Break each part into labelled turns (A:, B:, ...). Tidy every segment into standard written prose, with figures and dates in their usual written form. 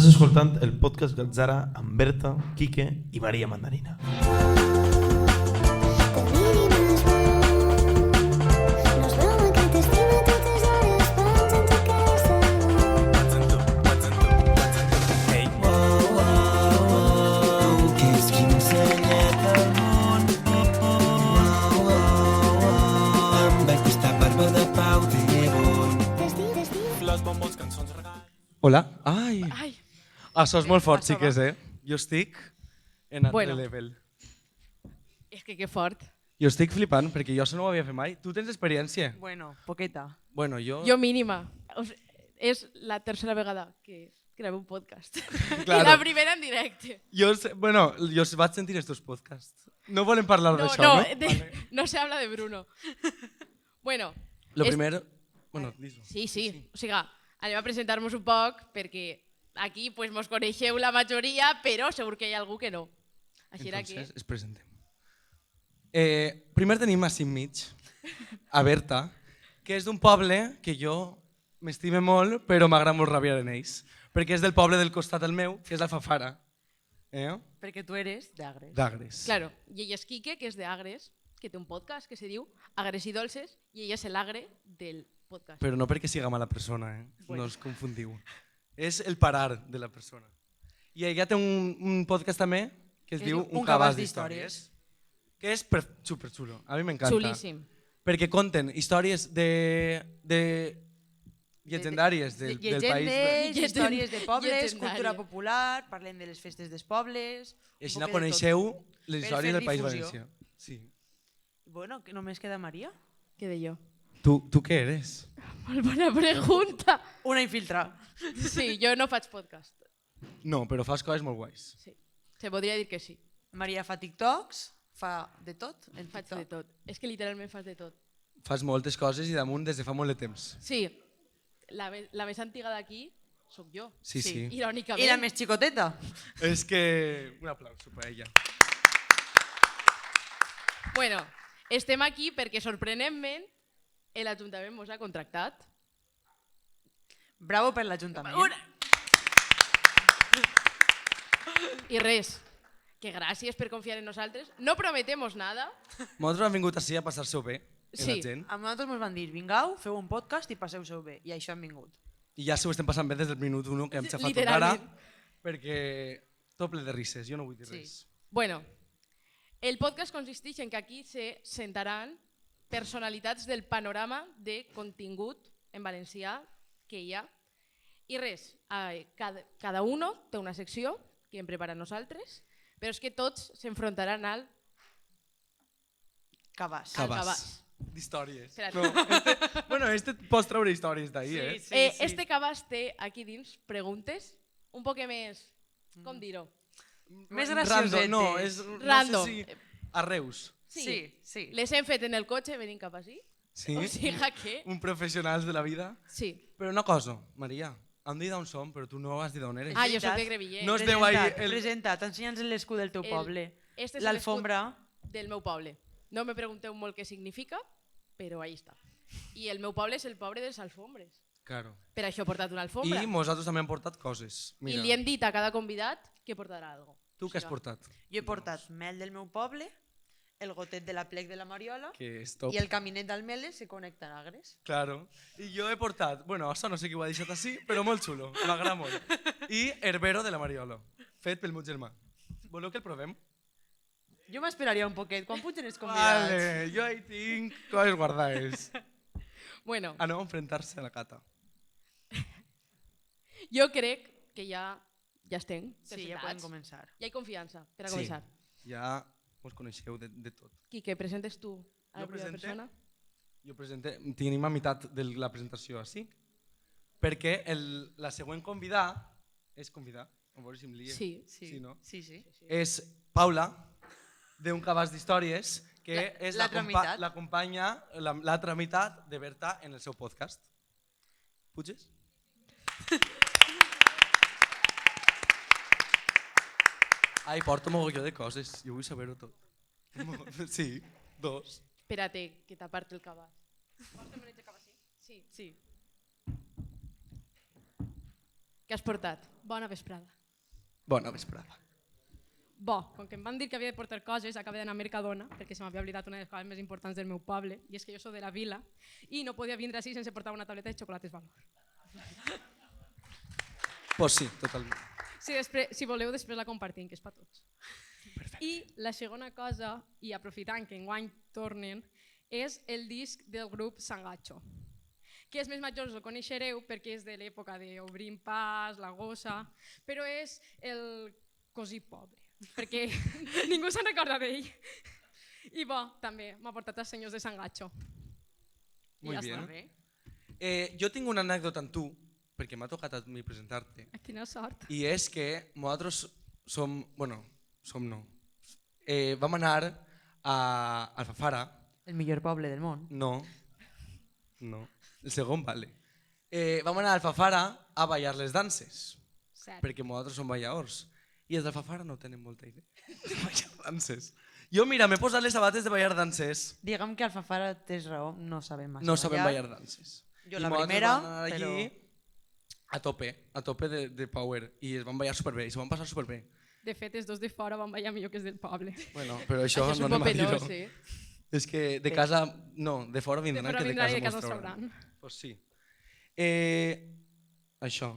A: Estàs escoltant el podcast Gatzara amb Berta, Quique i Maria Mandarina.
B: Hola. Ai.
C: Ai.
B: Això és molt fort, sí que és, Jo estic en altre level.
C: És que fort.
B: Jo estic flipant perquè jo això no ho havia fet mai. Tu tens experiència?
D: Bueno, poqueta.
B: Bueno, jo...
C: Jo mínima. És la tercera vegada que gravo un podcast.
B: Claro.
C: I la primera en directe.
B: Jo vaig sentir estos podcasts. No volem parlar d'això, no?
C: Vale. No se habla de Bruno. Bueno.
B: Lo primero... Bueno, dis-ho.
C: Sí. O sigui, anem a presentar-nos un poc perquè aquí pues, mos coneixeu la majoria, però segur que hi ha algú que no. Així era que...
B: Entonces, es presentem. Primer tenim a mig, a Berta, que és d'un poble que jo m'estime molt, però m'agrada molt rabiar en ells, perquè és del poble del costat del meu, que és l'Alfafara.
D: Perquè tu eres d'Agres.
B: D'Agres.
C: Claro, i ell és Quique, que és d'Agres, que té un podcast que se diu Agres i Dolces, i ell és l'agre del podcast.
B: Però no perquè siga mala persona,
C: Bueno.
B: no us confundiu. És el parar de la persona. I ella té un podcast també que es diu Un cabàs d'històries, que és superxulo, a mi m'encanta.
C: Xulíssim.
B: Perquè conten històries llegendàries del país.
D: Llegendes, històries de pobles,
C: Llegendària.
D: cultura popular, parlem de les festes dels pobles...
B: I així
D: un
B: no
D: poc de
B: coneixeu les
D: Per
B: històries
D: fer
B: del País
D: difusió.
B: Valencià. Sí.
D: tot. Bueno, que només queda Maria.
C: Què de jo?
B: Tu què eres?
C: Molt bona pregunta.
D: Una infiltra.
C: Sí, jo no faig podcast.
B: No, però fas coses molt guais.
C: Sí. Se podria dir que sí.
D: Maria fa TikToks, fa de tot.
C: Faig de tot. És que literalment faig de tot.
B: Fas moltes coses i damunt des de fa molt de temps.
C: Sí, la més antiga d'aquí sóc jo.
B: Sí.
C: Irònicament.
D: I la més xicoteta.
B: És que... Un aplauso per ella.
C: Bueno, estem aquí perquè sorprenentment l'Ajuntament ens ha contractat.
D: Bravo per l'Ajuntament.
C: I res, que gràcies per confiar en nosaltres. No prometemos nada.
B: Nosaltres hem vingut així a passar-se-ho bé en
C: Sí.
B: la gent.
D: A nosaltres ens van dir, vingueu, feu un podcast i passeu-seu bé. I això hem vingut.
B: I ja s'ho estem passant bé des del minut 1 que hem xafat tot ara,
C: Literalment.
B: perquè tot ple de risses, jo no vull dir
D: Sí.
B: res.
C: Bueno, el podcast consisteix en que aquí se sentaran personalitats del panorama de contingut en valencià que hi ha. I res, cada uno té una secció que hem preparat nosaltres, però és que tots s'enfrontaran al
D: Cabàs.
C: cabàs.
B: D'històries.
C: Espera't.
B: No, bueno, pots treure històries d'ahir,
D: Sí.
C: Este cabàs té aquí dins preguntes un poc més, com dir-ho?
D: Més
B: Random,
D: graciosetes.
B: no, és...
C: Random.
B: No sé si... A Reus.
D: Sí.
C: Les hem fet en el cotxe venint cap així.
B: Sí?
C: O sigui que...
B: Un professionals de la vida.
C: Sí.
B: Però una cosa, Maria, hem dit d'on som, però tu no has dit d'on eres.
C: Ah, jo soc de Crevillent.
B: No es veu ahí
D: Presenta't, ensenya'ns l'escut del teu poble.
C: Este és
D: L'alfombra.
C: l'escut del meu poble. No me pregunteu molt què significa, però ahí està. I el meu poble és el poble de les alfombres.
B: Claro.
C: Per això he portat una alfombra.
B: I nosaltres també hem portat coses.
C: I
B: Mira,
C: li hem dit a cada convidat que portarà alguna cosa.
B: tu què has portat?
D: Jo he portat mel del meu poble, el gotet de la plec de la Mariola
B: Que és top.
D: i el caminet d'Almeles se connecta a Agres.
B: Claro. I jo he portat, bueno, això no sé qui ho ha deixat així, però molt xulo, m'agrada molt. I Herbero de la Mariola, fet pel meu germà. Voleu que el provem?
D: Jo m'esperaria un poquet, quan pugen els convidats.
B: Vale, jo hi tinc coses guardades.
C: Bueno,
B: Ah, no, enfrentar-se a la cata.
C: jo crec que ja estem
D: Sí, ja podem començar.
C: Ja hi confiança per a
B: Sí.
C: començar.
B: Ja us coneixeu de tot.
C: Quique, presentes tu a la
B: Jo
C: primera
B: presente?
C: persona?
B: Jo tenim a meitat de la presentació així, perquè la següent convidar, és convidar, a veure si em lie.
C: Sí.
B: Sí, no?
D: Sí.
B: És Paula, d'un cabàs d'històries, que és
D: l'altra meitat.
B: l'acompanya, l'altra meitat de Berta en el seu podcast. Puges? Ai, porta mogolló de coses, jo vull saber-ho tot. Sí, 2.
C: Espérate, que t'aparte el cabàs. Vols que me l'haig de cabàs, sí? Sí. Què has portat?
E: Bona vesprada.
B: Bona vesprada.
E: Bo, com que em van dir que havia de portar coses, acabé d'anar a Mercadona, perquè se m'havia oblidat una de les coses més importants del meu poble, i és que jo soc de la vila, i no podia vindre així sense portar una tableta de xocolates Valor.
B: Pues sí, totalment.
E: Si voleu, després la compartim, que és per tots. I la segona cosa, i aprofitant que enguany tornen, és el disc del grup Sangacho, que els més majors ho coneixereu perquè és de l'època d'Obrim Pas, La Gossa, però és el cosí pobre, perquè ningú se'n recorda d'ell. I bo, també m'ha portat els senyors de Sangacho.
B: Muy
D: Ja
B: bien.
D: està bé.
B: Jo tinc una anècdota amb tu, perquè m'ha tocat a mi presentar-te,
E: Quina sort.
B: i és que nosaltres som, bueno, som no, vam anar a Alfafara,
D: El millor poble del món.
B: no, el segon vale. Vam anar a Alfafara a ballar les danses,
E: Cert.
B: perquè nosaltres som balladors, i els d'Alfafara no tenen molta idea de ballar danses. Jo, mira, m'he posat les sabates de ballar danses,
D: Digue'm que Alfafara tens raó, no sabem massa
B: no sabem ballar danses.
D: Jo
B: I
D: la
B: nosaltres
D: primera,
B: vam anar
D: però...
B: allí a tope de power, i es van ballar superbé, i s'ho van passar superbé.
E: De fet, els dos de fora van ballar millor que els del poble.
B: Bueno, però això,
C: Això és
B: no
C: un
B: anem a
C: papeló,
B: dir-ho.
C: sí.
B: És que de casa, no, de fora
E: De
B: vindran,
E: fora
B: que de
E: vindran
B: casa
E: i de casa
B: mos
E: ho
B: trauran.
E: sabran.
B: Pues sí. Això.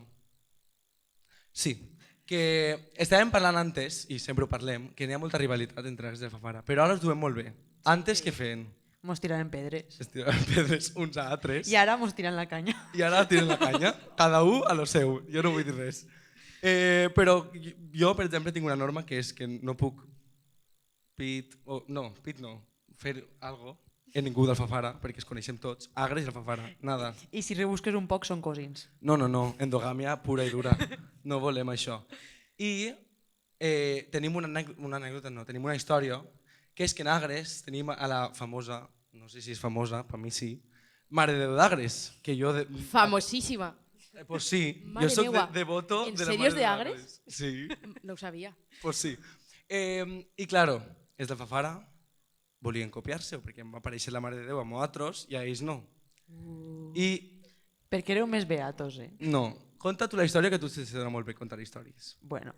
B: Sí, que estàvem parlant antes, i sempre ho parlem, que n'hi ha molta rivalitat entre els de Fafara, però ara els duem molt bé. Antes què feien?
D: Mos tiraven pedres.
B: Es tiraven pedres uns a altres
D: I ara mos tiren la canya.
B: i ara tiren la canya, cada un a lo seu, jo no vull dir res. Però jo, per exemple, tinc una norma que és que no puc pit no, fer algo en ningú d'Alfafara, perquè es coneixem tots, Agres i Alfafara, nada.
D: I si rebusques un poc són cosins.
B: No, endogàmia pura i dura, no volem això. I tenim una anècdota, no, tenim una història, que és que en Agres tenim a la famosa, no sé si és famosa, per mi sí, Mare de Déu d'Agres, que jo...
C: Famosíssima.
B: Pues sí,
C: Mare
B: jo soc
C: meua.
B: devoto
C: ¿En
B: de la
C: serio
B: Mare
C: es de
B: Déu
C: Agres?
B: Sí,
C: No ho sabia.
B: pues sí. I claro, els de Fafara volien copiar-se, perquè em va aparèixer la Mare de Déu a nosaltres i a ells no. I
D: Perquè éreu més beatos, eh?
B: no, conta tu la història, que tu se dona molt bé contar històries.
D: Bueno.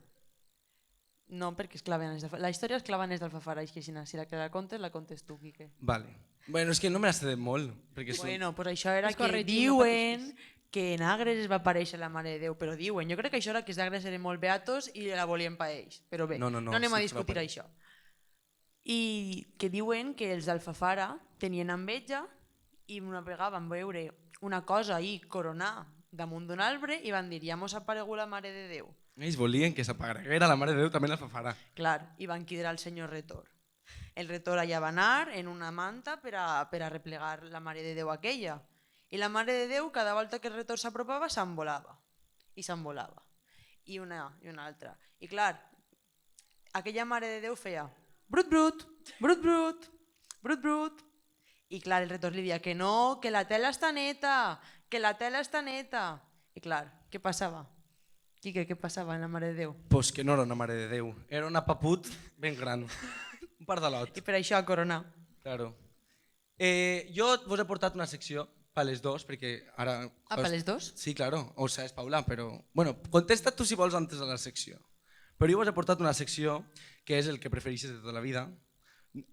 D: No, perquè es claven els d'Alfafara. La història es claven els d'Alfafara, i que si la que la contes tu, Quique.
B: Vale. Bueno, és que no me la sé de molt, perquè
D: Bueno, pues això era
E: Es
D: que
E: corregim, no
D: diuen que en Agres es va aparèixer la Mare de Déu, però diuen, jo crec que això era que els d'Agres eren molt beatos i la volien per ells, però bé,
B: No,
D: anem a
B: sí,
D: discutir
B: però per-
D: això. I que diuen que els d'Alfafara tenien enveja i una vegada van veure una cosa ahí coronar damunt d'un arbre i van dir, ja mos ha aparegut la Mare de Déu.
B: ells volien que s'apareguera la Mare de Déu també la Fafara.
D: Clar, i van cridar al senyor Retor. El Retor allà va anar en una manta per a replegar la Mare de Déu aquella. I la Mare de Déu, cada volta que el Retor s'apropava, s'envolava. I s'envolava. I una altra. I clar, aquella Mare de Déu feia brut, brut, brut, brut, brut, brut. I clar, el Retor li dia que no, que la tela està neta, que la tela està neta. I clar, què passava? Quique, què passava en la Mare de Déu?
B: Pues que no era una Mare de Déu, era una paput ben gran, un pardalot.
D: I per això a coronar.
B: Claro. Jo vos he portat una secció per les dos, perquè ara...
D: Ah, per les dos?
B: Sí, claro, o sea, és Paula, però... Bueno, contesta tu si vols antes de la secció. Però jo vos he portat una secció que és el que prefereixes de tota la vida.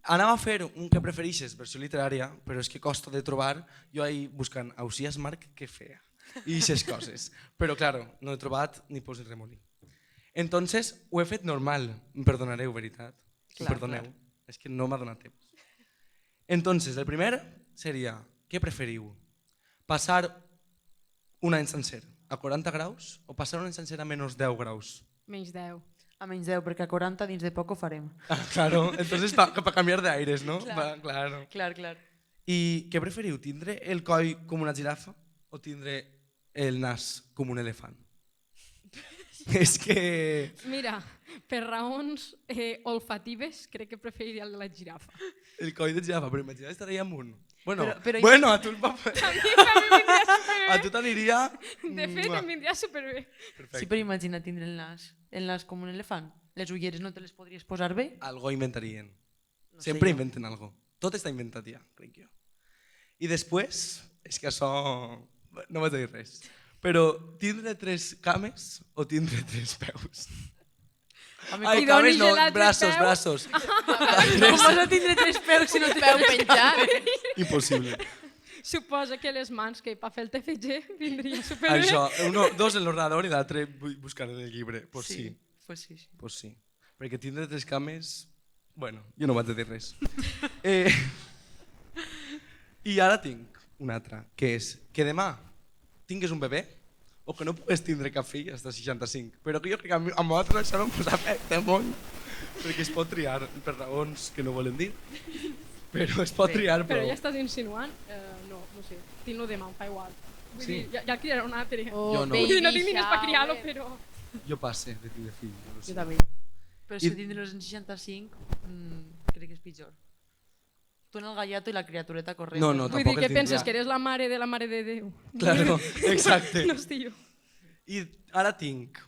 B: Anava a fer un que prefereixes versió literària, però és que costa de trobar, jo ahí buscant Ausias Marc, què feia, i aquestes coses. Però, claro, no he trobat ni pos ni remolí. Entonces, ho he fet normal, em perdonareu, veritat? Em
D: Clar,
B: perdoneu,
D: clar.
B: és que no m'ha donat temps. Entonces, el primer seria, què preferiu? Passar un any sencer a 40 graus o passar un any sencer a menys 10 graus?
E: Menys 10.
D: A menys 10, perquè a 40 dins de poc ho farem.
B: Ah, claro, entonces para cambiar de aires, ¿no? Claro.
D: Clar, clar.
B: I què preferiu, tindre el coll com una girafa o tindre el nas com un elefant? És que...
E: Mira, per raons olfatives, crec que preferiria el de la girafa.
B: El coll de girafa, però imagina estar allà amunt. Bueno,
D: Però
B: bueno, a tu el va...
E: A mi m'vindria superbé.
B: A tu t'aniria...
E: De fet, em vindria superbé.
D: Sí, però imagina tindre el nas com un elefant. Les ulleres no te les podries posar bé?
B: Algo inventarien.
D: No sé
B: Sempre
D: jo.
B: inventen algo. Tot està inventat ja, crec jo. I després, és que això... No vaig a dir res. Però tindre 3 cames o tindre 3 peus?
E: I doni gelat de peu.
B: braços.
D: Com vas a tindre 3 peus si no tens
C: Peu penjat.
B: Impossible.
E: Suposa que les mans, que per fer el TFG vindria superbé.
B: Això, dos en l'ordenador i l'altre buscant en el llibre. Pues sí.
D: Pues sí.
B: Pues sí. Perquè tindre 3 cames... Bueno, jo no vaig a dir res. I ara tinc una altra, que és que demà tingues un bebè o que no pugues tindre cap fill fins als 65. Però que jo crec que a vosaltres això no us afecta molt, perquè es pot triar per raons que no volem dir. Però es pot triar,
E: Però ja estàs insinuant? No sé. Tinc-lo demà, em fa igual. Vull
B: Sí.
E: dir, ja el criaré un altre.
B: Jo no.
E: Vull dir, no tinc diners per criar-lo,
C: baby
E: però...
B: Jo passe de tindre fill. Ja ho sé.
C: Jo també.
D: Però si tindre-los en 65, crec que és pitjor. Tu en el gallato i la criatureta corrent.
B: No, no,
E: Vull dir,
B: tampoc
E: què
B: el
E: penses,
B: tindria.
E: que eres la mare de Déu?
B: Claro, exacte.
E: No estic jo.
B: I ara tinc...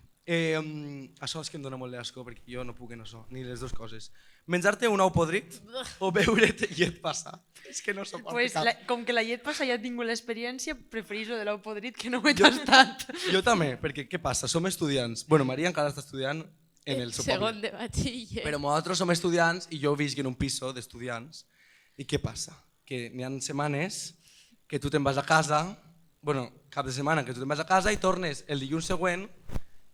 B: això és que em dona molt d'asco perquè jo no puc en això, ni les dues coses. Menjar-te un ou podrit o beure't llet passat. És que no suporto
D: Pues,
B: cap.
D: com que la llet passa ja ha tingut l'experiència, preferís lo de l'ou podrit que no ho he tastat.
B: Jo també, perquè què passa? Som estudiants. Bueno, Maria encara està estudiant en el seu
C: Segon
B: poble.
C: de batxiller.
B: Però nosaltres som estudiants i jo visc en un piso d'estudiants. I què passa? Que n'hi ha setmanes que tu te'n vas a casa, bueno, cap de setmana que tu te'n vas a casa i tornes el dilluns següent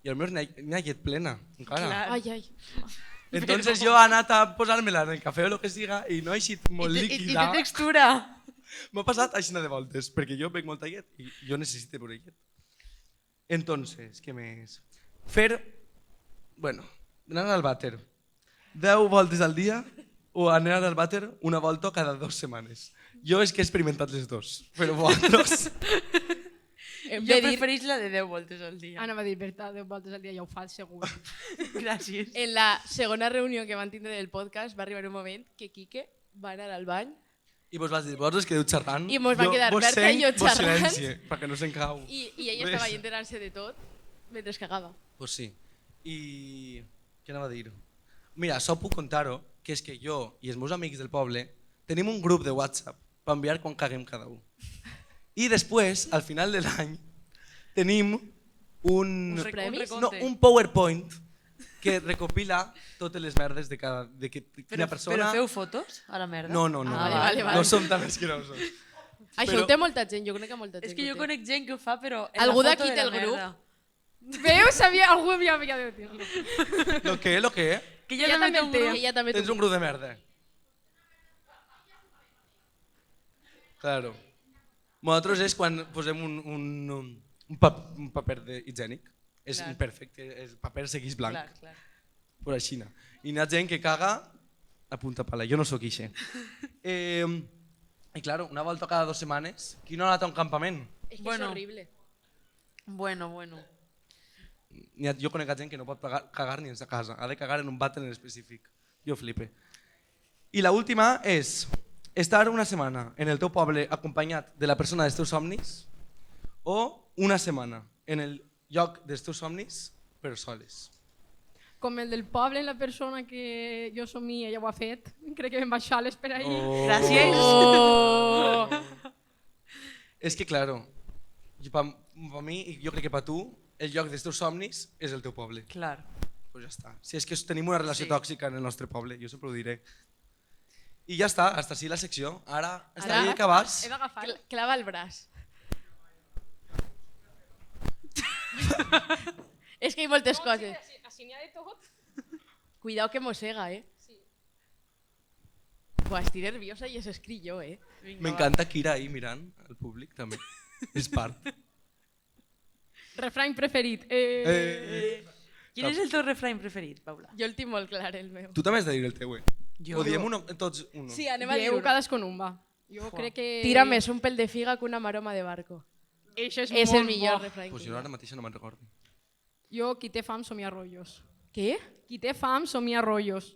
B: i almenys n'hi ha llet plena, encara.
D: Clar.
C: Ai, ai.
B: Entonces jo he anat a posar-me-la en el cafè o el que siga i no he eixit molt
D: I
B: líquida.
D: té textura.
B: M'ha passat així de voltes, perquè jo bec molta llet i jo necessito pura llet. Entonces, què més? Fer, bueno, anar al vàter 10 voltes al dia o anar al vàter una volta cada 2 setmanes. Jo és que he experimentat les dos, però vosaltres...
C: Hem
D: Jo
C: de dir,
D: preferís la de 10 voltes al dia.
E: Anava a dir, veritat, 10 voltes al dia ja ho fa segur.
D: Gràcies.
C: en la segona reunió que van tindre del podcast va arribar un moment que Quique va anar al bany
B: I vos vas dir, vosaltres quedeu xerrant.
C: I mos va quedar
B: vos
C: Berta i
B: sent,
C: jo
B: vos
C: xerrant.
B: silenci, perquè no se'n cau.
C: i ell estava ahí enterant-se de tot mentre cagava.
B: Pues sí. I què anava a dir? Mira, això puc contar-ho, que és que jo i els meus amics del poble tenim un grup de WhatsApp per enviar quan caguem cada un. I després, al final de l'any, tenim un
C: premis?
B: no, un PowerPoint que recopila totes les merdes de quina persona...
D: Però feu fotos a la merda?
B: No,
C: vale.
B: no som tan asquerosos.
C: Això
B: Però-
C: ho té molta gent, jo crec que molta gent.
D: És que jo
C: ho té.
D: conec gent que ho fa, però en
C: Algú
D: la foto
C: d'aquí
D: de
C: té
D: la
C: el grup?
D: merda.
E: Veus? Sabia, algú havia de dir-lo.
B: Lo que?
D: Que
E: Ja
D: jo també
E: també
D: té un
E: el té.
D: grup.
C: Ella també
B: Tens un grup de merda. Claro. Nosaltres és quan posem un paper higiènic. És
D: Clar.
B: perfecte, el paper segueix blanc.
D: Clar, clar.
B: Per així. I n'hi ha gent que caga a punta pala. Jo no sóc ixe. I claro, una volta cada 2 setmanes, qui no ha anat a un campament?
C: És que
D: Bueno.
C: és horrible.
D: Bueno.
B: Jo conec gent que no pot cagar ni en sa casa. Ha de cagar en un vàter en específic. Jo flipe. I la última és estar una setmana en el teu poble acompanyat de la persona dels teus somnis o una setmana en el lloc dels teus somnis però soles.
E: Com el del poble, la persona que jo somia ja ho ha fet. Crec que vam baixar les per ahir.
B: Oh.
D: Gràcies.
C: Oh!
B: És que, claro, per mi i jo crec que per tu, el lloc dels teus somnis és el teu poble.
D: Clar.
B: Pues ja està. Si és que tenim una relació
D: Sí.
B: tòxica en el nostre poble, jo sempre ho diré. I ja està, hasta així la secció. Ara està
C: Ara-
B: bé que vas.
E: He d'agafar.
C: Clava el braç. És que hi ha moltes coses.
E: Així n'hi ha de tot.
C: Cuidao que mossega,
E: Sí.
C: Buah, estic nerviosa i s'escric jo,
B: M'encanta Kira ahí mirant al públic també. És part.
E: Refrany preferit.
D: Quin és el teu refrany preferit, Paula?
C: Jo el tinc molt clar, el meu.
B: Tu també has de dir el teu,
D: Jo.
B: O diem uno, tots uno.
C: Sí, anem a dir
E: Dieu
C: uno.
E: cadascun un, va. Jo crec que...
C: Tira més un pèl de figa que una maroma de barco.
E: Això és,
C: És
E: molt
C: el millor
E: bo.
C: refrany.
B: Pues
C: que
B: jo
C: hi ha.
B: ara mateix no me'n recordo.
E: Jo, qui té fam, somia rotllos.
C: Què?
E: Qui té fam, somia rotllos.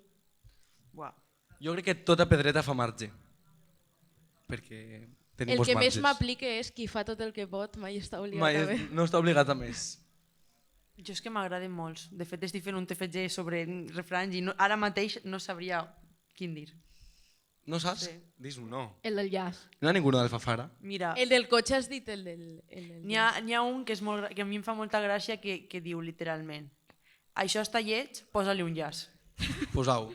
D: Uau.
B: Jo crec que tota pedreta fa marge. Perquè tenim
C: El
B: molts
C: que més
B: marges.
C: m'aplica és qui fa tot el que pot, mai està obligat
B: Mai
C: a fer.
B: no està obligat a més.
D: Jo és que m'agraden molts. De fet, estic fent un TFG sobre refranys i no, ara mateix no sabria quin dir.
B: No saps?
D: Sí.
B: Dis-ho, no.
E: El del jazz.
B: No hi ha ningú d'Alfafara?
D: Mira,
C: El del cotxe has dit el del...
D: n'hi ha un que, és molt, que a mi em fa molta gràcia que diu literalment això està lleig, posa-li un jazz.
B: Posau.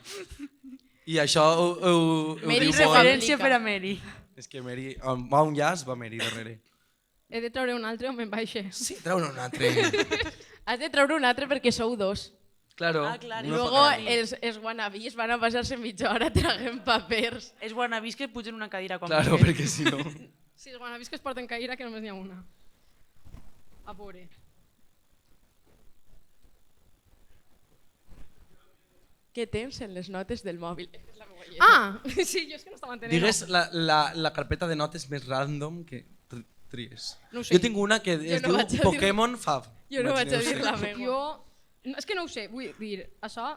B: I això ho
C: Mary
B: diu molt.
D: Referència per a Mary.
B: És que Mary, on va un llaç, va Mary darrere.
E: He de treure un altre o me'n baixe.
B: Sí, treure un altre.
C: Has de treure un altre perquè sou dos.
B: Claro.
D: Ah, clar,
C: I
D: no
C: luego
D: pot anar.
C: els wannabes van a passar-se mitja hora traguent papers.
D: És wannabis que pugen una cadira quan
B: Claro,
D: vinguen.
B: perquè si no...
E: Sí, els guanabis que es porten caïra, que només n'hi ha una. A veure.
C: Què tens en les notes del mòbil?
E: Ah! Sí, jo és que no estava entenent.
B: Digues la carpeta de notes més random que tries.
C: No ho sé.
B: Jo tinc una que es
C: no
B: diu
C: vaig a dir-
B: Pokémon Fab.
C: Jo no vaig a dir la
B: Imagineu-se.
C: meva.
E: Jo... És que no ho sé, vull dir, això...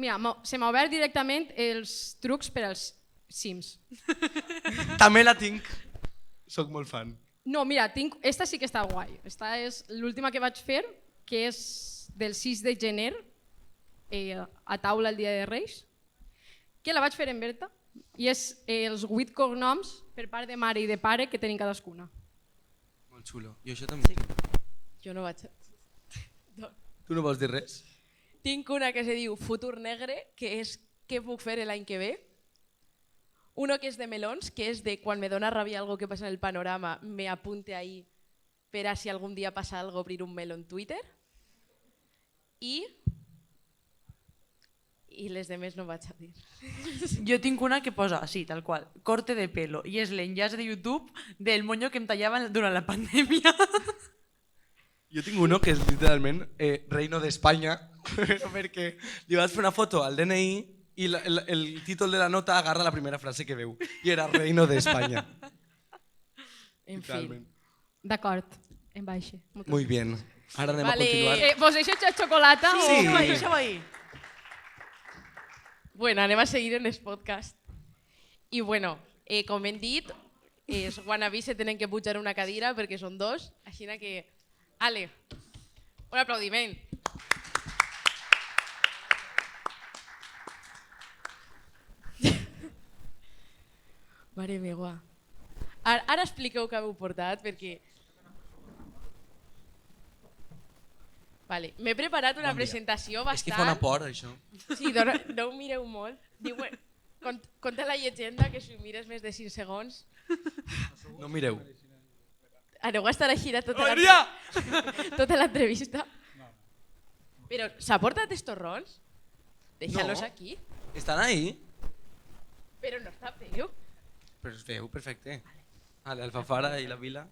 E: Mira, se m'ha obert directament els trucs per als Sims.
B: També la tinc. Soc molt fan.
E: No, mira, esta sí que està guai. Esta és l'última que vaig fer, que és del 6 de gener, a taula el dia de Reis, que la vaig fer en Berta, i és els 8 cognoms per part de mare i de pare que tenim cadascuna.
B: Molt xulo. Jo això també tinc.
C: Jo no vaig...
B: Tu no vols dir res?
C: Tinc una que se diu Futur Negre, que és què puc fer l'any que ve. Uno que és de melons, que és de quan me dona ràbia algo que passa en el panorama, me apunte ahí per a si algun dia passa algo abrir un melón Twitter. I les demés no vaig a dir.
D: Jo tinc una que posa així, tal qual, corte de pelo, i és l'enllaç de YouTube del moño que em tallaven durant la pandèmia.
B: Jo tinc uno que és literalment Reino d'Espanya, perquè li vaig fer una foto al DNI i el títol de la nota agarra la primera frase que veu, i era Reino d'Espanya.
C: En fi.
B: Literalment.
E: D'acord, em baixe.
B: Muy bien. Ara anem
C: Vale.
B: a continuar.
E: Vos deixo xocolata
B: Sí.
E: o...
D: Deixa-ho ahí.
C: Bueno, anem a seguir en el podcast. I bueno, com hem dit, els wannabes se tenen que pujar una cadira perquè són dos, així que... Ale, un aplaudiment. Mare meva. Ara expliqueu què heu portat, perquè... Vale. M'he preparat una presentació bastant...
B: És que fa una por, això.
C: Sí, no ho mireu molt. Diuen, conta la llegenda que si ho mires més de 5 segons
B: No mireu.
C: aneu a estar així
B: Adrià!
C: tota l'entrevista. Però s'ha portat estos torrons? Deixa-los
B: No.
C: aquí.
B: Estan ahí?
C: Però no està feu.
B: Però es veu perfecte. Vale, Alfafara i la Vila.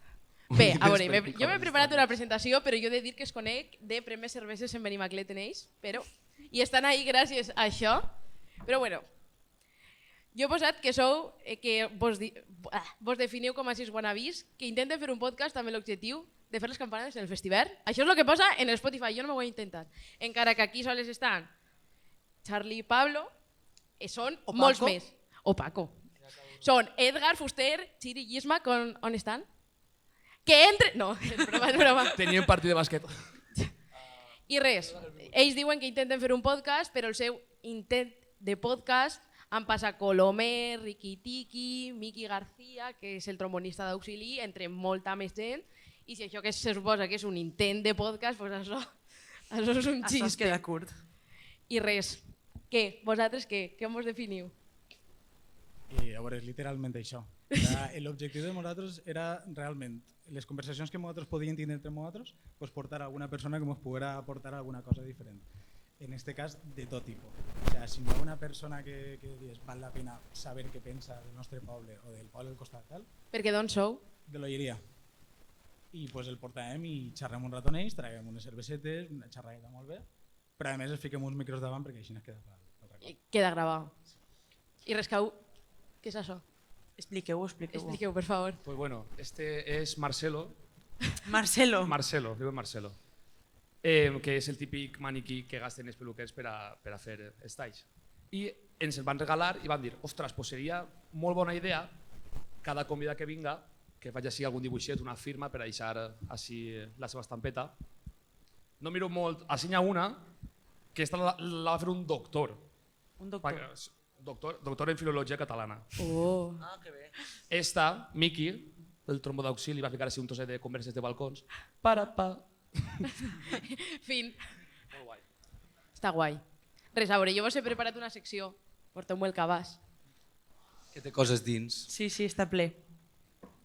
C: Bé, a veure, jo m'he preparat una presentació, però jo he de dir que es conec de Premis Cerveses en Benimaclet en ells, però... I estan ahí gràcies a això. Però bueno, jo he posat que sou, que vos definiu com a 6 wannabes, que intenten fer un podcast amb l'objectiu de fer les campanes en el festival. Això és el que posa en el Spotify, jo no m'ho he intentat. Encara que aquí sols estan Charlie i Pablo, són
D: O
C: molts
D: Paco.
C: més. O Paco. Són Edgar, Fuster, Chiri i Isma, on estan? Que entre... No, és broma, és broma.
F: Tenia un partit de bàsquet.
C: I res, ells diuen que intenten fer un podcast, però el seu intent de podcast han passat Colomer, Riqui Tiqui, Miki García, que és el trombonista d'auxili, entre molta més gent, i si això que se suposa que és un intent de podcast, doncs això és un
D: Això es
C: xiste.
D: queda curt.
C: I res, què? Vosaltres què? Què vos definiu?
F: I a veure, és literalment això. L'objectiu de nosaltres era realment les conversacions que nosaltres podíem tenir entre nosaltres, pues portar a alguna persona que ens poguera aportar alguna cosa diferent. En este cas, de tot tipus. O sea, si no hi ha una persona que dius, val la pena saber què pensa del nostre poble o del poble del costat tal,
C: Perquè d'on sou?
F: de l'Olleria. I pues el portàvem i xerrem un rato amb ells, traguem unes cervesetes, una xerradeta molt bé, però a més es fiquem uns micros davant perquè així no es queda pel record.
C: Queda gravat. I res, què és això?
D: Expliqueu-ho, expliqueu-ho.
C: Expliqueu, per favor.
G: Pues bueno, este es Marcelo.
D: Marcelo.
G: Marcelo, diu Marcelo. Que és el típic maniquí que gasten els peluquers per a fer estalls. I ens el van regalar i van dir, ostres, pues seria molt bona idea cada convidat que vinga que faci així algun dibuixet, una firma per a deixar així la seva estampeta. No miro molt, així n'hi ha una que esta la va fer un doctor.
D: Un doctor.
G: doctor en filologia catalana.
C: Oh.
B: Ah, que bé.
G: Esta, Miki, del trombo d'auxili, va ficar així un trosset de converses de balcons. Pa.
C: Fin.
G: Molt guai.
C: Està guai. Res, a veure, jo vos he preparat una secció. Porteu-me el cabàs.
B: Que té coses dins.
D: Sí, està ple.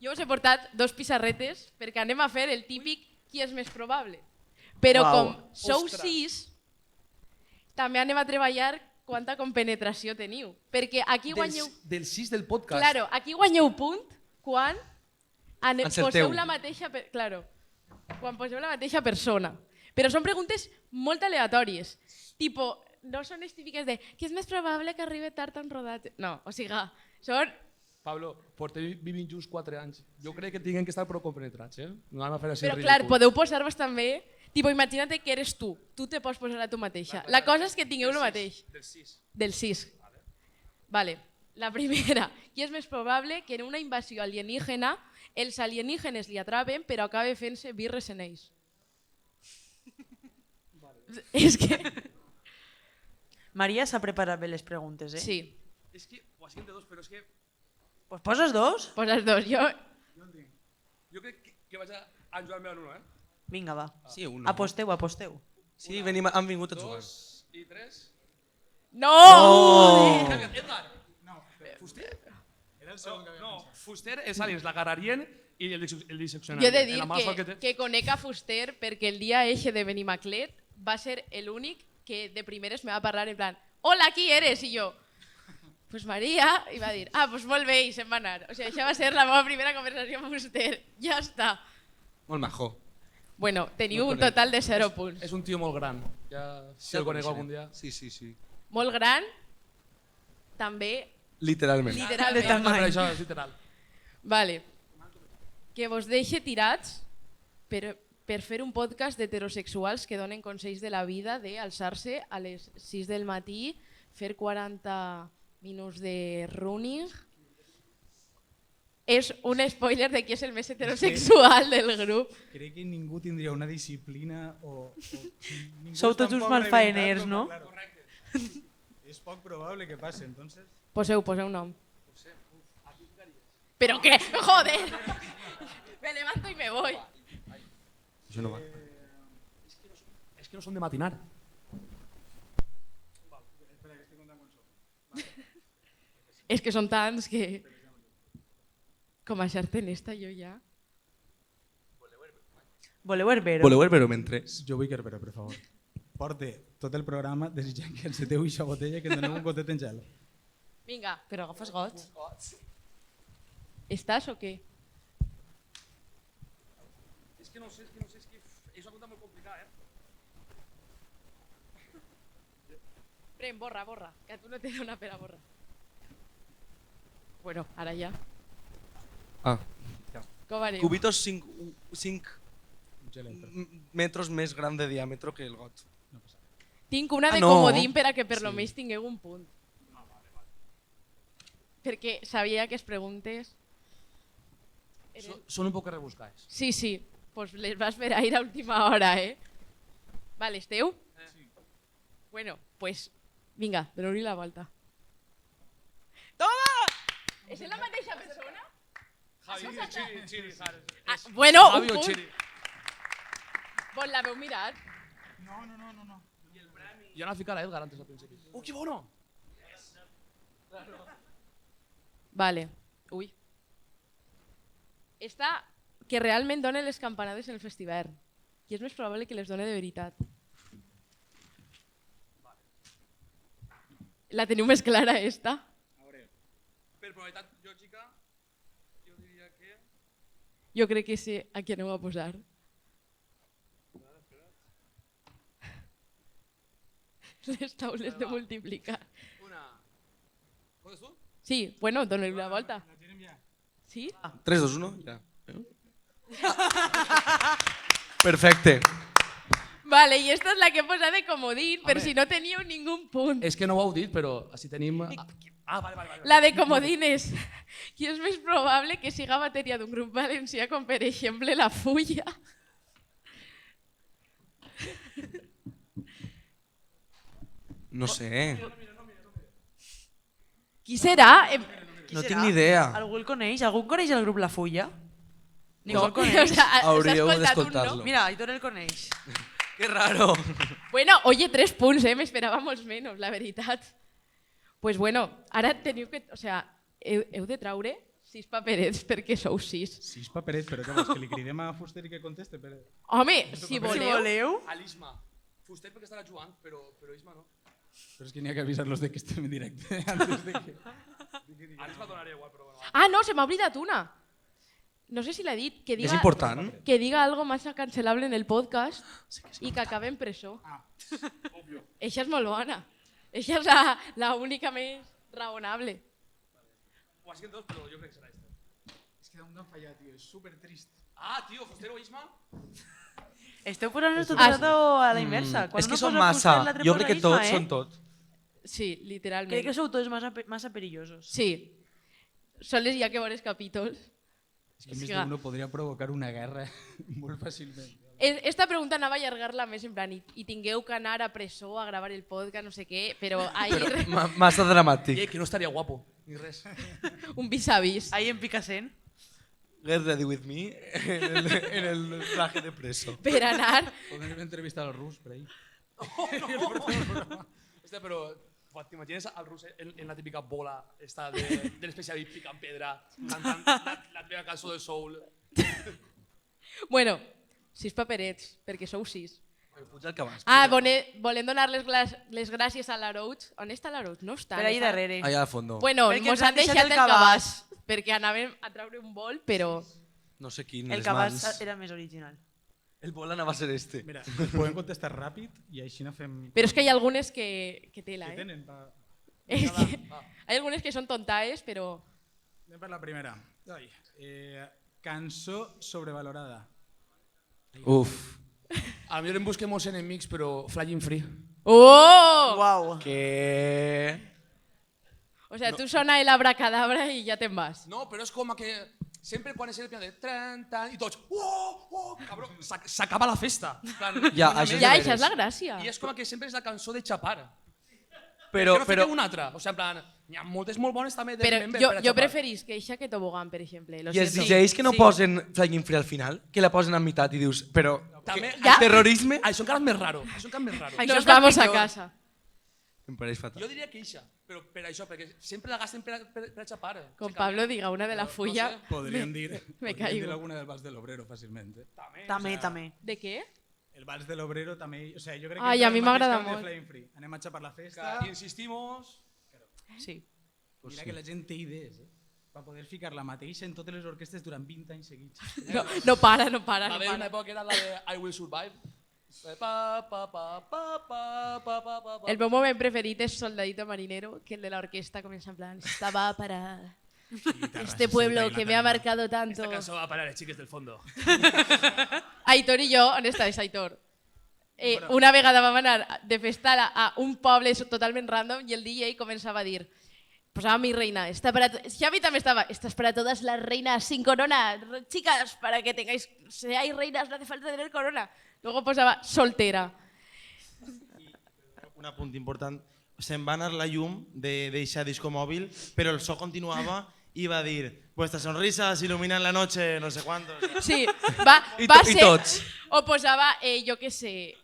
C: Jo us he portat 2 pissarretes perquè anem a fer el típic qui és més probable. Però
D: Uau.
C: com sou 6, també anem a treballar quanta compenetració teniu. Perquè aquí guanyeu...
G: Del 6 del podcast.
C: Claro, aquí guanyeu punt quan
B: Encerteu.
C: poseu la mateixa... Claro, quan poseu la mateixa persona. Però són preguntes molt aleatòries. Tipo, no són les típiques de qui és més probable que arribi tard en rodatge. No, o sigui, són...
G: Pablo, portem vivint junts 4 anys. Jo crec que tinguem que estar prou compenetrats, eh? No anem a fer així
C: Però
G: ridícul.
C: clar, podeu posar-vos també... Tipo, imagina't que eres tu. Tu te pots posar a tu mateixa. La cosa és que tingueu el mateix.
G: Del 6.
C: Del 6. Vale. La primera. Qui és més probable que en una invasió alienígena els alienígenes li atrapen però acabe fent-se birres en ells? És que...
D: Maria s'ha preparat bé les preguntes, eh?
C: Sí.
G: És que, ho hacíem de 2, però és que...
D: Pues poses 2?
C: Poses 2.
G: Jo crec que vaig a jugar-me en 1, eh?
D: Vinga, va.
B: Sí, un.
D: Aposteu.
B: Sí, han vingut a jugar.
G: 2 i 3.
C: No!
G: Edgar!
F: No,
G: Fuster?
F: era el segon que havia
G: No, Fuster, els aliens l'agarrarien i el disseccionarien.
C: Jo he de dir
G: En la mala sort
C: que conec a Fuster perquè el dia eixe de Benimaclet va ser l'únic que de primeres me va parlar en plan «Hola, qui eres?» I jo «Pues Maria», i va dir «Ah, pues molt bé», i se'n va anar. O sigui, això va ser la meva primera conversació amb Fuster. Ja està.
B: Molt majo.
C: Bueno, teniu
B: No
C: un
B: conec.
C: total de 0 punts.
G: És un tio molt gran. Ja, si el conec algun dia.
B: Sí, sí, sí.
C: Molt gran, també
B: Literalment.
C: literalment.
G: No, però això és literal.
C: Vale. Que vos deixe tirats per fer un podcast d'heterosexuals que donen consells de la vida d'alçar-se a les 6 del matí, fer 40 minuts de running. És un spoiler de qui és el més heterosexual del grup.
F: Crec que ningú tindria una disciplina o ningú
D: Sou
F: és tan
D: tots uns
F: poc
D: malfaeners,
F: rebentat
D: no?
F: Claro. És poc probable que passi, entonces...
C: Poseu nom. ¿Pero qué? ¡Joder! Me levanto y me voy.
B: Això no va.
G: És que no són de matinar.
C: Es que són tants que... Com a xarten esta jo ja...
D: Voleu herbero?
B: Voleu veure mentre?
F: Jo vull que Herbero, per favor. Porte tot el programa desitjant que encerteu aquesta botella i que em doneu un gotet en gel.
C: Vinga,
D: Però agafes gots?
C: ¿estás o qué?
G: És que no sé, és que és una pregunta molt complicada,
C: Pren, borra, que a tu no te dona per a borrar. Bueno, ara ja.
B: Ah.
C: Com anem?
B: Cubitos 5
F: Un gelet, per
B: metros més gran de diàmetre que el got.
C: Tinc una de
B: Ah, no.
C: comodín per a que per lo més tingueu un punt. Perquè sabia que es preguntes...
G: Són un poc rebuscades.
C: Sí, pues les vas ver a ir a última hora, eh? Vale, esteu? Sí. Bueno, pues vinga, doneu-li la volta. Toma! És la mateixa persona?
G: Javi, Chiri,
C: Ah, bueno,
G: Javi
C: un
G: o
C: punt.
G: Chiri.
C: Vos l'haveu mirat?
F: No.
G: Jo anava a ficar a Edgar antes al principi. Que bono!
C: Vale. Ui. Esta que realment dona les campanades en el festival. I és més probable que les done de veritat. La teniu més clara, esta?
G: Per probabilitat lògica, jo diria que...
C: Jo crec que sé a qui aneu a posar. Les taules de multiplicar.
G: Una... Podes tu?
C: Sí, bueno, doneu la volta.
F: La tenim ja.
C: Sí?
B: 3, 2, 1, ja. Perfecte.
C: Vale, i esta és la que he posat de comodín, per
G: Home.
C: si no teníeu ningú punt.
G: És que no ho heu dit, però així tenim... Ah, vale.
C: La de comodín és qui és més probable que siga bateria d'un grup valencià com per exemple La Fulla.
B: No sé.
C: Qui serà?
B: No tinc ni idea.
D: Algú el coneix? Algú coneix el grup La Fulla? Ningú
C: No.
D: el coneix?
C: O sea, s'ha
B: Hauríeu
C: escoltat un,
B: d'escoltar-lo.
C: no?
D: Mira, Aitor el coneix.
B: Que raro.
C: Bueno, oye, 3 punts, m'esperava molts menys, la veritat. Pues bueno, ara teniu que... O sea, heu de traure 6 paperets perquè sou 6.
F: 6 paperets, però què vols, que li cridem a Fuster i que conteste? Per...
C: Home, si
D: Si
C: voleu...
D: voleu.
G: A l'Isma. Fuster perquè estarà jugant, però Isma no.
F: Però és que n'hi ha que avisar-los de que estem en directe antes de que...
G: A l'Isma donaria igual, però bueno.
C: Ah, no, se m'ha oblidat una. No sé si l'ha dit. Que
B: És
C: diga,
B: important.
C: que diga algo más cancelable en el podcast i que acabe en presó. Eixa és molt bona. Eixa és la única més raonable.
G: Ho has dit dos, però jo crec que serà este.
F: És que d'un fallat, tio, és supertrist.
G: Ah, tio, Fuster o Isma?
D: Esteu posant-nos tot el rato a la inversa. Quan
B: És que
D: uno
B: són
D: posa
B: massa.
D: Fuster, l'altre
B: Jo
D: posa
B: crec que
D: Isma,
B: tots són tot.
C: Sí, literalment.
D: Crec que sou tots massa perillosos.
C: Sí. Sols hi ha que veure els capítols.
F: És que més d'uno podria provocar una guerra molt fàcilment.
C: Esta pregunta anava a allargar-la més en plan i tingueu que anar a presó a gravar el podcast, no sé què, però ahir
B: Massa dramàtic.
G: Que no estaria guapo, ni res.
C: un vis-a-vis.
D: Ahí en Picassent.
B: Get ready with me en el traje de preso.
C: Per anar...
F: Podem entrevistar al rus per ahí.
G: Hòstia, però t'imagines al rus en la típica bola esta de l'especial picant pedra, cantant la teva cançó de soul.
C: Bueno, 6 paperets, perquè sou 6.
B: Puja el cabàs.
C: Ah, volem donar les gràcies a l'Arout. On està l'Arout? No està.
D: Per ahí darrere.
B: Allà al fondo.
C: Bueno,
D: Perquè
C: mos
D: ens han
C: han deixat
D: deixat
C: el
D: el
C: cabàs, perquè anàvem a treure un vol, però...
B: No sé quin,
D: El
B: les
D: cabàs
B: mans.
D: era més original.
B: El vol anava a ser este.
F: Mira, podem contestar ràpid i així no fem...
C: Però és que hi ha algunes que tela,
F: Que
C: eh?
F: tenen pa...
C: És que hay algunes que són tontaes, però...
F: Anem per la primera. Ai, cançó sobrevalorada.
B: Uf.
G: A millor en busquem molts enemics, però Flying Free.
C: Oh!
D: Uau.
B: Que...
C: O sea, tu sona el abracadabra i ja te'n vas.
G: No, però és com que sempre quan és el piano de tran, tan, i tots, cabrón, s'acaba la festa. En plan,
B: Ja,
G: una
B: això és
G: més.
C: Ja,
B: de
C: això és la
B: veres.
C: gràcia.
G: I és com que sempre és la cançó de xapar.
B: Però,
G: que no
B: però,
G: fiqueu una altra. O sigui, en plan, n'hi ha moltes molt bones també de
C: Però
G: Member
C: jo,
G: per a
C: jo
G: xapar.
C: preferís que eixa que Tobogán, per exemple. Lo
B: i els
C: siento.
B: DJs que no
C: Sí.
B: posen Flying Free al final, que la posen a meitat i dius, però
G: També,
B: que-
C: Ja.
B: el terrorisme
G: Això encara és més raro. Això encara és més raro.
D: Ai,
C: Nos
D: Això és
C: vamos a
D: pitjor.
C: casa.
B: em pareix fatal.
G: Jo diria que ixa, però per això, perquè sempre la gasten per a xapar.
C: Con Pablo diga una de la
G: No
C: fulla.
G: sé.
F: Podríem dir,
C: me
F: podríem dir
C: caigo.
F: alguna del Vals de l'Obrero fàcilment.
D: També, també.
C: De què?
F: El Vals de l'Obrero també... O sea, jo crec que
C: Ai,
F: entra
C: a mi
F: en el mateix
C: m'agrada
F: camp de
C: molt.
F: Flying Free. Anem a xapar la festa.
G: I insistimos...
D: Sí.
F: Mira que la gent té idees, per poder ficar la mateixa en totes les orquestes durant 20 anys seguits.
C: No para, no para,
G: Va
C: no
G: haver una
C: para.
G: època que era la de I Will Survive. Pa, pa, pa, pa, pa, pa, pa, pa.
C: El meu moment preferit és Soldadito Marinero, que el de la orquesta comença en plan, estaba para este pueblo que me ha marcado tanto.
G: Esta cançó va para les xiques del fondo.
C: Aitor i jo, on estaves, Aitor? Una vegada vam anar de festa a un poble totalment random i el DJ començava a dir posaba mi reina, esta para Xavi també estaba, esta es para todas las reinas sin corona, chicas, para que tengáis, seáis reinas, no hace falta tener corona. Luego posava soltera.
A: Un apunt important. Se'n va anar la llum d'eixa disco mòbil, però el so continuava i va dir vuestras sonrisas iluminan la noche, no sé cuántos.
C: Sí, va
B: I
C: ser...
B: tots.
C: O posava, yo qué sé,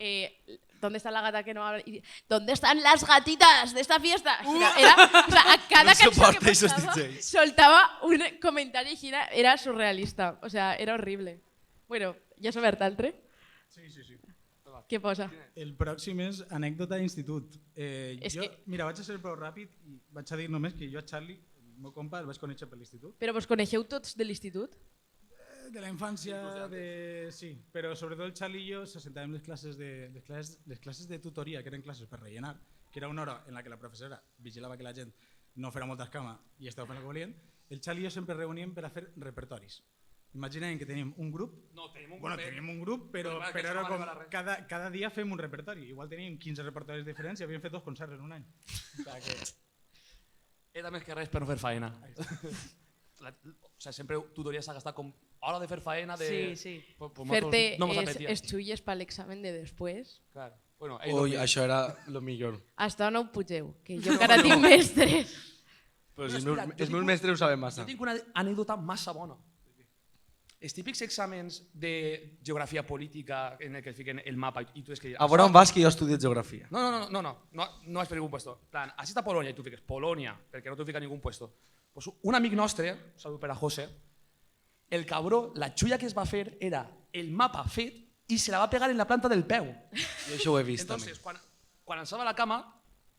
C: ¿dónde está la gata que no habla? ¿Dónde están las gatitas de esta fiesta? Era, o sea, a cada
B: No
C: cançó
B: soporto
C: que
B: esos
C: posava,
B: DJs.
C: soltava un comentari així, era surrealista. O sea, era horrible. Bueno, ja s'ha obert altre?
F: Sí, sí, sí.
C: Què posa?
F: El pròxim és anècdota d'institut.
C: És
F: Jo,
C: que-
F: mira, vaig a ser prou ràpid i vaig a dir només que jo a Charlie, el meu compa, el vaig conèixer per l'institut.
C: Però vos coneixeu tots de l'institut?
F: De la infància, sí, però sobretot el Charlie i jo s'assentàvem les classes de tutoria, que eren classes per rellenar, que era una hora en la que la professora vigilava que la gent no fera molta escama i estava fent el que volien. El Charlie i jo sempre reuníem per a fer repertoris. Imaginem que tenim un grup.
G: No, tenim un
F: Bueno,
G: grupet.
F: tenim un grup, però
G: Però clar, que
F: era
G: això no
F: com
G: va arribar a res.
F: cada dia fem un repertori. Igual teníem 15 repertoris diferents i havíem fet 2 concerts en un any. O sea que...
G: Era més que res per no fer faena. O sigui, sempre tutoria s'ha gastat com hora de fer faena de...
D: Sí, sí.
G: Pues
C: Fer-te
G: no mos apetia.
C: els xulles per l'examen de després.
G: Claro. Bueno,
B: Ui, això era lo millor.
C: Hasta on ho pugeu, que jo encara tinc mestres.
B: Però
G: No,
B: si
G: espera,
B: els meus mestres ho saben massa.
G: Jo tinc una anècdota massa bona. Els típics exàmens de geografia política en el que fiquen el mapa i tu has que dir...
B: A veure on vas, que jo estudio geografia.
G: No has per ningún puesto. En plan, així està Polònia i tu fiques Polònia, perquè no t'ho fica ningún puesto. Pues un amic nostre, salut per a José, el cabró, la xulla que es va fer era el mapa fet i se la va pegar en la planta del peu.
B: Jo això ho he vist també.
G: Entonces, quan estava a la cama,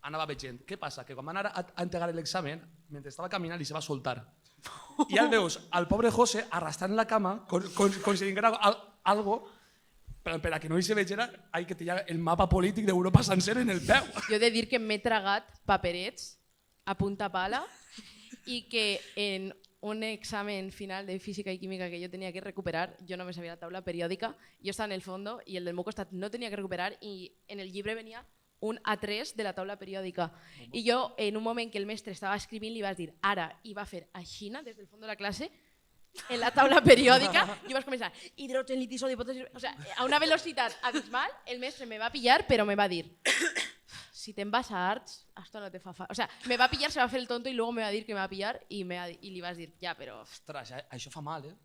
G: anava veient. Què passa? Que quan va anar a entregar l'examen, mentre estava caminant, li se va soltar. I ja el veus, al pobre José arrastrant la cama, com si vinguera algo, per a que no hi se vegera, que tenia el mapa polític d'Europa sencer en el peu.
C: Jo he de dir que m'he tragat paperets a punta pala i que en un examen final de física i química que jo tenia que recuperar, jo no me sabia la taula periòdica, jo estava en el fondo i el del meu costat no tenia que recuperar i en el llibre venia un A3 de la taula periòdica. I jo, en un moment que el mestre estava escrivint, li vaig dir ara, i va fer aixina des del fons de la classe, en la taula periòdica, jo vaig començar hidrogen, liti, sodi, potassi... O sea, a una velocitat abismal, el mestre me va pillar, però me va dir si te'n vas a arts, esto no te fa falta. O sea, me va pillar, se va fer el tonto i luego me va dir que me va pillar i li vas dir, ja, però...
G: Ostres, això fa mal, eh?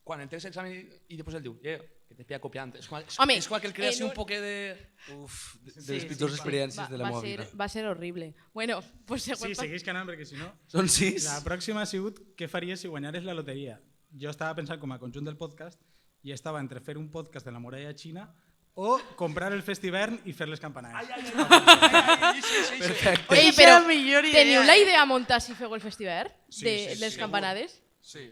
G: Quan entregues l'examen i després el diu, que te pilla copiant. És
C: Home,
G: com que el crees
C: en
G: un
C: un-
G: poc de...
B: Uf, de les pitjors experiències de la meva vida.
C: Va ser horrible. Bueno, pues següent
F: Sí, segueix canant perquè si no...
B: Són 6?
F: La pròxima ha sigut què faries si guanyares la loteria. Jo estava pensant com a conjunt del podcast i estava entre fer un podcast de la muralla xina o comprar el Festivern i fer les campanades.
B: Perfecte.
C: Oye,
D: Eixa
C: però
D: la millor idea,
C: teniu la idea a muntar si feu el festival?
G: Sí,
C: De
G: sí,
C: les
G: sí,
C: campanades?
G: Sí.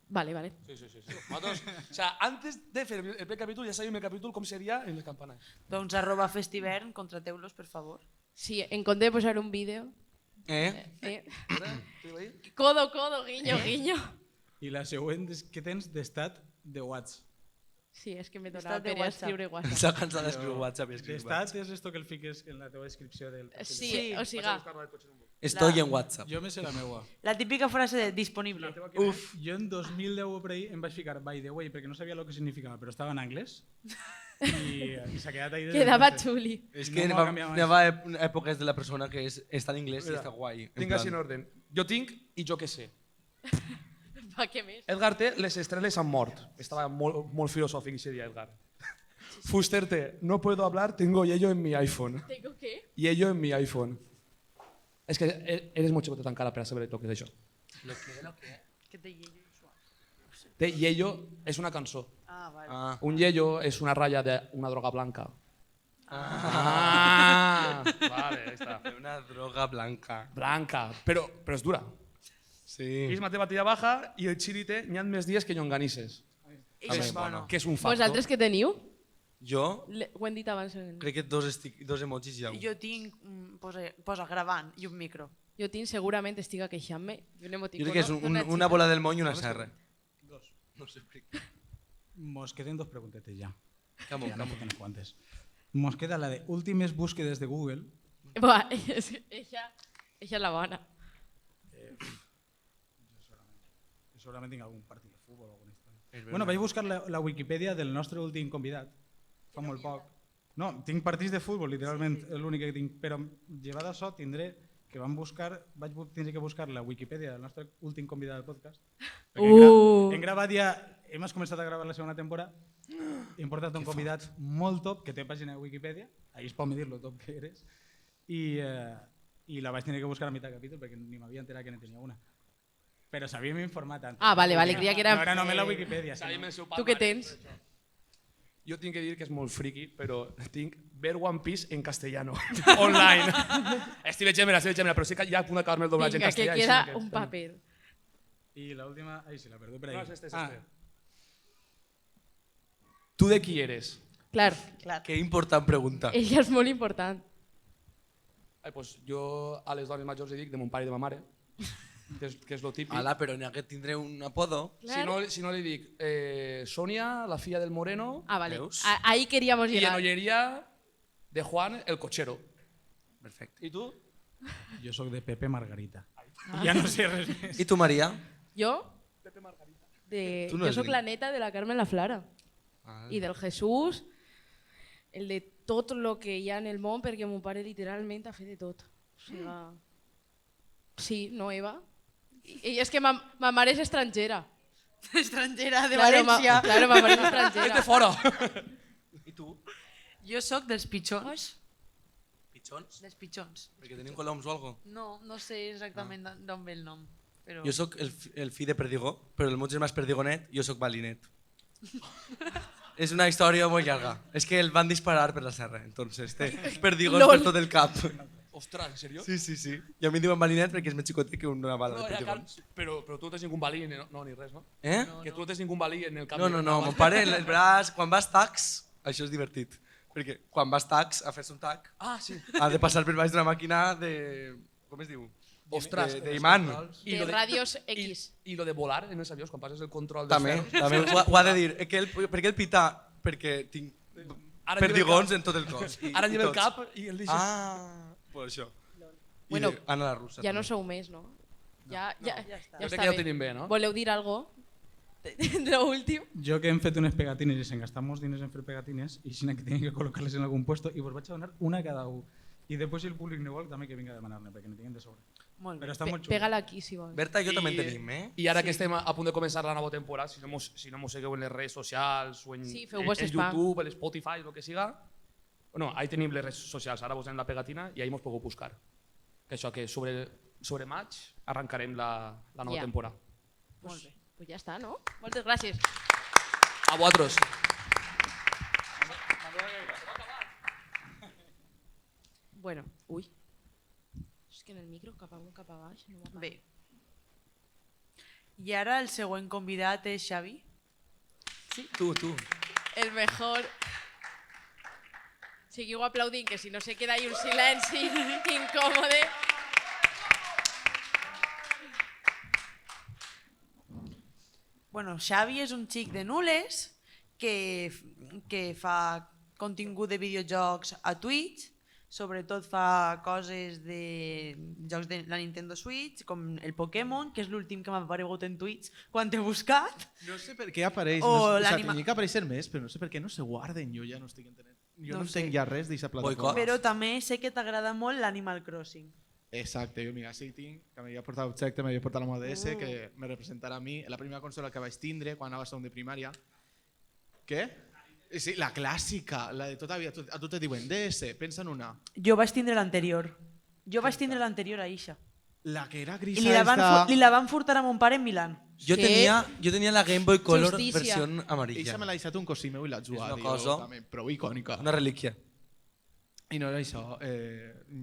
C: Vale, vale.
G: Sí. Nosaltres, o sea, antes de fer el primer capítol, ja sabíem el capítol com seria en les campanes.
D: Doncs @Festivern, contrateu-los, per favor.
C: Sí, en compte de posar un vídeo. Codo, codo, guiño, guiño.
F: I la següent és què tens d'estat de WhatsApp.
C: Sí, és que me
D: Estat
C: donava
D: de
C: per
D: WhatsApp.
C: escriure WhatsApp.
B: S'ha cansat d'escriure WhatsApp i escriure
F: L'estat és esto que el fiques en la teva descripció del...
C: Sí,
D: Sí.
C: o siga,
B: Estoy en WhatsApp.
F: Jo me sé la meua.
D: La típica frase de disponible.
F: Uf, jo en 2010 o per ahí em vaig ficar by the way perquè no sabia el que significava, però estava en anglès i s'ha quedat ahí des
C: quedava
F: entonces.
C: xuli.
B: És
F: No
B: que
F: m'ho ha canviat mai.
B: anava a èpoques de la persona que està en anglès i està guai.
G: Tinc així en orden. Jo tinc i jo què sé.
C: Pa què més?
G: Edgar té les estrelles han mort. Estava molt filosòfic aquest dia, Edgar. Fuster té, no puedo hablar, tengo yello en mi iPhone.
C: ¿Tengo qué?
G: Yello en mi iPhone. És que eres molt xicota tan cara per a saber el que és això.
D: Que te llego.
G: Té yello és una cançó.
D: Ah, vale.
B: Ah.
G: Un yello és una ratlla d'una droga blanca. Vale, ahí está.
B: Una droga blanca.
G: Blanca, però és dura.
B: Sí.
G: Isma té batida baja i el xili té n'hi ha més dies que llonganisses.
D: Això és bueno.
G: Que és un factor.
C: Vosaltres què teniu?
B: Jo
C: Ho hem dit abans.
B: crec que dos emojis ja.
D: Jo tinc, posa gravant i un micro.
C: Jo tinc segurament estiga queixant-me. Un emoticono
B: Jo crec que és
C: d'una
B: una
C: xica.
B: bola del món i una serra. No sé per què.
F: Mos queden dos preguntetes ja.
B: Camo,
F: Ja no foten quantes. Mos queda la de últimes búsquedes de Google.
C: Buah, eixa és la bona.
F: Que segurament tinc algun partit de futbol o alguna història. Bueno, vaig buscar la Wikipedia del nostre últim convidat, fa molt poc. No, tinc partits de futbol, literalment, és l'únic que tinc, però llevat d'això tindré que vaig tindre que buscar la Wikipedia del nostre últim convidat del podcast. Perquè hem gravat ja, hem començat a gravar la segona temporada, hem portat un convidat molt top, que té pàgina de Wikipedia, ahí es pot medir lo top que eres, i la vaig tenir que buscar a mitjà capítol perquè ni m'havia enterat que ne tenia una. Però s'havíem informat antes.
C: Ah, vale, creia que era...
F: No era només la Wikipedia.
G: Sabem el seu
C: Tu què tens?
G: Jo tinc que dir que és molt friki, però tinc ver One Piece en castellano, online. Estic veient-me-la, però sí que ja a punt d'acabar-me el doblatge en
C: Vinga, que
G: castellà.
C: queda
G: així que-
C: un paper.
F: I l'última... Ai, sí, la perdo per ahí.
G: No, és este. Tu de qui eres?
C: Clar,
B: Que important pregunta.
C: ella és molt important.
G: Pues jo a les dones majors li dic de mon pare i de ma mare, que és lo típic.
B: Ala, però n'hi ha que tindre un apodo.
G: Si no li dic Sonia, la filla del Moreno,
C: Ah, vale.
B: Veus?
C: Ahí queríamos
G: i en
C: llegar.
G: olleria de Juan, el cochero.
B: Perfecte.
G: I tu?
F: Jo sóc de Pepe Margarita. Ja no sé res més.
B: I tu, Maria?
C: Jo?
B: Tu no
C: Jo
B: has
C: sóc
B: dit.
C: la neta de la Carmen La Flara. I del Jesús, el de tot el que hi ha en el món, perquè mon pare literalment ha fet de tot. O sigui, Sí, no Eva. I és que ma mare és estrangera.
D: Estrangera de
C: Claro,
D: València.
C: Claro, ma mare és
G: És
C: estrangera.
G: de fora.
B: I tu?
D: Jo sóc dels pitjons.
B: Pitjons?
D: Dels pitjons.
B: Perquè tenim coloms o algo?
D: No sé exactament d'on ve el nom. Però...
B: Jo sóc el fill de Perdigó, però el meu germà és Perdigonet, jo sóc Balinet. És una història molt llarga. És que el van disparar per la serra, entonces té perdigons per tot el cap.
G: Ostres, en sèrio?
B: Sí. I a mi em diuen Balinet perquè és més xicotet que una bala de perdigons.
G: Però tu no tens ningú balí, ni res, no?
B: Eh?
G: Que tu no tens ningú balí en el cap.
B: No, mon pare, el braç, quan vas tacs, això és divertit. Perquè quan vas tacs, a fer-se un tac,
G: Ah, sí.
B: ha de passar per baix d'una màquina de... Com es diu?
G: Ostres.
B: D'imant.
C: De radios X.
G: I lo de volar en els avions, quan passes el control dels
B: També,
G: ferros.
B: també ho ha de dir. Per què el pita? Perquè tinc
G: Ara
B: perdigons en tot el cos.
G: Ara lleva el
B: tots.
G: cap i el deixes...
B: Ah, per això.
C: Bueno,
B: Anna la russa.
C: Ja no
B: també.
C: sou més, no? Ja
G: Jo crec
C: està
G: que ja ho
C: bé.
G: tenim bé, no?
C: Voleu dir algo? De lo últim?
F: Jo que hem fet unes pegatines i se'n gastamos diners en fer pegatines i si que tenen que col·locar-les en algun puesto i vos vaig a donar una a cada un. I després si el públic no vol també que vinga a demanar-ne perquè ne tinguin de sobre.
D: Molt bé.
F: Però està molt xulo.
C: Pega-la aquí, si vols.
B: Berta i jo també en tenim, eh?
G: I ara que estem a punt de començar la nova temporada, si no mos segueu en les redes socials o en,
C: Sí, feu-vos
G: en
C: spam.
G: YouTube, en Spotify, el que siga, bueno, ahí tenim les redes socials, ara posem la pegatina i ahí mos podeu buscar. Que això, que sobre maig arrencarem la nova
C: Ja.
G: temporada.
C: Molt bé. Pues ja està, no? Moltes gràcies.
G: A vosaltres.
C: Bueno, ui. És que en el micro cap amunt, cap a baix. No m'apaga.
D: Bé. I ara el següent convidat és Xavi.
B: Tu.
C: El mejor... Seguiu aplaudint, que si no se queda ahí un silenci incòmode.
D: Bueno, Xavi és un xic de Nules que fa contingut de videojocs a Twitch, sobretot fa coses de jocs de la Nintendo Switch, com el Pokémon, que és l'últim que m'ha aparegut en Twitch quan t'he buscat.
A: No sé per què apareix,
D: O
A: no, o sigui,
D: l'anima-
A: tenia que aparèixer més, però no sé per què no se guarden, jo ja no estic entenent. Jo no
D: sé.
A: entenc ja res d'aquesta
B: Boicot.
A: plataforma.
D: Però també sé que t'agrada molt l'Animal Crossing.
A: Exacte, jo mira, sí tinc, que m'havia portat objecte, m'havia portat la meva DS, que me representarà a mi, la primera consola que vaig tindre quan anava a segon de primària. Què? Sí, la clàssica, la de tota la vida, a tu te diuen DS, pensa en una.
D: Jo vaig tindre l'anterior. Jo vaig tindre l'anterior a Ixa.
A: La que era
D: I
A: grisa
D: li la van furtar a mon pare en Milán.
B: Jo
C: Què?
B: tenia la Game Boy Color
C: Justícia.
B: versió amarilla.
A: Eixa me l'ha deixat un cosí meu i l'ha jugat.
B: És una
A: i jo
B: cosa-
A: també, prou icònica.
B: Una relíquia.
A: I no era això.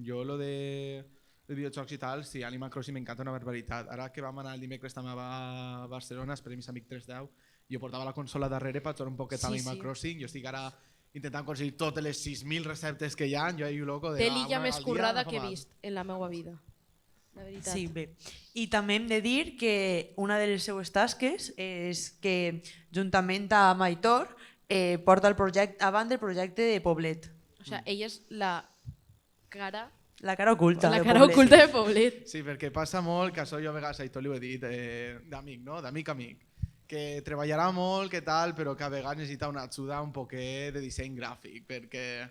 A: Jo lo de videojocs i tal, sí, Animal Crossing m'encanta una barbaritat. Ara que vam anar el dimecres també a Barcelona, esperem mis amic 310, jo portava la consola darrere per jugar un poquet a
C: Sí,
A: Animal
C: sí.
A: Crossing. Jo estic ara intentant aconseguir totes les 6.000 receptes que hi ha. Jo ahí loco de...
C: Té
A: "Ah,
C: l'illa
A: una
C: més
A: al dia
C: currada
A: no fa
C: que he
A: mal".
C: vist en la meva vida. La veritat.
D: Sí, bé. I també hem de dir que una de les seues tasques és que, juntament amb Aitor, porta el projecte, avant el projecte de Poblet.
C: O sea, ella és la cara,
D: La cara oculta.
C: la
D: de
C: cara
D: Poblet.
C: oculta de Poblet.
A: Sí, perquè passa molt, que això jo a vegades a Aitor li ho he dit, d'amic, no? D'amic a amic. Que treballarà molt, que tal, però que a vegades necessita una ajuda un poquet de disseny gràfic, perquè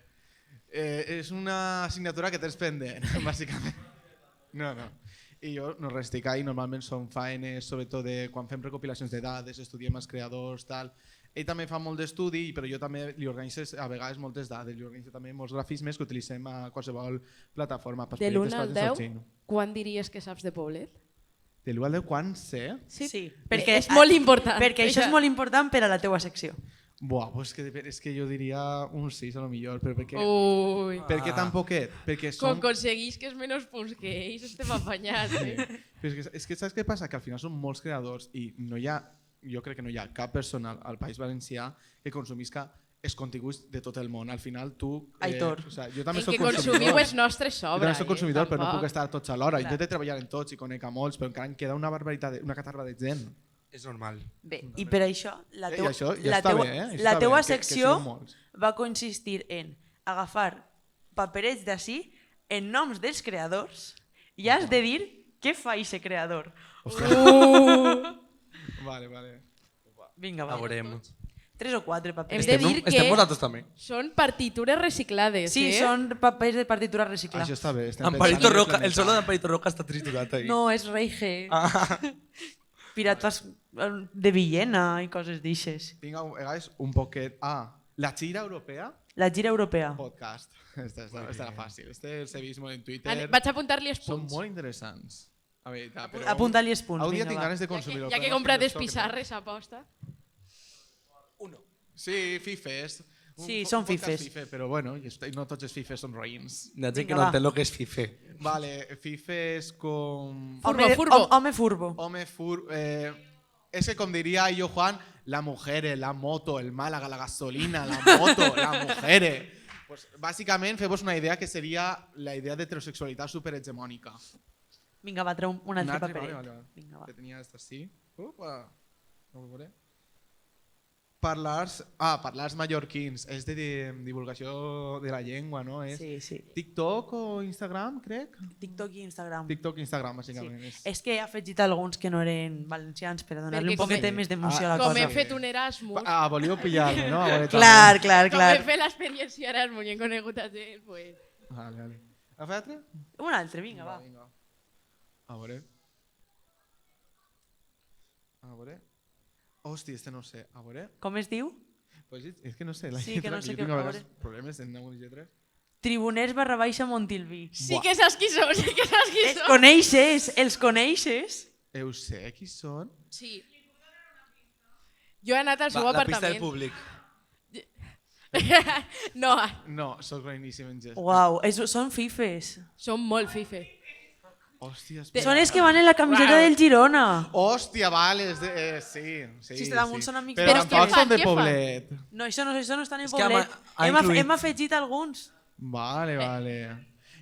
A: és una assignatura que tens pendent, bàsicament. No. I jo no res, estic ahí, normalment són faenes, sobretot de quan fem recopilacions de dades, estudiem els creadors, tal. Ell també fa molt d'estudi, però jo també li organitzo a vegades moltes dades, li organitzo també molts grafismes que utilitzem a qualsevol plataforma. Per
C: De l'1
A: projectes
C: al
A: per
C: 10,
A: sorgint.
C: quan diries que saps de Poblet?
A: De l'1 al 10, quan sé?
D: Sí,
C: Perquè és molt important.
D: Perquè això és molt important per a la teua secció.
A: Buah, pues és que jo diria un 6 a lo millor, però per què,
C: Ui.
A: per què tan poquet? Perquè
C: Com
A: som...
C: aconseguís menys punts que ells, estem apanyats.
A: Però és que saps què passa? Que al final són molts creadors i no hi ha, jo crec que no hi ha cap persona al País Valencià que consumisca els continguts de tot el món. Al final tu...
D: Aitor.
A: O sea, jo també
C: El
A: soc
C: que consumiu és nostre
A: Jo
C: sobra.
A: també soc consumidor, però no
C: Tampoc.
A: puc estar tots alhora. Intento treballar en tots i conec a molts, però encara em queda una barbaritat, una catarra de gent.
B: És normal.
D: Bé, i per això la
A: I
D: teua,
A: això ja
D: la
A: està
D: teua,
A: bé, Això
D: la
A: està
D: teua
A: bé,
D: secció
A: que siguin molts.
D: va consistir en agafar paperets d'ací en noms dels creadors i has de dir què fa aquest creador.
A: Vale.
D: Vinga,
B: La
D: va.
B: veurem.
D: 3 o 4 papers.
C: Hem de dir que
B: Estem nosaltres també.
C: són partitures reciclades,
D: Sí, són papers de partitura reciclada.
A: Això està bé. estem
B: Amparito
A: pensant en
B: Roca, el
A: implementar.
B: solo d'Amparito Roca està triturat ahí.
D: No, és Reige. Pirates de Villena i coses d'ixes.
A: Tinc a vegades un poquet... La gira europea,
D: La gira europea.
A: podcast. Esta era fàcil. Els he vist molt en Twitter.
C: Vaig apuntar-li els
A: Són
C: punts.
A: molt interessants. A veritat, però...
D: Apunta-li els punts.
A: Un dia
D: vinga,
A: tinc
D: va.
A: ganes de consumir-ho.
C: Ja que he comprat les pissarres a posta.
A: Sí, fifes.
D: Sí,
A: Un
D: són
A: podcast
D: fifes.
A: Fife, però bueno, no tots els fifes són roïns.
B: La gent que
D: Vinga,
B: no
D: va.
B: entén el que és FIFE.
A: Vale, fifes com...
D: Home furbo.
A: Home ese com diría yo, Juan, la mujer, la moto, el Málaga, la gasolina, la moto, la mujer. Pues básicamente femos una idea que sería la idea de heterosexualidad superhegemònica.
D: Vinga, va, treu un altre
A: altre,
D: paperet.
A: vale.
D: Vinga, va.
A: Que tenia esta així. Upa. No ho veuré. Parlars mallorquins. És de divulgació de la llengua, no? És
D: Sí, sí.
A: TikTok o Instagram, crec?
D: TikTok i Instagram.
A: TikTok i Instagram,
D: Sí.
A: bàsicament.
D: És que he afegit alguns que no eren valencians per donar-li
C: Perquè
D: un poquet
C: com-
D: més d'emoció a la
C: Com
D: cosa.
C: he fet un Erasmus,
A: Volíeu pillar-me, no? A veure,
D: Clar, clar,
C: com
D: clar.
C: he fet l'experiència Erasmus i he conegut a gent, pues...
A: Vale, vale. A fer altre?
D: Un altre, vinga, va.
A: Vinga. A veure. A veure. Hòstia, este no sé. A veure.
D: Com es diu?
A: Pues és que no sé, la
D: Sí, que
A: lletra,
D: no sé
A: jo
D: què-
A: tinc a
D: a
A: vegades
D: veure.
A: problemes en algunes lletres.
D: Tribuners / Montilví.
C: Sí que saps qui som, sí que saps qui
D: Els
C: som.
D: coneixes? Els coneixes?
A: Eu sé qui són.
C: Sí. Jo he anat al seu
B: La pista del
C: apartament.
B: públic.
C: No,
A: No, sóc boníssim en gest.
D: Uau, són fifes.
C: són molt fife.
A: Hòstia, espera.
D: Són els que van en la camiseta del Girona.
A: Hòstia, vale, és de... sí.
D: Sí, damunt són amics
A: Però
D: meus.
A: tampoc
C: Què fan,
A: són de
C: què fan?
A: Poblet.
D: No, això no estan en
B: És que ha
D: Poblet.
B: incluït-
D: Hem afegit alguns.
A: Vale, vale.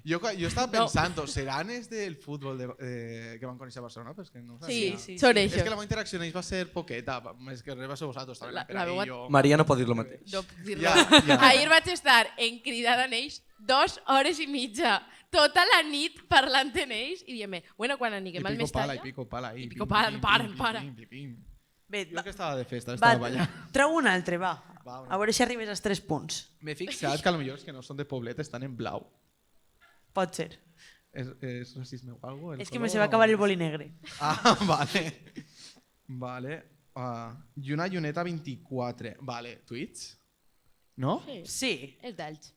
A: Jo estava pensant, seran els del futbol que van conèixer a Barcelona? Però és que no ho
C: Sí,
A: sabia.
D: sí.
C: són
A: És que
C: ells.
A: la meva interacció amb ells va ser poqueta, més que res va ser vosaltres. També,
C: La-
A: per
C: la
A: ahí
C: meua-
A: jo...
B: Maria no pot dir lo mateix.
C: No puc dir
A: Ja,
C: res.
A: ja.
C: Ahir vaig estar encridada en ells 2 hores i mitja. Tota la nit parlant en ells i dient-me, bueno, quan anirem al Mestalla...
A: I pico pala.
C: I pico pala, para.
D: Bé,
A: Jo que estava de festa,
D: va,
A: estava ballant.
D: treu un altre, va.
A: Va,
D: A veure si arribes als 3 punts.
A: M'he fixat que a lo millor els que no són de Poblet estan en blau.
D: Pot ser.
A: És racisme o alguna cosa?
D: És que me se va acabar el boli negre.
A: Vale. Vale. I una lluneta 24. Vale, Twitch? No?
D: Sí.
C: És d'ells.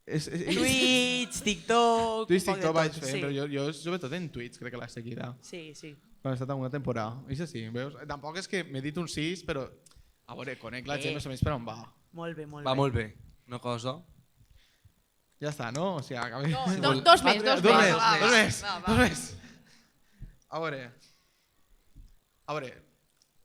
D: Twitch, TikTok...
A: Twitch,
D: un poc de
A: TikTok
D: tot,
A: vaig fent,
D: sí.
A: però jo sobretot en Twitch crec que l'he seguida.
D: Sí, sí.
A: Quan he estat en una temporada. I sí, veus? Tampoc és que m'he dit un 6, però... A veure, conec la gent, no sé més per on va.
D: Molt bé, molt
B: Va
D: bé.
B: molt bé. Una cosa...
A: Ja està, no? O sigui, acabem...
C: No, dos més, dos
A: Dos
C: més.
A: més,
D: Va,
A: dos
D: va,
A: més,
D: va, va.
A: dos més. A veure,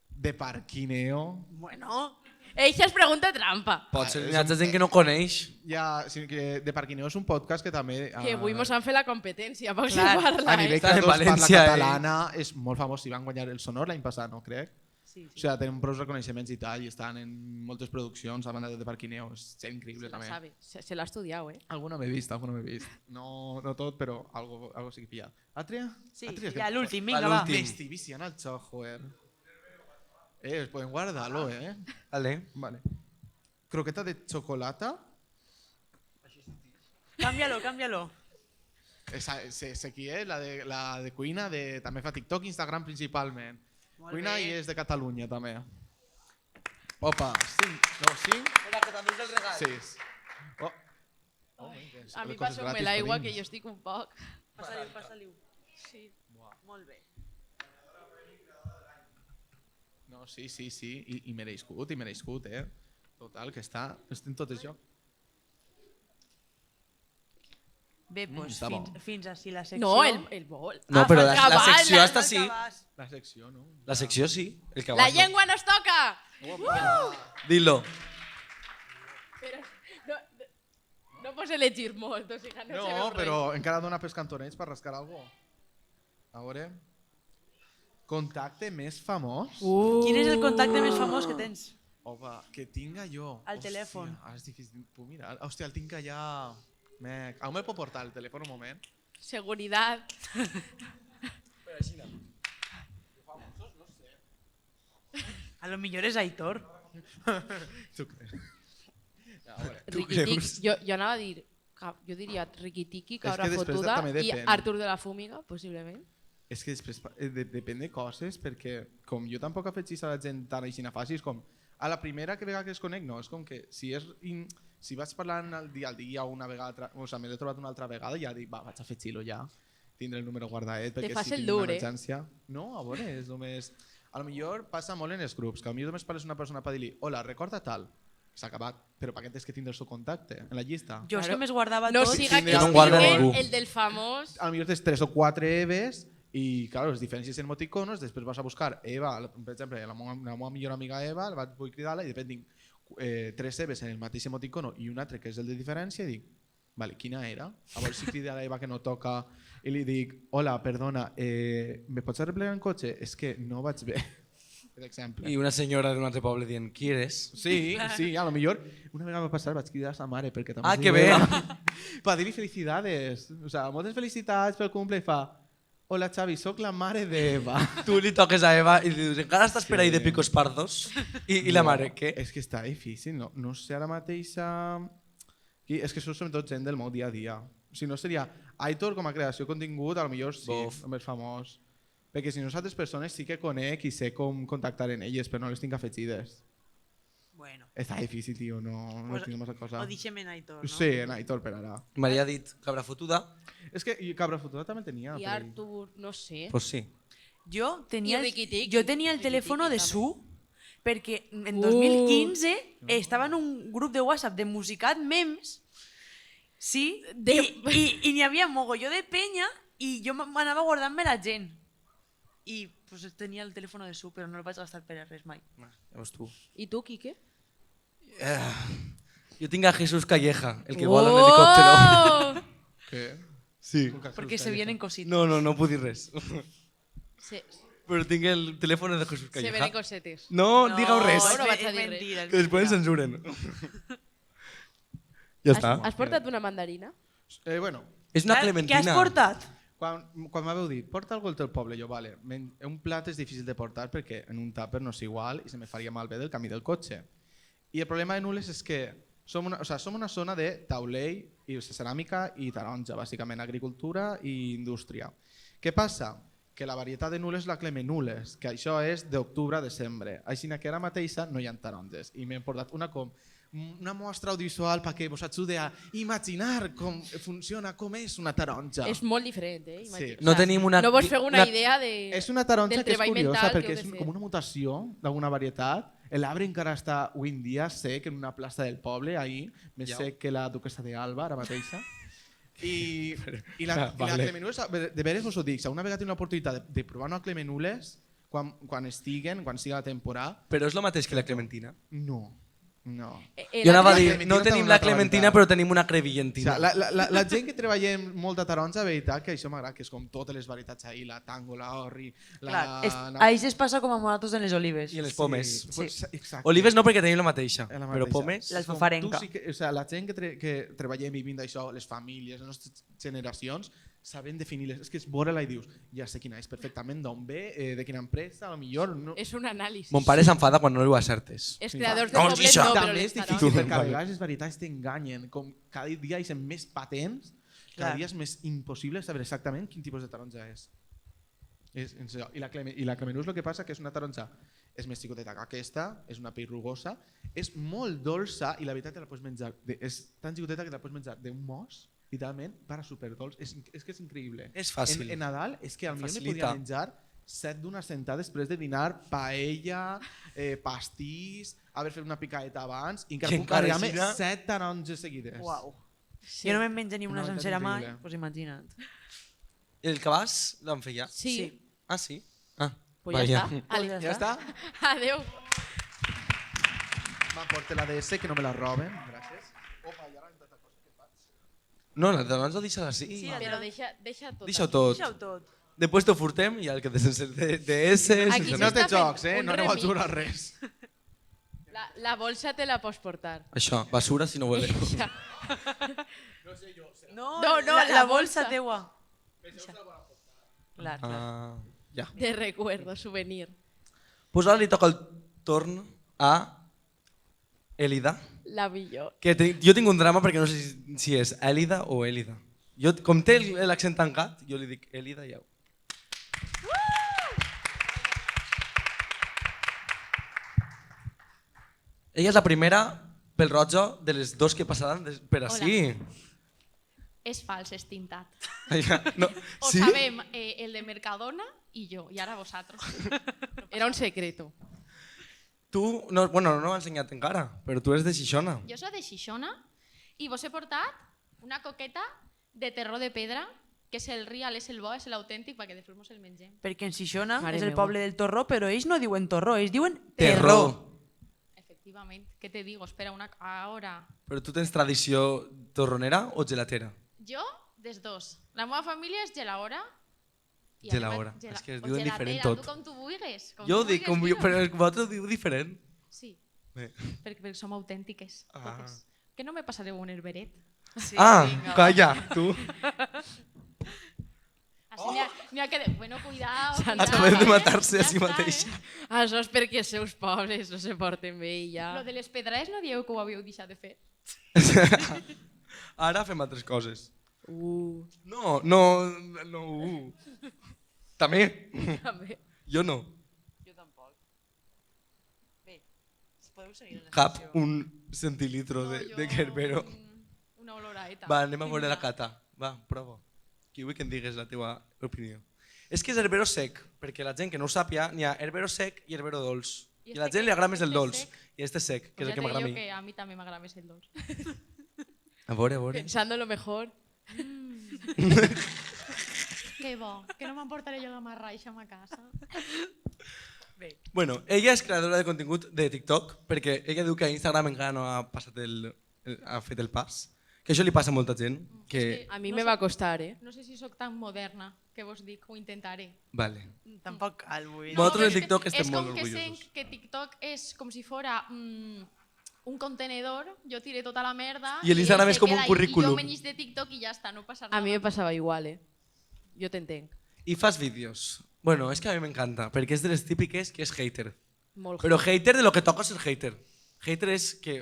A: de parquineo...
D: Bueno,
C: Eixa és pregunta trampa.
B: Pot ser
A: és
B: n'hi ha gent que no coneix.
A: Ja, sí, que de parquineo és un podcast que també...
C: Que avui mos han fet la competència, poc se
D: Clar,
C: parla.
A: a nivell
B: Està en
A: creadors parla
B: València,
A: catalana és molt famós i van guanyar el Sonor l'any passat, no crec?
D: sí,
A: O sigui, tenen prou reconeixements i tal, i estan en moltes produccions a banda de parquineo, és increïble
C: Se la
A: també.
C: sabe, se l'ha estudiat, eh?
A: Alguna m'he vist, alguna m'he vist. No tot, però algo sí que pillat. Altre?
D: sí.
A: Altre és
D: Ja,
A: que-
D: l'últim, vinga,
B: Va,
D: va.
B: l'últim.
A: M'estic viciant al software. Es pueden guardarlo,
B: Vale.
A: Vale. Croqueta de chocolata.
D: Cámbialo, cámbialo.
A: Sé qui és, la de cuina, també fa TikTok, Instagram principalment.
D: Molt
A: Cuina
D: bé.
A: i és de Catalunya també. Opa, 5, no, 5,
B: Espera, que també és el regal.
A: 6. Oh.
C: A mi passeu-me l'aigua, que jo estic un poc.
D: Passa-li-ho, passa-li-ho.
C: Sí.
D: Molt bé.
A: No, sí, i merescut, Total, que estem tot això.
D: Bé, doncs
A: està bo.
D: fins així la secció.
C: No, el bol.
B: No, però
C: falta
B: la
C: bala.
B: secció està sí.
A: La secció, no?
B: La secció sí. El que
C: La
B: abans no.
C: llengua no es toca!
B: Dilo.
C: Però no pots elegir molt, o sigui, no,
A: No,
C: se veu
A: però encara dona pels cantonets per rascar algo. A veure... Contacte més famós?
D: Quin és el contacte més famós que tens?
A: Opa, que tinga jo.
D: Al telèfon.
A: Ara és difícil. Puc mirar? Hòstia, el tinc allà... Mec, on me'l puc portar el telèfon un moment?
C: res. Seguridad.
D: A lo millor és Aitor.
A: Sucre.
C: Riquitic, jo anava a dir, jo diria riquitiqui, cabra
A: que després
C: fotuda
A: també
C: i
A: depèn.
C: Artur de la Fúmiga, possiblement.
A: És que després depèn de coses, perquè com jo tampoc afegís a la gent tan així fàcil, és com a la primera vegada que es conec, no, és com que si vaig parlant al dia una vegada, o sigui, me l'he trobat una altra vegada, ja dic, va, vaig afegir-lo ja, tindré el número guardat, perquè
C: fas
A: si
C: el
A: tinc una
C: dur,
A: emergència... No, a veure, és només... A lo millor passa molt en els grups, que a mi només parles una persona per dir-li, hola, recorda tal, s'ha acabat, però per què tens que tindre el seu contacte en la llista?
D: Jo és que més guardava
C: No
D: tot.
C: siga que
B: no em guarda ningú.
C: el del famós...
A: A lo millor tens 3 o 4 Eves i, claro, les diferències en emoticonos, després vas a buscar Eva, per exemple, la meva millor amiga Eva, vull cridar-la i de repente tinc 3 Eves en el mateix emoticono i un altre que és el de diferència i dic, vale, quina era? A veure si crida a l'Eva que no toca i li dic, hola, perdona, me pots arreplegar en cotxe? És que no vaig bé, per exemple.
B: I una senyora d'un altre poble dient, qui eres?
A: Sí, a lo millor una vegada va passar, vaig cridar a sa mare perquè també
B: Ah,
A: es
B: que
A: diu
B: bé.
A: Eva, per dir-li felicidades, o sea, moltes felicitats pel cumple i fa, hola Xavi, sóc la mare d'Eva.
B: Tu li toques a Eva i li dius, encara estàs per ahí de picos pardos? I la mare, què?
A: És que està difícil, no sé ara mateix... És que això són tot gent del meu dia a dia. Si no seria Aitor com a creació de contingut, a lo millor sí, el més famós. Perquè si no, altres persones sí que conec i sé com contactar en elles, però no les tinc afegides.
D: Bueno,
A: Està difícil, tio, no
D: pues,
A: tinc massa cosa.
D: ho deixem en Aitor, no?
A: Sí, en Aitor per ara.
B: Maria ha dit cabra fotuda.
A: És que Cabra Fotuda també tenia.
C: I
A: per ell.
C: Artur, no sé.
B: Pues sí.
D: Jo tenia,
C: I Riquitic.
D: jo tenia el
C: Riquitic
D: telèfon de
C: també.
D: Su perquè en 2015 estava en un grup de WhatsApp de Musicat Memes, sí, i n'hi havia mogolló de penya i jo m'anava guardant-me la gent. I pues, tenia el telèfon de Su, però no el vaig gastar per a res mai.
B: Ja veus tu.
C: I tu, Quique?
B: Jo tinc a Jesús Calleja, el que vola en helicòptero.
A: Què?
B: Sí.
D: Perquè se vienen cositas.
B: No puc dir res.
C: Se
B: Però tinc el telèfon de Jesús
C: venen
B: Calleja.
C: cosetes.
B: No, digueu res,
C: no vaig a
D: és
C: dir res.
D: mentira.
B: que després ens censuren. Ja està.
C: Has portat una mandarina?
A: Bueno,
B: És una
D: Què has
B: clementina.
D: portat?
A: quan m'haveu dit, porta algo del teu poble, jo, vale, un plat és difícil de portar perquè en un tàper no és igual i se me faria malbé del camí del cotxe. I el problema de Nules és que som una zona de taulell i ceràmica i taronja, bàsicament agricultura i indústria. Què passa? Que la varietat de Nules és la Clemenules, que això és d'octubre a desembre. Així que ara mateixa no hi ha taronges. I m'he portat una mostra audiovisual perquè vos ajude a imaginar com funciona, com és una taronja.
C: És molt diferent, eh?
A: Sí.
B: No tenim una...
C: No vos feu una idea de...
A: És una taronja
C: del
A: que és
C: treball
A: curiosa
C: mental que
A: perquè
C: heu
A: és
C: de fer.
A: com una mutació d'alguna varietat. L'arbre encara està avui en dia sec en una plaça del poble, ahir, més sec que la duquesa d'Alba, ara mateixa. I la Clemenules, de veres vos ho dic, una vegada tinc l'oportunitat de provar una Clemenules, quan siga la temporada,
B: Però és el mateix que la clementina.
A: no.
B: Jo anava a dir,
A: Clementina
B: no
A: té
B: tenim
A: una
B: la
A: altra
B: clementina,
A: varietat.
B: però tenim una
A: O
B: crevillentina.
A: sigui, la gent que treballem molt de taronja, veritat que això m'agrada, que és com totes les varietats ahí, la tango, la orri, la...
D: Clar, a ells es passa com a nosaltres en les olives.
B: I les pomes.
A: Pues, exacte.
B: Olives no perquè tenim la mateixa,
A: La
B: però
A: mateixa.
B: pomes...
D: L'alfafarenca.
A: Tu sí que, o sea, la gent que treballem i vivim d'això, les famílies, les nostres generacions, saben definir-les. És que és veure-la i dius, ja sé quina és perfectament, d'on ve, de quina empresa, a lo millor... No...
C: És un anàlisi.
B: Mon pare s'enfada quan no li ho acertes.
C: Els creadors de
B: No,
C: pobles
B: Gisa.
C: no, però
A: També
C: les
A: és difícil
C: taronges.
A: perquè a vegades les veritats t'enganyen. Com cada dia hi són més patents, cada
D: Clar.
A: dia és més impossible saber exactament quin tipus de taronja és. I la Clemenus el que passa que és una taronja és més xicoteta que aquesta, és una pell rugosa, és molt dolça i la veritat te la pots menjar, és tan xicoteta que te la pots menjar d'un mos, literalment, para superdolç. És que és increïble.
B: És fàcil.
A: En Nadal és que al millor me
B: Facilita.
A: podia menjar 7 d'una sentada després de dinar, paella, pastís, haver fet una picadeta abans i encara
B: Que
A: puc
B: encara
A: carregar-me
B: aixina-
A: 7 taronges seguides.
D: Uau. Jo no me'n menjo ni una
A: Una veritat
D: sencera mai,
A: increïble.
D: doncs imagina't.
B: El cabàs l'han fet ja?
C: Sí.
B: Ah, sí? Ah,
C: Pues ja
B: vaya.
C: està. Ale.
A: Ja està?
C: Adéu.
A: M'aporta la DS, que no me la roben. Gràcies.
B: No, la taronja deixa-la així.
D: Sí,
C: Però deixa tot.
B: Deixa-ho tot.
D: Deixa-ho tot.
B: Després t'ho furtem i el que sense DS...
C: Aquí
B: sense
A: No
C: s'està
A: té
C: fent
A: jocs,
C: un
A: no aneu a
C: remix.
A: jurar res.
C: La bolsa te la pots portar.
B: Això, basura si no voleu.
D: No,
C: No, no,
D: la
C: la
D: bolsa
C: bolsa.
D: teua. Clar, clar.
B: Ah, ja.
C: De recuerdo, souvenir.
B: Pues ara li toca el torn a Èlida.
C: La millor.
B: Jo tinc un drama perquè no sé si és Èlida o Èlida. Jo, com té l'accent tancat, jo li dic Èlida i au. Ella és la primera pel rojo de les dos que passaran per ací.
C: És fals, és tintat.
B: No,
C: Ho
B: sí?
C: sabem, el de Mercadona i jo, i ara vosaltres.
E: Era un secreto.
B: Tu, no, bueno, no m'ha ensenyat encara, però tu eres de Xixona.
C: Jo soc de Xixona i vos he portat una coqueta de terror de pedra, que és el real, és el bo, és l'autèntic, perquè després mos el mengem.
D: Perquè en Xixona
E: Mare
D: és el
E: meua.
D: poble del torró, però ells no diuen torró, ells diuen
B: Terror.
C: Efectivament. ¿Qué te digo? Espera, ahora.
B: Però tu tens tradició torronera o gelatera?
C: Jo, des dos. La meva família és gelaora. i
B: Gelaora.
C: además
B: És que es
C: o
B: diuen
C: gelatera,
B: diferent tot.
C: Tu com tu vulguis.
B: Jo ho dic, com,
C: vulguis,
B: però vosaltres ho diu diferent.
C: Sí,
B: Bé.
C: perquè som autèntiques.
B: Ah.
C: Totes. Que no me passareu un herberet.
D: Sí,
B: Ah,
D: vinga, va.
B: calla, tu.
C: Així n'hi ha que... Bueno, cuidao,
B: Acabem de matar-se a si mateix.
C: Eh?
E: Això és perquè els seus pobles no se porten bé i ja...
C: Lo de les pedrades no dieu que ho havíeu deixat de fer.
B: Ara fem altres coses.
E: Uh,
B: No. També.
E: també.
B: Jo no.
D: Jo tampoc. Bé, podeu seguir en la
B: Cap
D: secció.
B: un centilitro de Gerbero.
C: Una oloraeta.
B: Va, anem a veure la cata. Va, prova. Qui vull que em digues la teva opinió. És que és herbero sec, perquè la gent que no ho sàpia, n'hi ha herbero sec i herbero dolç.
C: I
B: I a la
C: este
B: gent li agrada més el
C: este
B: dolç.
C: sec.
B: I este sec, que és
C: Pues
B: el que
C: ja te
B: m'agrada a
C: digo
B: mi.
C: que a mi també m'agrada més el dolç.
B: A veure.
E: Pensando lo mejor.
C: Que bo, que no m'emportaré jo de marraixa a casa.
B: Bueno, ella és creadora de contingut de TikTok, perquè ella diu que a Instagram encara no ha passat ha fet el pas. Que això li passa a molta gent. Que...
E: A mi me va costar, eh?
C: No sé si sóc tan moderna que vos dic, ho intentaré.
B: Vale.
D: Tampoc cal, vull dir.
B: Vosaltres
C: però
B: en
C: és que
B: TikTok estem
C: és
B: molt
C: com que
B: orgullosos.
C: sé que TikTok és com si fora un contenedor, jo tiré tota la merda
B: I l'Instagram
C: ell
B: és
C: se
B: com un
C: queda ahí,
B: currículum.
C: I jo me n'ix de TikTok i ja està, no passa
E: A mi me
C: nada.
E: passava igual, eh? Jo t'entenc.
B: I fas vídeos. Bueno, és que a mi m'encanta, perquè és de les típiques que és hater.
E: Molt
B: Però hater de lo que toca ser hater. Hater és que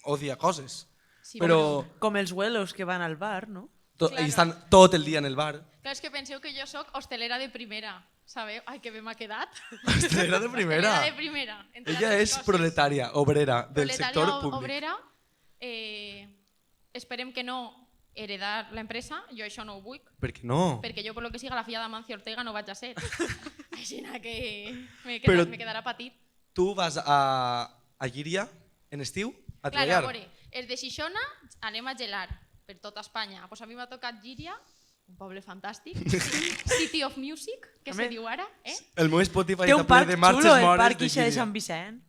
B: odia coses.
C: Sí,
B: Però
D: Com els huelos que van al bar, no?
C: Claro.
B: i estan tot el dia en el bar.
C: Clar, és que penseu que jo sóc hostelera de primera, sabeu? Ai, que bé m'ha quedat.
B: Hostelera de primera.
C: Hostelera de primera. entre
B: Ella
C: altres
B: és
C: coses.
B: proletària, obrera, del
C: Proletària
B: sector públic.
C: obrera, esperem que no heredar la empresa, jo això no ho vull,
B: Per què no?
C: perquè jo per lo que siga la filla d'Amancio Ortega no vaig a ser. Així que
B: Però-
C: me quedarà patit.
B: Tu vas a Llíria en estiu a
C: Clar, a
B: treballar.
C: veure, els de Xixona anem a gelar per tota Espanya. Pues a mi m'ha tocat Llíria, un poble fantàstic, City of Music, que se
D: Home.
C: diu ara, eh?
B: El meu Spotify
D: Té un
B: està ple
D: parc
B: de marxes
D: xulo, el
B: mores
D: parc
B: de
D: ixe de
B: Llíria.
D: Sant Vicent.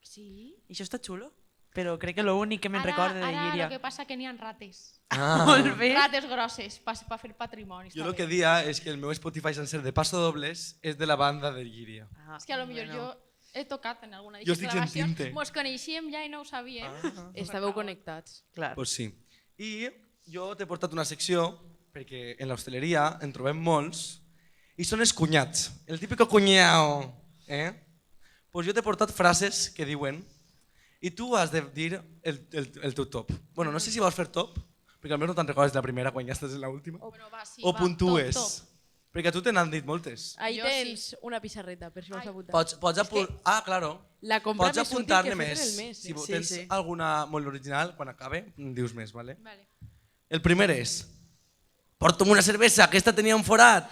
C: Sí.
D: I això està xulo. Però crec que l'únic que me'n recorde de
C: Ara
D: Llíria.
C: el que passa que n'hi ha rates.
B: Ah.
D: Molt bé.
C: Rates grosses, per fer patrimoni.
B: Jo
C: està
B: el que
C: bé.
B: dia és que el meu Spotify sencer de Paso Dobles és de la banda de Llíria.
D: Ah,
C: És que a lo millor jo he tocat en alguna
B: Jo estic
C: gravacions,
B: sentint-te.
C: mos coneixíem ja i no ho sabíem.
E: Estàveu connectats.
D: Clar.
B: Pues sí. I jo t'he portat una secció, perquè en l'hostaleria en trobem molts, i són els cunyats. El típico cunyao. Pues jo t'he portat frases que diuen i tu has de dir el teu top. Bueno, no sé si vols fer top, perquè almenys no te'n recordes de la primera quan ja estàs en l'última.
C: Bueno, va, sí,
B: O
C: va,
B: puntues.
C: top.
B: Perquè a tu te n'han dit moltes.
E: Ahí
C: Jo
E: tens una pissarreta, per si vols apuntar.
B: Pots apuntar... Ah, claro.
E: La compra
B: Pots
E: més útil
B: apuntar-ne
E: que fer
B: més.
E: en el mes.
B: Si
D: Sí,
B: tens
D: sí.
B: alguna molt original, quan acabe, em dius més, ¿vale?
C: Vale.
B: El primer és... Porta'm una cervesa, que esta tenia un forat.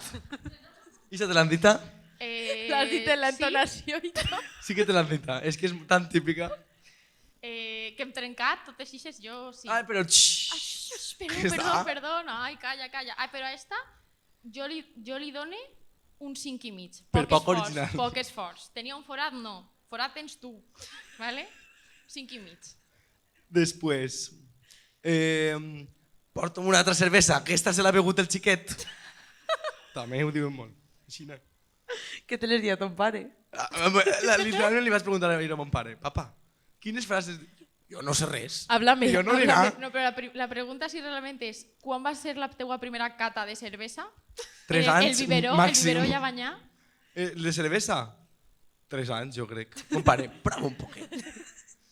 B: I se te l'han dita?
E: L'has dit en la
C: sí,
E: entonació i tot.
B: Sí que te l'han dita. És que és tan típica.
C: que hem trencat, totes ixes, jo sí.
B: Ai, però...
C: Ai,
B: Que
C: perdó,
B: està?
C: perdona, ai, calla. Ai, però a esta jo li done un 5 i mig.
B: Per poc
C: esforç,
B: original.
C: Poc esforç. Tenia un forat? No. Forat tens tu. Vale? 5 i mig.
B: Després... Porta'm una altra cervesa, que esta se l'ha begut el xiquet. També ho diuen molt. Així no.
D: Què te l'has dit a ton pare?
B: Literalment li vaig preguntar a mon pare, papa, quines frases... Jo no sé res.
E: Háblame.
B: Jo no dirà.
E: háblame.
C: No, però la pregunta si realment és quan va ser la teua primera cata de cervesa?
B: 3
C: El
B: anys,
C: biberó,
B: màxim.
C: El biberó ja banyar?
B: De cervesa? 3 anys, jo crec. Mon pare, prova un poquet.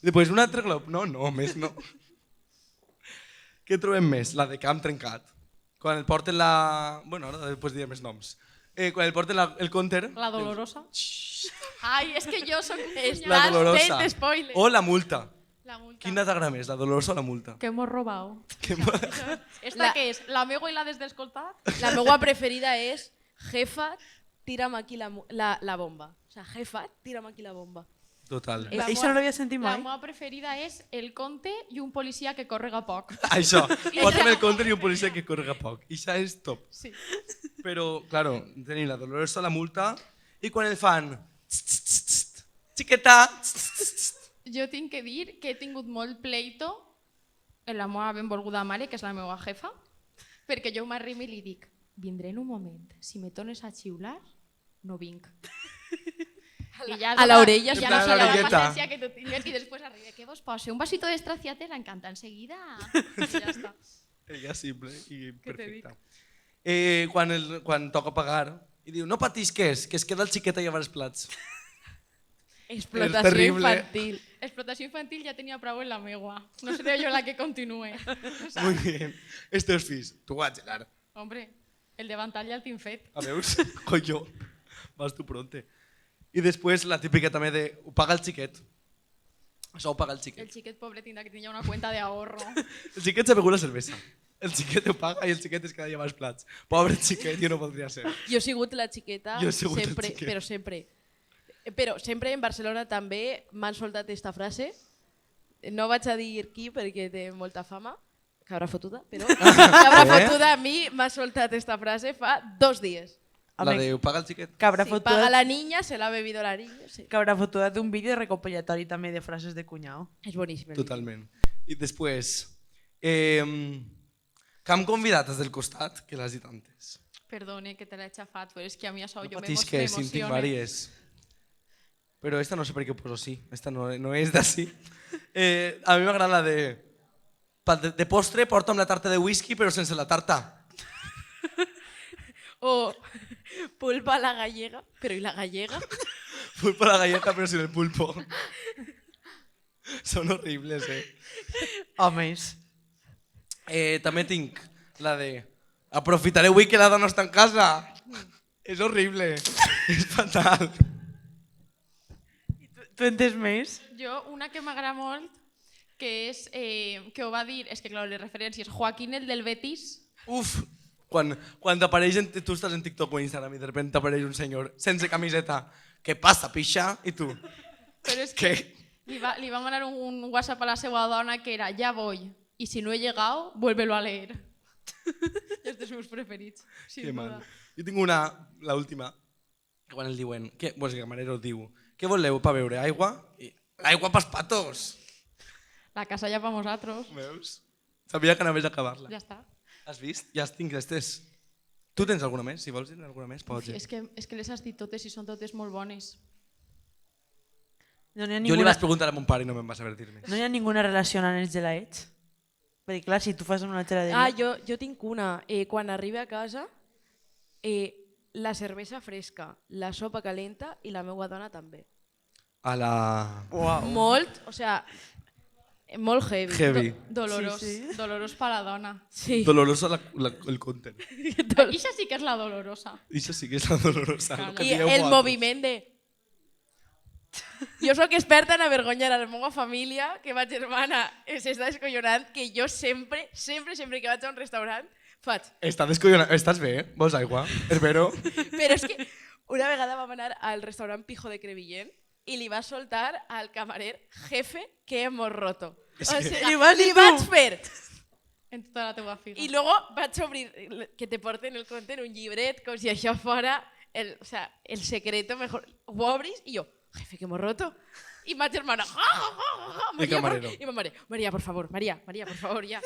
B: Després un altre glob. No, més no. Què trobem més? La de camp trencat. Quan el porten la... Bueno, ara després diré més noms. Quan el porten el counter...
E: La dolorosa.
C: Ai, és que jo soc...
B: La dolorosa.
C: fent spoiler.
B: O la multa.
E: La multa.
B: Quina t'agrada més, la dolorosa o la multa?
E: Que hemos robado.
C: La-
E: Esta que és? La mego i la des d'escoltar?
C: La meva preferida és jefa, tírame aquí la bomba. O sea, jefa, tírame aquí la bomba.
B: Total.
E: La
D: Això
E: mua-
D: no l'havia sentit
E: La
D: mai.
E: meva preferida és el conte i un policia que correga poc.
B: Això, porta'm el counter i un policia que correga poc. I això és top.
E: Sí.
B: Però, claro, tenim la dolorosa, la multa, i quan el fan... Xiqueta...
E: Jo tinc que dir que he tingut molt pleito en la meva benvolguda mare, que és la meva jefa, perquè jo m'arrimo i li dic vindré en un moment, si me tornes a xiular, no vinc. I ja
C: a l'orella,
E: ja
B: en
E: no
B: plan,
E: sé
B: a
E: la
B: l'orelleta.
E: paciència que tu tingues i després arriba, què vos poso? Un vasito d'estraciate l'encanta enseguida. I ja està.
B: Ella simple i
E: Què te
B: perfecta. Quan toca pagar, i diu, no patisques, que es queda el xiquet a llevar els plats.
C: Explotació
B: terrible.
C: infantil.
E: Explotació infantil ja tenia prou en la meua. No seré jo la que continue.
B: Muy bien. Estos fills, tu vas, Gerard.
E: Hombre, el davantal ja el tinc fet.
B: A veus? Colló. Vas tu pronte. I després la típica també de ho paga el xiquet. Això ho paga el
E: El
B: xiquet.
E: xiquet pobre tindrà que tenir una cuenta de ahorro.
B: El xiquet s'ha begut la cervesa. El xiquet ho paga i el xiquet es queda a llevar els plats. Pobre xiquet, jo no voldria ser.
C: Jo he sigut la xiqueta,
B: Jo he sigut el
C: sempre,
B: xiquet.
C: però sempre. Però sempre en Barcelona també m'han soltat aquesta frase. No vaig a dir qui perquè té molta fama, cabra fotuda, però cabra fotuda a mi m'ha soltat aquesta frase fa 2 dies.
B: La
D: Home,
B: de ho paga el xiquet.
D: Cabra
C: Sí, paga
D: fotuda,
C: la niña, se la ha bebido la niña. Sí.
D: cabra fotuda d'un vídeo recopilatori també de frases de cunyau.
C: És boníssim. el
B: Totalment. I després, que hem convidat des del costat, que l'has dit antes.
E: Perdone que te l'he xafat, però és que a mi això
B: No
E: jo
B: patís que si en tinc
E: m'emociona.
B: vàries. Però esta no sé per què ho poso així. Esta no és d'ací. A mi m'agrada la de... De postre porta'm la tarta de whisky però sense la tarta.
C: O pulpa a la gallega, però i la gallega?
B: Pulpo a la galleta però sin el pulpo. Són horribles,
D: Homes.
B: També tinc la de... Aprofitaré avui que la dona està en casa. És horrible. És fatal.
D: Tu entes més?
E: Jo, una que m'agrada molt, que és, que ho va dir, és que clar, les referències, Joaquín el del Betis,
B: Uf, quan t'apareix, tu estàs en TikTok o Instagram i de repente t'apareix un senyor sense camiseta. Què passa, pixa? I tu?
E: però és que
B: Què?
E: li va mandar un WhatsApp a la seva dona que era ja voy, y si no he llegado, vuélvelo a leer. És dels meus preferits, sin
B: Que
E: duda.
B: mal. Jo tinc una, l'última, que quan el diuen, el camarero diu, què voleu per beure? Aigua? I, aigua pels patos!
E: La casa ja pa nosaltres,
B: Veus? Sabia que anaves a acabar-la.
E: ja està.
B: Has vist? Ja tinc aquestes. Tu tens alguna més? Si vols dir alguna més, pots dir.
E: És que les has dit totes i són totes molt bones.
D: No n'hi ha
B: Jo li
D: ninguna,
B: vaig preguntar a mon pare i no me'n va saber dir més.
D: no hi ha ninguna relació amb els gelaets? Perquè clar, si tu fas una geladeria...
C: Ah, jo tinc una. Quan arribi a casa, la cervesa fresca, la sopa calenta i la meva dona també.
B: A la...
C: Molt, o sea, molt heavy.
B: Heavy.
E: Dolorós,
D: Sí, sí.
E: dolorós per la dona.
C: Sí.
B: Dolorosa el content.
E: Ixa sí que és la dolorosa.
B: I això sí que és la dolorosa.
E: Claro.
B: el que
C: I
B: dieu
C: el
B: vosaltres.
C: moviment de... Jo sóc experta en avergonyar a la meva família, que ma germana s'està descollonant, que jo sempre que vaig a un restaurant faig.
B: Està descollonat. Estàs bé? Vols aigua? Espero.
C: Però és que una vegada vam anar al restaurant Pijo de Crevillent i li va soltar al camarer jefe que hemos roto.
B: És
C: O
B: que-
C: sigui,
D: Li vas dir
C: li
D: tu?
C: vaig fer.
E: En tota la teua figa.
C: I luego vaig obrir, que te porten el conte en un llibret, com si això fora o sea, el secreto mejor. Ho obris i jo, jefe, que hemos roto. Y ma germana,
B: El camarero.
C: I ma mare, Maria, por favor, Maria, por favor, ja.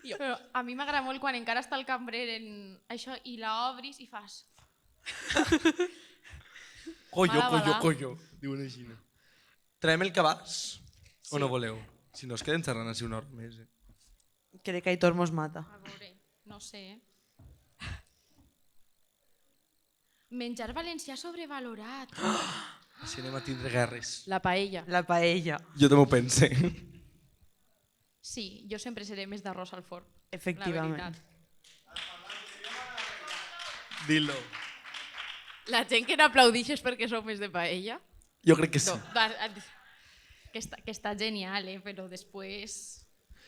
C: I jo,
E: Però a mi m'agrada molt quan encara està el cambrer en això i la obris i fas...
B: Collo. Diuen així. Traiem el cabàs? O no voleu? Si no, es queden xerrant així una hora més.
D: Crec que Aitor mos mata.
E: A veure, no sé. Menjar valencià sobrevalorat.
B: Així anem a tindre guerres.
C: La paella.
D: La paella,
B: Jo també ho pense.
E: Sí, jo sempre seré més d'arròs al forn. La
D: efectivament.
E: veritat.
B: Dilo.
C: La gent que n'aplaudix és perquè sou més de paella?
B: Jo crec que sí.
E: No, que està genial, però després...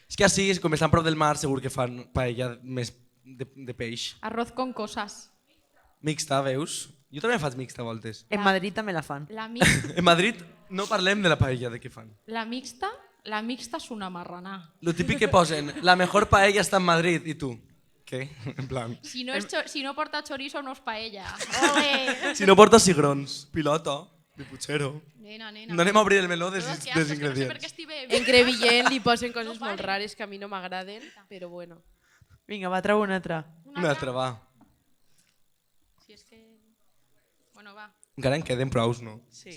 B: És que així, com estan prop del mar, segur que fan paella més de peix.
E: Arroz con cosas.
B: Mixta, veus? Jo també faig mixta a voltes.
D: En Madrid també la fan.
E: La
B: En Madrid no parlem de la paella de què fan.
E: mixta és una marranà.
B: Lo típic que posen, la mejor paella està en Madrid, i tu? Què? En plan...
E: Si no porta chorizo no és paella.
B: Si no porta cigrons, pilota, de puchero.
E: Nena, nena.
B: No anem a obrir el meló dels
E: No, que asco, és que no sé per
B: ingredients.
E: què estic bé.
C: En Crevillent li posen coses molt rares que a mi no m'agraden, però bueno.
D: Vinga, va, trau una altra.
B: Una altra, va.
E: Si és que... Bueno, va.
B: Encara en queden prous, no?
C: Sí,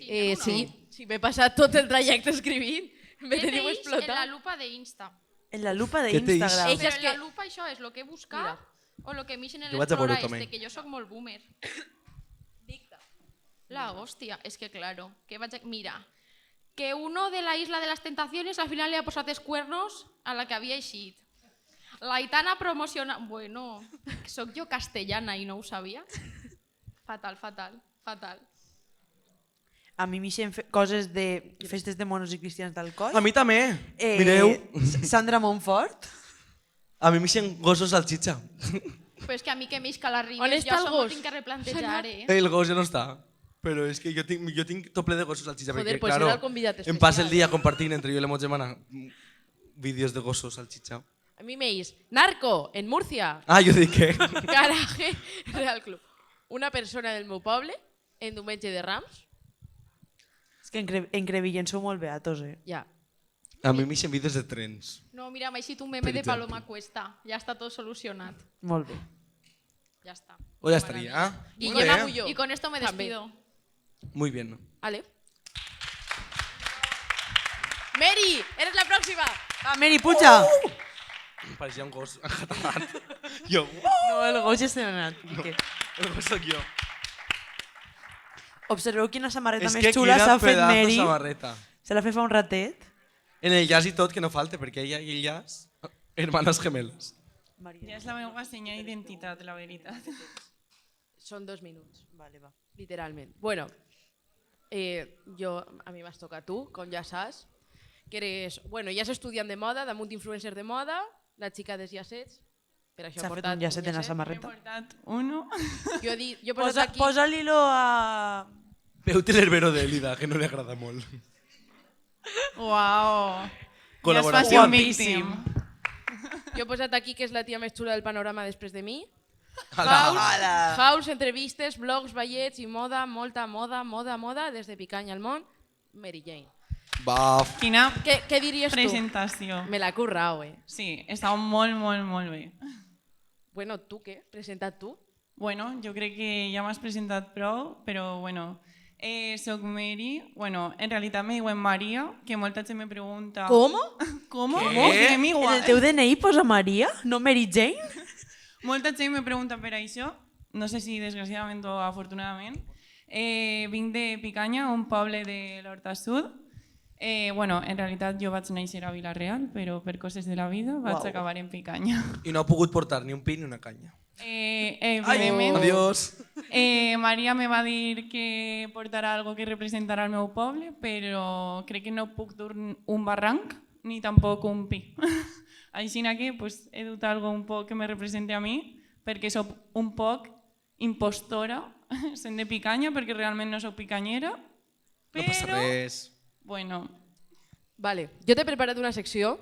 C: m'he passat tot el trajecte escrivint. Me
E: Què
C: teniu
E: tenéis en la
C: explotat.
E: lupa de Insta?
D: En la lupa
B: Què te
D: d'Instagram.
C: Eix-
E: Però
C: és
E: en la
C: que-
E: lupa això és el que he buscat o el que m'ix en
B: Jo vaig a veure-ho
E: l'explora
B: també.
E: que jo sóc molt boomer. La hòstia, és que claro, que vaig a... Mira, que uno de la Isla de las Tentaciones al final le ha posat els cuernos a la que havia eixit. La Aitana promociona... Bueno, sóc jo castellana i no ho sabia. Fatal, fatal, fatal.
D: A mi m'ixen coses de festes de monos i cristians d'Alcoi.
B: A mi també. Mireu,
D: Sandra Montfort.
B: a mi m'ixen gossos salchicha.
E: Però és que a mi que m'ix calarrines,
C: On està el
E: jo
C: gos?
E: tinc que replantejar,
B: El gos ja no està. Però és que jo tinc tot ple de gossos salchicha.
C: Joder,
B: perquè,
C: pues
B: claro,
C: era el convidat
B: em passa el
C: especial.
B: dia compartint entre jo i la meva germana vídeos de gossos salchicha.
C: A mi m'eix Narco, en Múrcia.
B: Ah, jo dic que...
C: Garaje Real Club. Una persona del meu poble, en diumenge de Rams,
D: És que en Crevillent sou molt beatos,
C: ja.
B: A mi m'ixen vídeos de trens.
E: No, mira, m'ha eixit un meme
B: Per
E: de
B: exemple.
E: Paloma Cuesta. Ja està tot solucionat.
D: Molt bé.
E: Ja està.
B: O ja estaria. Ah?
C: Guillem Agulló.
E: Y con esto me
C: També.
E: despido.
B: Muy bien.
C: Vale. Mary, eres la próxima.
D: Va, Mary, puja!
B: Pareixia un gos enjatamat. Jo,
D: No, el gos ja s'ha anat. Quique.
B: el gos sóc jo.
D: Observeu quina samarreta
B: És
D: més
B: que
D: xula
B: quina
D: s'ha fet
B: pedazo
D: Mary.
B: samarreta.
D: Se l'ha fet fa un ratet.
B: En el jazz i tot, que no falte, perquè ella i el jazz, hermanes gemeles.
H: Ja és la meva senya d'identitat, la veritat.
C: Són 2 minuts,
D: Vale, va.
C: literalment. Bueno, a mi m'has tocat tu, com ja saps, que eres, bueno, ja és estudiant de moda, damunt influencer de moda, la xica dels llaçets, per això
D: S'ha
C: he
D: fet
C: portat
D: un llacet en la
C: llacet.
H: He
D: samarreta.
H: portat uno.
C: Jo he posat aquí...
D: Posa-li-lo a...
B: Veu-te l'herbero d'Elida, que no li agrada molt.
H: Uau.
B: Col·laboració.
H: Guapíssim.
C: Jo he posat aquí que és la tia més xula del panorama després de mi.
B: Ala.
C: House, entrevistes, blogs, ballets i moda, molta moda, moda, des de Picanya al món, Mary Jane.
B: Baf.
H: Quina
C: Què diries tu?
H: presentació.
C: Me l'ha currao,
H: Sí, està molt, molt, molt bé.
C: Bueno, tu què? Presenta't tu?
H: Bueno, jo crec que ja m'has presentat prou, però bueno, soc Mary, bueno, en realitat me diuen Maria, que molta gent me pregunta...
D: Com?
H: ¿Cómo?
B: Què?
H: Diguem
D: En
H: igual.
D: el teu DNI posa Maria, no Mary Jane?
H: Molta gent me pregunta per això, no sé si desgraciadament o afortunadament. Vinc de Picanya, un poble de l'Horta Sud. Bueno, en realitat jo vaig néixer a Vila-real, però per coses de la vida vaig
D: Uau.
H: acabar en Picanya.
B: I no ha pogut portar ni un pin ni una canya.
H: Evidentment,
B: Adiós.
H: Maria me va dir que portara algo que representara el meu poble, però crec que no puc dur un barranc ni tampoc un pi. Així que pues, he dut algo un poc que me represente a mi, perquè soc un poc impostora, sent de Picanya, perquè realment no soc picanyera,
B: No
H: però,
B: passa res.
H: bueno,
C: Vale, jo t'he preparat una secció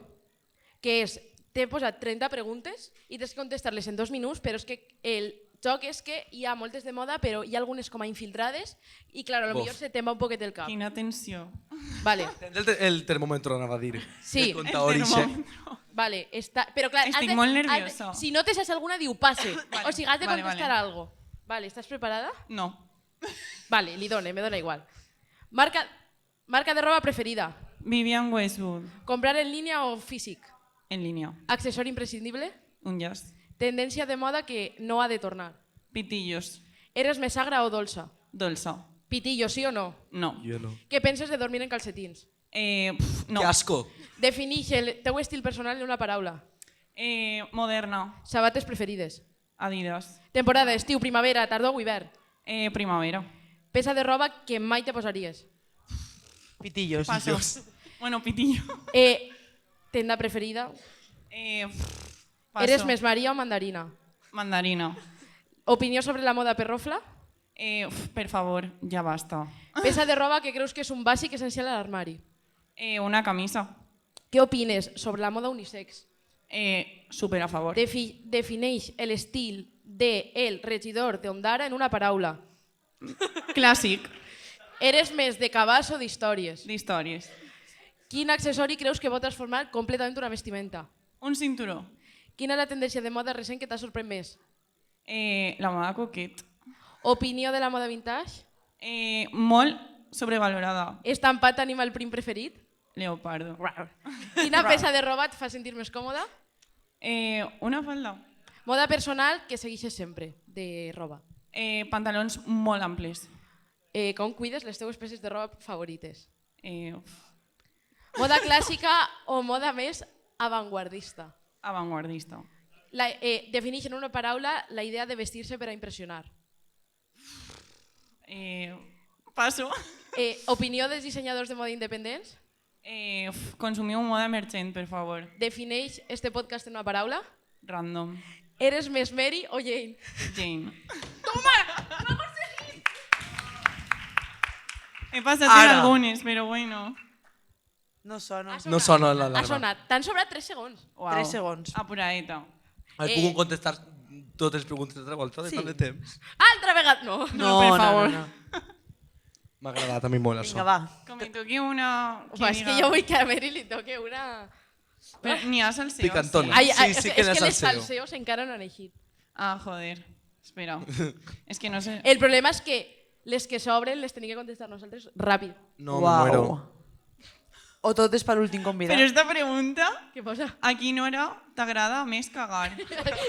C: que és, t'he posat 30 preguntes i tens que contestar-les en 2 minuts, però és que el joc és que hi ha moltes de moda, però hi ha algunes com a infiltrades i, clar, a lo
B: Bof.
C: millor se te'n va un poquet el cap.
H: quina tensió.
C: Vale,
B: Tens el termòmetre, anava a dir.
C: Sí.
B: El contador ixe.
C: vale, està... Però clar,
H: Estic molt nerviosa.
C: si no te saps alguna, diu passe.
H: Vale,
C: O sigui, has de
H: vale,
C: contestar
H: vale.
C: algo. Vale, ¿estás preparada?
H: No,
C: Vale, li done, me dona igual. Marca de roba preferida.
H: Vivian Westwood,
C: Comprar en línea o físic.
H: en línia,
C: Accesori imprescindible.
H: un jazz.
C: Tendència de moda que no ha de tornar.
H: Pitillos,
C: Eres més agra o dolça?
H: dolça,
C: Pitillo, sí o no?
H: No.
B: Jo no.
C: Què penses de dormir en calcetins?
H: No.
B: Que asco.
C: Definix el teu estil personal en una paraula.
H: Moderna.
C: Sabates preferides.
H: Adidas.
C: Temporada, estiu, primavera, tardor o hivern.
H: Primavera.
C: Peça de roba que mai te posaries.
D: Pitillos.
H: Paso. Bueno, pitillo.
C: Tenda preferida.
H: Paso.
C: Eres més Maria o mandarina?
H: Mandarina.
C: Opinió sobre la moda perrofla.
H: Per favor, ja basta.
C: Peça de roba que creus que és un bàsic essencial a l'armari.
H: Una camisa.
C: Què opines sobre la moda unisex?
H: Súper a favor.
C: Defineix l'estil del regidor d'Ondara en una paraula.
H: Clàssic
C: Eres més de cabàs o d'històries?
H: d'històries.
C: Quin accessori creus que pot transformar completament una vestimenta?
H: Un cinturó.
C: Quina és la tendència de moda recent que t'ha sorprès més?
H: La moda coquet.
C: Opinió de la moda vintage?
H: Molt sobrevalorada.
C: Estampat animal prim preferit?
H: Leopardo.
C: Quina peça de roba et fa sentir més còmoda?
H: Una falda.
C: Moda personal que segueixes sempre, de roba.
H: Pantalons molt amplis.
C: Com cuides les teues peces de roba favorites?
H: Eh,
C: Moda clàssica o moda més avantguardista?
H: Avantguardista.
C: Defineix en una paraula la idea de vestir-se per a impressionar.
H: Passo.
C: Opinió dels dissenyadors de moda independents?
H: Consumiu moda emergent, per favor.
C: Defineix este podcast en una paraula?
H: Random.
C: Eres més Mary o Jane?
H: Jane.
C: Toma!
H: He passat
D: Ara.
H: en algunes, però bueno.
D: No sona.
B: No sona
C: Ha
B: l'alarma.
C: sonat. T'han sobrat 3 segons.
H: Uau.
D: 3 segons.
H: Apuradeta.
B: Has pogut contestar totes les preguntes d'altra volta de
C: Sí.
B: tant de temps?
C: Altra vegada no.
H: No, per favor.
B: M'ha agradat a mi molt això.
D: Vinga, va.
H: Que me toqui una...
C: Home, és que jo vull que a Mary li toque una...
H: Però n'hi ha salseos.
B: Picantona.
C: Ai,
B: Sí,
C: és
B: que
C: que
B: n'ha
C: les
B: salseo.
C: salseos encara no han eixit.
H: Ah, joder. Espera. És que no sé...
C: El problema és que les que s'obren les tenim que contestar nosaltres ràpid.
B: No, me muero.
D: O tot és per l'últim convidat.
H: Però esta pregunta,
C: Què posa?
H: a quina hora t'agrada més cagar?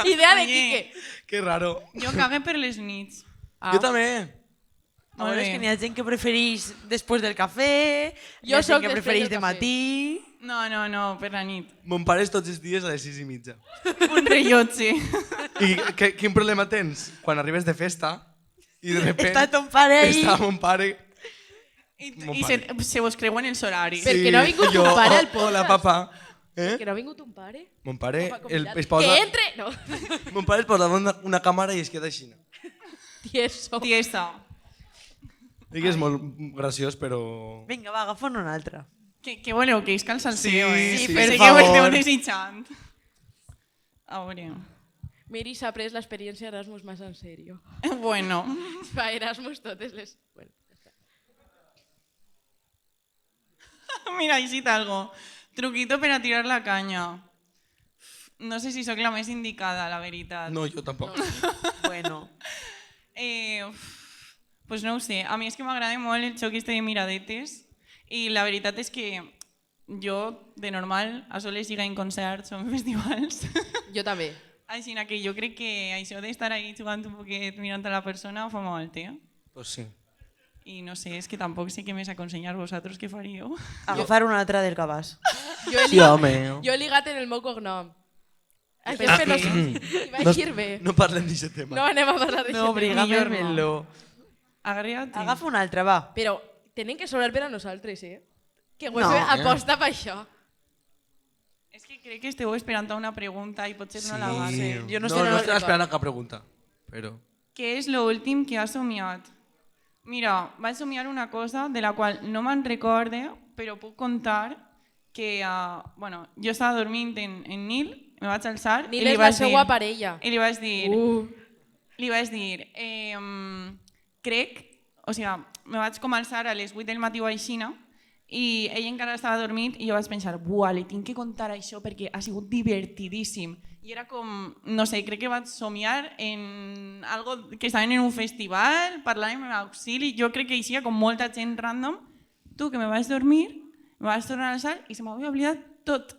C: Idea de
H: Oye.
C: Quique.
B: Que raro.
H: Jo cague per les nits.
B: Jo també.
D: A veure, és que n'hi ha gent que prefereix després del cafè, n'hi
C: Jo
D: ha
C: soc
D: gent que
C: després
D: prefereix
C: del
D: de
C: cafè.
D: matí...
H: No, per la nit.
B: Mon pare és tots els dies a les 6:30.
H: Un rellotge.
B: I quin problema tens? Quan arribes de festa i de repente
D: Està ton pare ahí.
B: està mon pare...
H: I se vos creuen els horaris.
C: Per- Perquè no ha vingut
B: jo,
C: mon pare al
B: Hola,
C: podcast.
B: papa.
C: Que no ha vingut un pare?
B: Mon pare
C: Com a
B: el,
C: convidat.
B: es posa...
C: Que entre! No.
B: Mon pare es posa davant una càmera i es queda així.
C: Tieso.
H: Tiesa.
B: I que és molt graciós, però...
D: Vinga, va, agafa-ne una altra.
H: Què voleu? Que isca el salseo,
B: Sí, sí,
H: per
B: per
H: què ho esteu
B: favor.
H: desitjant. A veure...
C: Mary s'ha pres l'experiència Erasmus més en sèrio.
H: Bueno,
C: Fa Erasmus totes les... Bueno.
H: mira, he cita algo. Truquito per a tirar la canya. No sé si sóc la més indicada, la veritat.
B: No, jo tampoc.
D: Bueno.
H: Pues no ho sé. A mi és que m'agrada molt el xoc este de miradetes i la veritat és que jo, de normal, a soles lligar en concerts o en festivals.
C: Jo també.
H: Així que jo crec que això d'estar ahí jugant un poquet mirant a la persona fa molt,
B: Pues sí.
H: I no sé, és que tampoc sé què més aconsellar vosaltres que faríeu.
D: Agafar una altra del cabàs.
C: Jo he,
B: Sí, home.
C: jo he ligat en el meu cognom. Això
D: Però
C: és que no
D: sí.
C: sé. I va eixir bé.
B: No parlem d'aquest tema.
C: No anem a parlar d'això.
D: No,
H: Millor
D: obliga-me-lo.
H: Agriat.
D: Agafa una altra, va.
C: Però tenen que sobrar per a nosaltres, Que
D: No.
C: Web aposta per això.
H: És que crec que esteu esperant a una pregunta i potser no la
B: Sí.
H: base.
D: Jo no
B: no,
D: sé
B: no
D: no
B: estem esperant a cap pregunta. Però...
H: Què és l'últim que has somiat? Mira, vaig somiar una cosa de la qual no me'n recorde, però puc contar que bueno, jo estava dormint en Nil, me vaig alçar
C: Nil
H: i li
C: és la
H: vaig dir...
C: seva parella.
H: I li vaig dir, crec, o sigui, me vaig com alçar a les 8 del matí o aixina i ell encara estava dormint i jo vaig pensar, buah, li tinc que contar això perquè ha sigut divertidíssim. I era com, no sé, crec que vaig somiar en algo que estaven en un festival, parlant amb auxili, jo crec que hi havia com molta gent random. Tu, que me vaig dormir, me vaig tornar a alçar i se m'havia oblidat tot.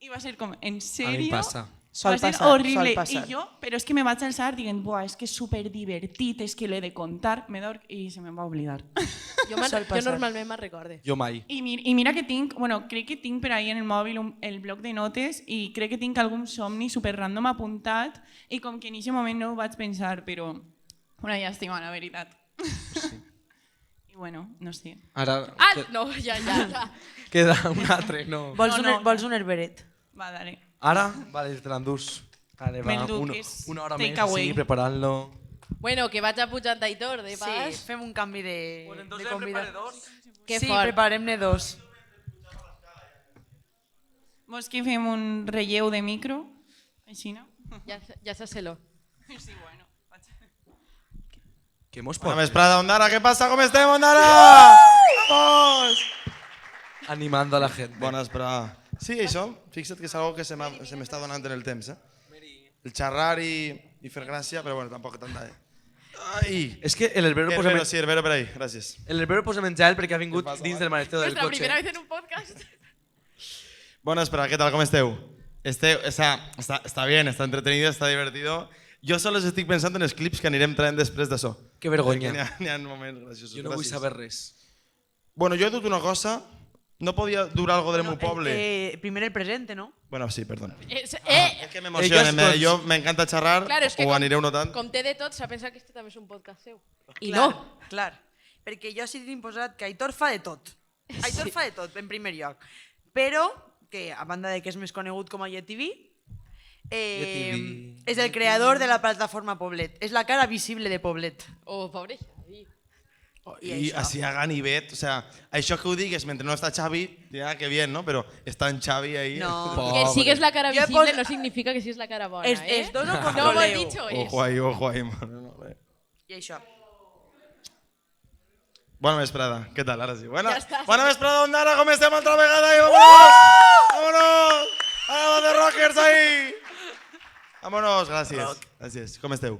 H: I va ser com, en
B: A mi em
H: sèrio?
B: passa.
D: Sol
H: va ser
D: passar,
H: horrible.
D: sol passar.
H: I jo, però és que me vaig alçar dient, buah, és que és superdivertit, és que l'he de contar, me dorm i se me'n va oblidar.
C: Jo normalment me'n recorde.
B: Jo mai.
H: I mira que tinc, bueno, crec que tinc per ahí en el mòbil el bloc de notes i crec que tinc algun somni super random apuntat i com que en aquest moment no ho vaig pensar, però una llàstima, la veritat. I bueno, no sé.
B: Ara
C: No, ja.
B: queda un altre, no.
D: Vols un herberet?
H: Va, dale.
B: Ara, vale, te l'endús. Vale, va,
H: Me'l duc, és
B: una hora
H: take
B: més,
H: away.
B: sí, preparant-lo.
C: Bueno, que vaig a pujar d'Aitor, de pas.
D: Sí, fem un canvi de convidat.
C: Que
D: Sí,
C: fort.
D: preparem-ne dos.
H: Vols que fem un relleu de micro? Així, no?
C: Ja se-lo.
H: Sí, bueno.
B: Què mos
I: Bona
B: pot?
I: vesprada, Ondara, què passa? Com estem, Ondara? Vamos!
B: Animando a la gent.
I: Bona vesprada. Sí, això, fixa't que és algo que se m'està donant en el temps, eh? El xerrar i fer gràcia, però bueno, tampoc tanta. Ai!
B: És que el Herbero posa,
I: Herbero, sí, Herbero per ahí, gràcies.
B: el Herbero posa menjar perquè ha vingut dins del maletero del
C: Nuestra
B: cotxe.
C: primera vez en un podcast.
I: Bona vesprada, què tal, com esteu? Està bien, està entretenido, està divertido. Jo sols estic pensant en els clips que anirem traient després d'això.
B: Que vergonya.
I: N'hi ha moments graciosos.
B: Jo no vull
I: gràcies.
B: saber res.
I: Bueno, jo he dut una cosa. No podia dur algo del meu poble.
D: Primer el presente, no?
I: Bueno, sí, perdón.
C: És
I: Que m'emociona, jo m'encanta xerrar,
C: Claro, és que
I: ho anireu notant.
C: com té de tot, s'ha pensat que este també és un podcast seu. I
D: Clar,
C: no.
D: Clar, perquè jo sí tinc posat que Aitor fa de tot. Aitor fa de tot, en primer lloc. Però, que a banda de que és més conegut com a YetTV,
B: YetTV.
D: és el creador de la plataforma Poblet. És la cara visible de Poblet.
C: Oh, pobre Xavi.
I: I així a ganivet, o sea, això que ho digues mentre no està Xavi, ja que bien, no? Però està en Xavi ahí.
D: No.
C: Que sigues la cara
D: Jo he
C: visible
D: pos-
C: no significa que sigues la cara bona,
D: Es dono con
C: No ho he
D: troleo.
C: dicho eso.
I: Ojo ahí, mano. No, bé.
D: I això.
I: Bona vesprada, què tal? Ara sí.
C: Ja està.
I: Bona vesprada, Ondara, com estem altra vegada? I vámonos! Vámonos! Vamos de rockers ahí! Vámonos, gràcies. Gràcies. Com esteu?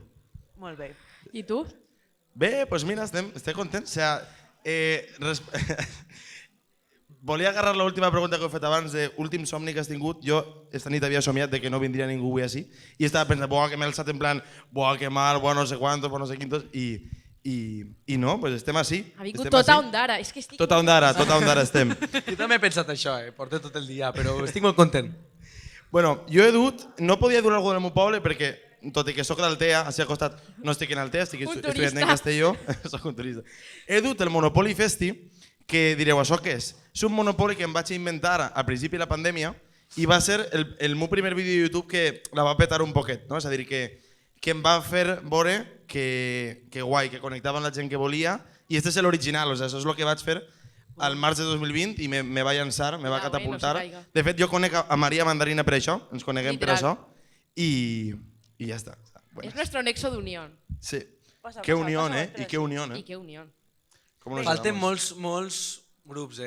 D: Molt bé.
C: I tu?
I: Bé, doncs mira, estem contents. O sea, volia agarrar l'última pregunta que he fet abans de últim somni que has tingut. Jo esta nit havia somiat de que no vindria ningú avui així i estava pensant, buah, que m'he alçat en plan, buah, que mal, buah, no sé quantos, buah, no sé quintos i no, pues estem així.
C: Ha vingut
I: estem
C: tota
I: així.
C: Ondara. És que estic...
I: Tota Ondara estem.
B: Jo també he pensat això, porto tot el dia, però estic molt content.
I: Bueno, jo he dut, no podia dur alguna del meu poble perquè, tot i que sóc d'Altea, així al costat no estic en Altea, estic
C: Un
I: estudiant en
C: turista.
I: Castelló, sóc un turista. He dut el Monopoly Festi, que direu, això què és? És un Monopoly que em vaig inventar al principi de la pandèmia i va ser el meu primer vídeo de YouTube que la va petar un poquet, no? És a dir, que em va fer veure que guai, que connectava amb la gent que volia i este és l'original, o sigui, això és el que vaig fer al març de 2020 i me va llançar, me va
C: Ah,
I: catapultar.
C: bueno, se caiga.
I: De fet, jo conec a Maria Mandarina per això, ens coneguem per
C: Literal.
I: això i ja està.
C: És nuestro nexo d'unión.
I: Sí.
D: Passa,
I: Qué
D: passa,
I: unión,
D: passa,
I: eh? I qué unión,
C: I
I: eh?
C: que unión.
I: Com nos
B: Falten
I: llevamos.
B: molts grups,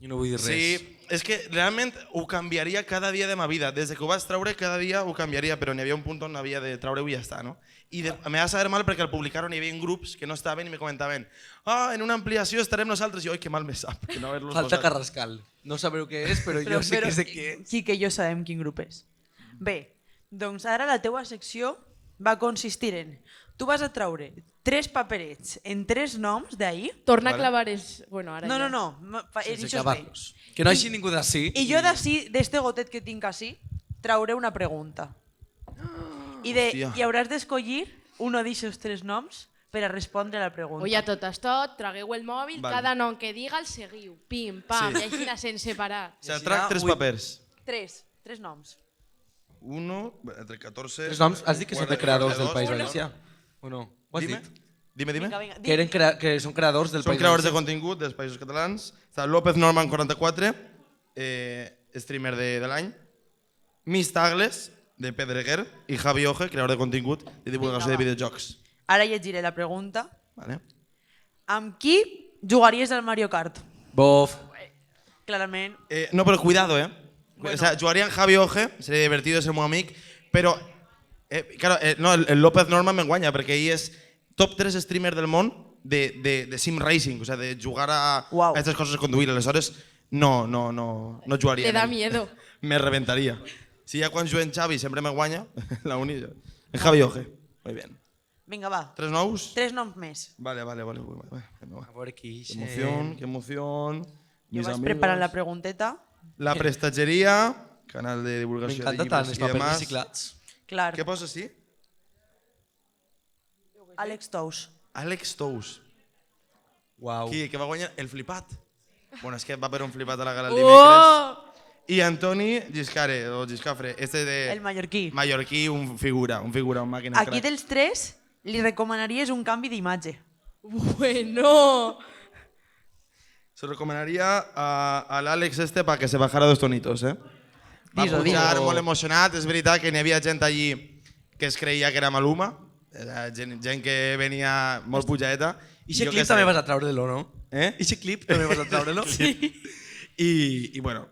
B: I no vull dir res.
I: Sí, és que realment ho canviaria cada dia de ma vida. Des que ho vaig treure, cada dia ho canviaria, però n'hi havia un punt on havia de treure-ho i ja està, no? I me va saber mal perquè al publicar-ho hi havia grups que no estaven i me comentaven en una ampliació estarem nosaltres. I oi, que mal me sap que no haver-los
B: Falta
I: posat.
B: Carrascal. No sabreu què és, però jo sí que sé què és.
D: Sí que jo sabem quin grup és. Bé, doncs ara la teua secció va consistir en... Tu vas a traure 3 paperets en 3 noms d'ahir.
C: Torna a clavar és... Bueno, ara
D: No,
C: ja.
D: no, no.
B: Sense
D: Això és bé.
B: acabar-los. Que no hagi ningú d'ací.
D: I jo d'ací, d'este gotet que tinc així, trauré una pregunta.
I: Hòstia.
D: I hauràs d'escollir uno d'aquests 3 noms per a respondre a la pregunta.
C: Oye, a tot estot, tragueu el mòbil,
I: Vale.
C: cada nom que diga el seguiu. Pim, pam,
I: Sí.
C: i així sense parar.
I: O sigui, trac 3 papers.
D: 3 noms.
I: 1, entre 14...
B: Els noms, has dit que són de creadors del País
I: Uno.
B: Valencià? O no? Ho has
I: Dime,
B: dit?
I: dime.
D: Vinga, vinga.
B: Que són creadors del
I: Són
B: País
I: creadors de
B: Valencià.
I: contingut dels Països Catalans. Està López Norman 44, streamer de l'any. Miss Tagles, de Pedreguer, i Javi Oje, creador de contingut de divulgació
D: Vinga,
I: de
D: va.
I: videojocs.
D: Ara llegiré la pregunta.
I: Vale.
D: Amb qui jugaries al Mario Kart?
B: Bof.
D: Clarament.
I: No, però cuidado, O sea, jugaría en Javi Oje, sería divertido ser muy amic, pero claro, no, el López Norman me guanya perquè ell és top 3 streamer del món de sim racing, o sea, de jugar a estas cosas, conduir. Aleshores, no jugaria.
C: Te da
I: amb ell.
C: miedo.
I: Me reventaria. Si ja quan juguem Xavi sempre me guanya, la uni... En Javi Oje. Muy bien.
D: Vinga, va.
I: 3 nous?
D: 3 noms més.
I: Vale.
B: A veure qui...
I: Qué emoción, qué emoción.
D: Jo
I: Mis
D: vaig
I: amigos.
D: preparant la pregunteta.
I: La prestatgeria, canal de divulgació de
B: M'encanta tant
I: llibres
B: els
I: i
B: papers
I: demás.
B: reciclats.
D: Clar,
I: Què posa així?
D: Àlex Tous.
I: Àlex Tous.
B: Uau.
I: Que va guanyar el flipat. Bueno, és que va per un flipat a la gala el dimecres. I Antoni Giscare, o Giscafre, este de...
D: El mallorquí.
I: Mallorquí, un figura, un màquina.
D: Aquí dels 3 li recomanaries un canvi d'imatge.
C: Bueno.
I: Se recomanaria a l'Àlex este para que se bajara 2 tonitos, eh? Va
D: Dis-ho,
I: pujar
B: dis-ho.
I: molt emocionat, és veritat que n'hi havia gent allí que es creia que era Maluma, gent que venia molt pujadeta.
B: Ixe clip també vas a treure-lo, no? Ixe clip també vas a treure-lo? Sí.
I: I bueno,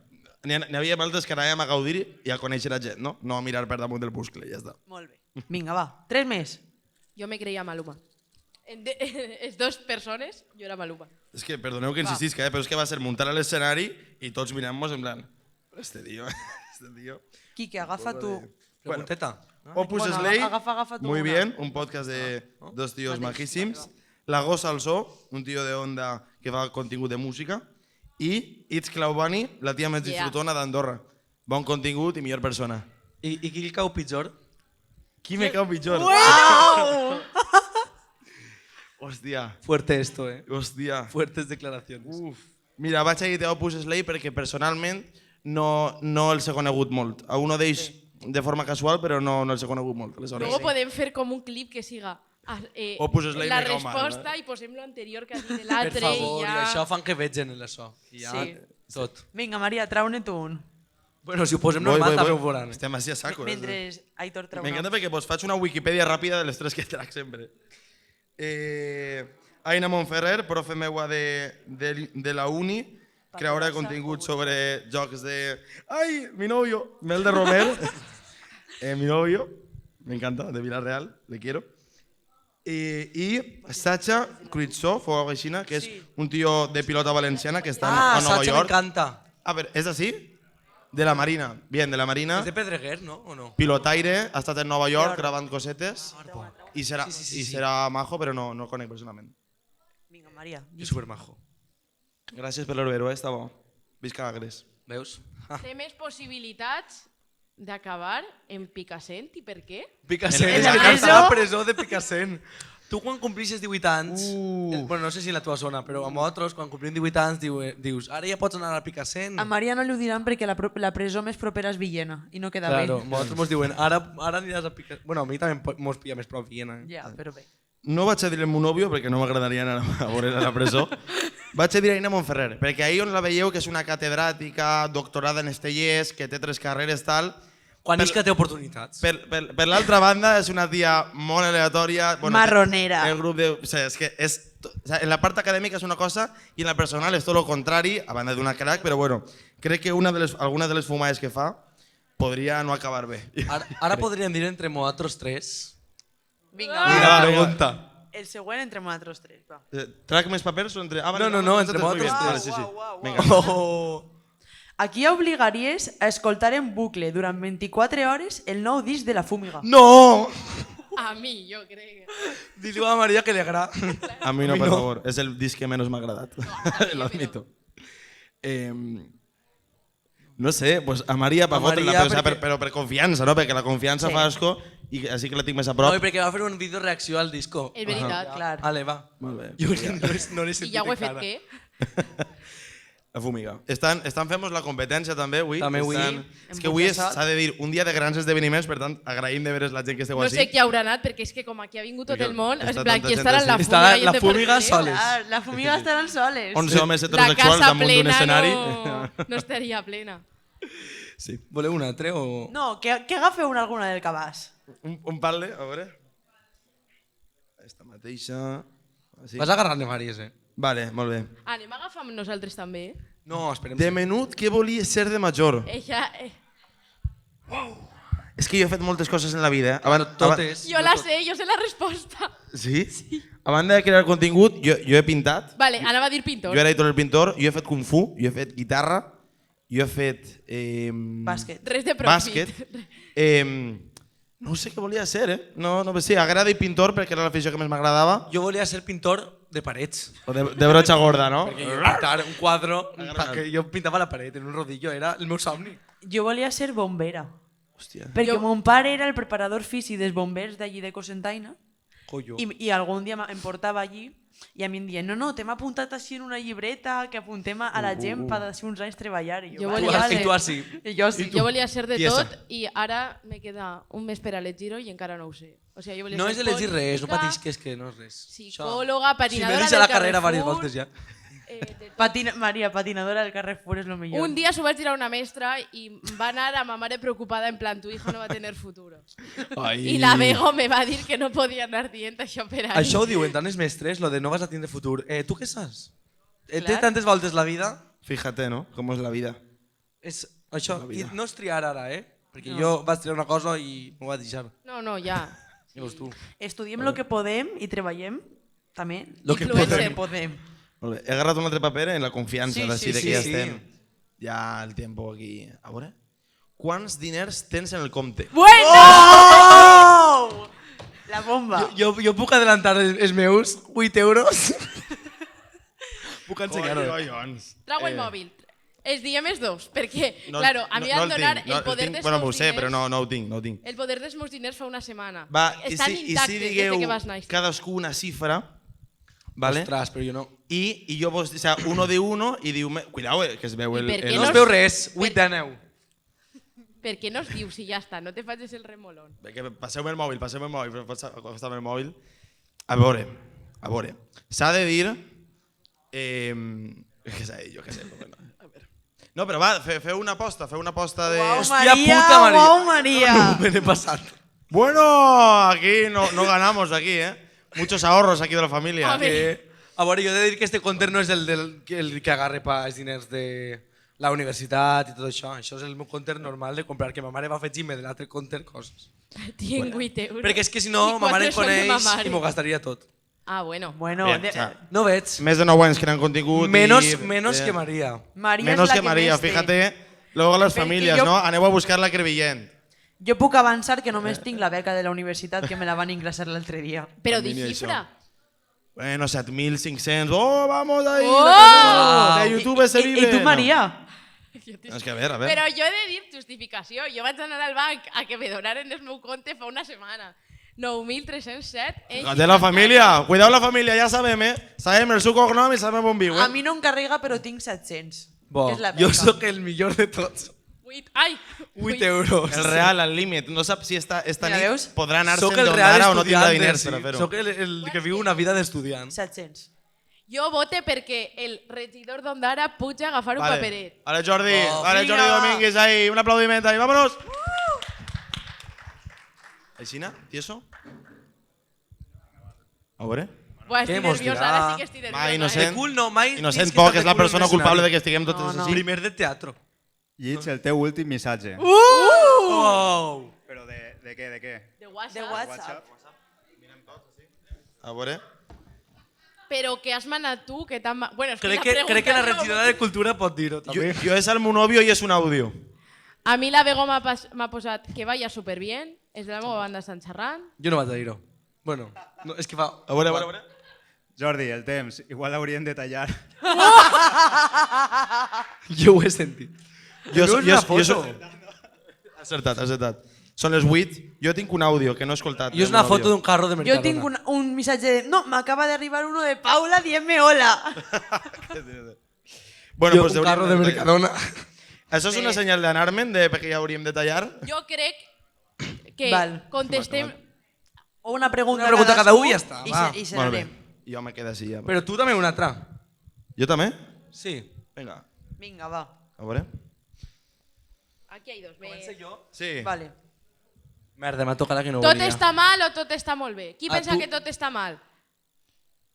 I: n'hi havia moltes que anàvem a gaudir i a conèixer la gent, no? No a mirar per damunt del buscle, ja està.
D: Molt bé. Vinga, va. 3 més.
C: Jo me creia Maluma. Les 2 persones, jo era Maluma.
I: És que, perdoneu que insistisca, però és que va ser muntar a l'escenari i tots mirant-nos en plan... Este tío.
D: Quique, agafa tu.
B: Pregunteta.
I: Opus
D: Bueno,
I: Slay,
D: agafa tu
I: muy
D: una.
I: bien, un podcast de 2 tíos majísims. La Gossa Alsó, un tío de Onda que fa contingut de música. I It's Claubani, la tia més disfrutona d'Andorra. Bon contingut i millor persona.
B: I qui el cau pitjor?
I: Qui me cau pitjor? Hòstia,
B: Fuerte esto,
I: hòstia.
B: Fuertes declaracions.
I: Uf. Mira, vaig a dir Opus Slay perquè personalment no els he conegut molt. A uno d'ells de forma casual, però no els he conegut molt. Aleshores.
C: Luego podem fer com un clip que siga
I: Opus Slay
C: la
I: me cau mal,
C: resposta i posem lo anterior que ha dit
B: Per
C: l'altre i
B: favor, i
C: ja...
B: això fan que vegin això. I ja,
D: Sí.
B: tot.
D: Vinga, Maria, trau-ne tu un.
B: Bueno, si ho posem normal també ho veuran.
I: Estem així a saco.
D: Mentre Aitor trau
I: M'encanta
D: una.
I: perquè vos faig una Wikipedia ràpida de les 3 que trac sempre. Aina Montferrer, profe meua de la uni, creadora de contingut sobre jocs de... ¡Ay, mi novio! Mel de Romer. Mi novio, me encanta, de Villarreal, le quiero. Y Sacha Kruitsov, o algo així, que és un tío de pilota valenciana que està a Nova
B: Sacha
I: York.
B: m'encanta.
I: A ver, ¿es así? De la Marina. Bien, de la Marina.
B: És de Pedreguer, no? O no?
I: Pilotaire, ha estat en Nova York gravant cosetes i serà,
B: Sí.
I: serà majo, però no el conec personalment.
D: Vinga, Maria.
B: És supermajo.
I: Gràcies per l'herbero, està bo. Visca Agres.
B: Veus?
C: Té més possibilitats d'acabar en Picassent i per què?
B: Picassent,
I: En
B: és
I: la
B: que
I: presó?
B: està a la presó de Picassent. Tu quan complixes 18 anys, bueno, no sé si en la teva zona, però amb altres, quan complim 18 anys, dius, ara ja pots anar a Picassent.
D: A Maria no li ho diran perquè la presó més propera és Villena i no queda
B: Claro,
D: bé.
B: nosaltres ens diuen, ara aniràs a Picassent. Bueno, a mi també mos pilla més prop Viena.
D: Ja, però bé.
I: No vaig a dir el meu nòvio, perquè no m'agradaria anar a veure a la presó. Vaig a dir a Aina Montferrer, perquè ahir on la veieu, que és una catedràtica, doctorada en estellers, que té 3 carreres, tal...
B: Quan és que té oportunitats.
I: Per l'altra banda, és una tia molt aleatòria.
D: Marronera.
I: El grup de... O sea, és que és... O sea, en la part acadèmica és una cosa i en la personal és tot el contrari, a banda d'una crack, però bueno, crec que alguna de les fumades que fa podria no acabar bé.
B: Ara podríem dir entre nosaltres 3.
D: Vinga,
B: I
D: va.
B: la pregunta.
D: El següent entre nosaltres 3. Va.
I: Trac més papers o entre... Ah, vale,
B: No, entre
I: muy bien.
B: nosaltres
I: Vale,
B: tres.
I: sí, sí.
D: Uau.
I: Vinga.
B: Oh.
D: A qui obligaries a escoltar en bucle durant 24 hores el nou disc de La Fúmiga?
I: No!
C: A mi, jo crec.
B: Diu a Maria que li agrada.
I: A mi no, per favor. És el disc que menys m'ha agradat. Lo admito. No sé, pues a Maria per fotre-la,
B: Maria,
I: però, o sea, però per confiança, no? Perquè la confiança
D: Sí.
I: fa asco i així que la tinc més a prop.
B: No, i perquè va fer un vídeo reacció al disco.
C: És veritat.
D: Clar.
B: Ale, va.
I: Molt bé.
B: Jo no l'he
C: I
B: sentit
C: ja ho he
B: encara.
C: fet què?
I: La fumiga. Estan fent-nos la competència també avui.
B: També avui.
I: És que avui s'ha de dir un dia de grans esdeveniments, per tant, agraïm de veres la gent que esteu
C: No
I: així.
C: sé qui haurà anat, perquè és que com aquí ha vingut tot el món,
I: Està
C: en plan,
I: tanta
C: qui
I: gent
C: estarà en la
I: així.
B: Està
C: fúmiga i
B: la
C: de
B: fúmiga
C: per
B: soles.
D: Clar, La Fúmiga estaran soles.
I: 11 homes
C: La
I: heterosexuals
C: casa
I: damunt d'un
C: plena
I: escenari.
C: no estaria plena.
I: Sí.
B: Voleu un altre o...?
D: No, que agafeu alguna del cabàs.
I: Un palle, a veure. Esta mateixa. Així.
B: Vas agarrant-ne vàries,
I: Vale, molt bé.
C: Anem a agafar amb nosaltres també.
B: No, esperem.
I: De menut, què volia ser de major?
C: Ella,
I: És que jo he fet moltes coses en la vida.
B: Totes.
C: jo la sé, jo sé la resposta.
I: Sí? A banda de crear contingut, jo he pintat.
C: Vale, anava a dir pintor.
I: Jo era editor el pintor, jo he fet kung fu, jo he fet guitarra, Jo he fet...
D: Bàsquet.
C: Res de profit.
I: Bàsquet. No sé què volia ser, No, sí, haguera dit pintor perquè era l'afició que més m'agradava.
B: Jo volia ser pintor de parets.
I: O de brocha gorda, no?
B: Perquè jo pintar un quadre, que jo pintava la paret en un rodillo, era el meu somni.
D: Jo volia ser bombera.
I: Hòstia.
D: Perquè mon pare era el preparador físic dels bombers d'allí de Cocentaina
B: Collo.
D: i algun dia em portava allí i a mi em deien, no, t'hem apuntat així en una llibreta que apuntem a la gent per d'ací uns anys treballar. I
C: Jo
D: "Vale,
C: volia
D: vale".
B: I tu així.
D: I jo sí.
C: Jo volia ser de
I: Tiesa.
C: tot i ara me queda un mes per a elegir-ho i encara no ho sé. O sigui, jo volia
B: No
C: ser
B: és elegir res, no
C: política,
B: pateix que és que no és res.
C: psicòloga,
B: Si m'he
C: patinadora
B: deixat
C: del
B: la carrera
C: Carrefour...
B: diverses voltes ja.
D: Maria, patinadora del Carrefour és lo millor.
C: Un dia s'ho vaig dir a una mestra i va anar a ma mare preocupada en plan, tu hija no va tener futuro. I la Bego me va dir que no podia anar dient això per ahí.
B: Això ho diuen tant els mestres, lo de no vas a tindre futur. Tu què saps? Té
C: Clar.
B: tantes voltes la vida.
I: Fíjate, ¿no? Cómo es la vida.
B: És això,
I: La vida.
B: i no és triar ara, Perquè jo vaig triar una cosa i m'ho vaig deixar.
C: No, ja.
B: Llavors tu.
D: Estudiem lo que podem i treballem també.
B: Lo que
C: Influencer.
D: podem.
I: Molt bé. He agarrat un altre paper en la confiança
D: Sí,
I: d'ací
D: sí,
I: de
B: sí,
I: que ja
B: sí.
I: estem. Ja el tiempo aquí. A veure. Quants diners tens en el compte?
D: ¡Oh! La bomba.
B: Jo puc adelantar els meus 8 euros? Puc ensenyar-ho.
C: Trago el mòbil. Els diem els dos, perquè,
I: No,
C: claro, a mi
I: no
C: han
I: el
C: donar
I: tinc,
C: el poder
I: tinc,
C: dels
I: bueno,
C: meus
I: ho sé,
C: diners.
I: però no ho tinc, no ho tinc.
C: El poder dels meus diners fa una setmana.
I: Va,
C: Estan
I: i
C: intactes
I: si
C: des
I: digueu
C: de que vas néixer.
I: cadascú una xifra, vale?
B: Ostres, però jo no.
I: I jo vos, o sea, uno de uno i diu, cuidao, que es veu
C: I
I: el...
C: per què
B: No
C: no
B: es veu res, 8 de 9.
C: Per què no es diu si ja està? No te facis el remolón.
I: Que passeu-me el mòbil, acosta'm el mòbil. A veure. S'ha de dir... Què s'ha de dir? Jo què sé. Bueno, a veure. No, però va, feu una aposta, de...
D: Uau,
B: Hòstia
D: Maria,
B: puta, Maria.
D: uau, Maria.
B: Me n'he passat.
I: Bueno, aquí no ganamos aquí, Muchos ahorros aquí de la familia.
B: A veure, jo he de dir que este compte no és el que agarre pa els diners de la universitat i tot això. Això és el meu compte normal de comprar, que ma mare va afegir-me de l'altre compte coses.
C: Tinc 8 euros.
B: Perquè és que si no,
C: I
B: ma mare em
C: 4 són de ma
B: coneix
C: mare.
B: i m'ho gastaria tot.
C: Ah, bueno.
D: Bueno,
I: Bien,
D: de-
I: o sea,
B: No veig.
I: Més de 9 anys creant contingut.
B: Menos que Maria.
D: Maria
I: Menos
D: és la
I: que María,
D: més té.
I: fíjate. Luego las
D: Perquè
I: familias,
D: jo-
I: ¿no? Aneu a buscar la crevillent.
D: Jo puc avançar que només tinc la beca de la universitat que me la van ingressar l'altre dia.
C: Però
I: Al
C: di
I: mínim
C: xifra.
I: Bueno, 7.500. ¡Oh, vamos ahí!
C: ¡Oh!
I: De YouTube se vive.
D: I tu, Maria?
I: No, és que a veure.
C: Però jo he de dir justificació. Jo vaig anar al banc a que me donaren el meu compte fa una setmana. 9.307.
I: De la família. Cuidao la família, ja sabem, Sabem el seu cognom i sabem on viu,
D: A mi no em carrega, però tinc 700.
B: Bo,
D: que és la
B: jo
D: beca.
B: sóc el millor de tots. 8 euros.
I: El real, al límit. No sap si esta
D: Mira,
I: nit
D: veus?
I: podrà anar-se'n
B: Sóc el real
I: d'onada o no tindrà
B: estudiant,
I: diners
B: sí.
I: per a fer-ho.
B: Sóc el que viu una vida d'estudiant.
D: 700.
C: Jo vote perquè el regidor d'Ondara puja a agafar un paperet.
I: Vale, Jordi.
B: Oh,
I: vale,
D: vinga.
I: Jordi Domínguez ahí. Un aplaudiment ahí. ¡Vámonos! Aixina, tieso? A veure.
C: Buah,
B: Què
C: estic
B: mos
C: nerviosa,
B: dirà?
C: ara sí que estic nerviosa.
I: Va, innocent.
B: De cul no, mai.
I: Innocent
B: tens que
I: poc,
B: estar
I: és
B: de
I: la
B: cul en
I: persona
B: l'escenari.
I: culpable de que estiguem totes així.
B: Primer de teatro.
J: Llits el teu últim missatge.
B: Oh!
J: Però de què, de què?
C: De WhatsApp.
D: De WhatsApp.
I: A veure.
C: Però que has manat tu, que tan... Bueno, és que
B: Crec que la regidora de Cultura pot dir-ho,
I: Jo,
B: també.
I: jo és el meu nòvio i és un àudio.
C: A mi la Bego m'ha posat que vaya superbien, és de la meva banda estan xerrant.
B: Jo no vaig a dir-ho. Bueno, no, és que fa...
I: A veure, a veure, a veure.
J: Jordi, el temps. Igual l'hauríem de tallar.
B: Jo ho he sentit.
I: Jo,
B: No és una foto.
I: Acertat. Són les 8. Jo tinc un àudio que no he escoltat.
B: Jo és una foto d'un carro de Mercadona.
D: Jo tinc un missatge de... No, m'acaba d'arribar uno de Paula dient-me hola.
I: Bueno,
B: Jo,
I: pues
B: un carro de Mercadona.
I: Això és una senyal d'anar-me'n, de perquè ja hauríem de tallar.
C: Jo crec que
D: Val.
C: contestem...
D: O una pregunta,
B: Una pregunta cada un i ja està, va.
D: I
I: Molt bé.
D: cenarem.
I: Jo me quedo així ja.
B: Però tu també una altra.
I: Jo també?
B: Sí.
I: Vinga,
D: Vinga, va.
I: a veure.
C: Aquí hay dos.
B: Comença jo?
I: Sí.
D: Vale.
B: Merda, m'ha tocat la que no
C: Tot
B: volia.
C: està mal o tot està molt bé? Qui
B: Ah,
C: pensa
B: tu.
C: que tot està mal?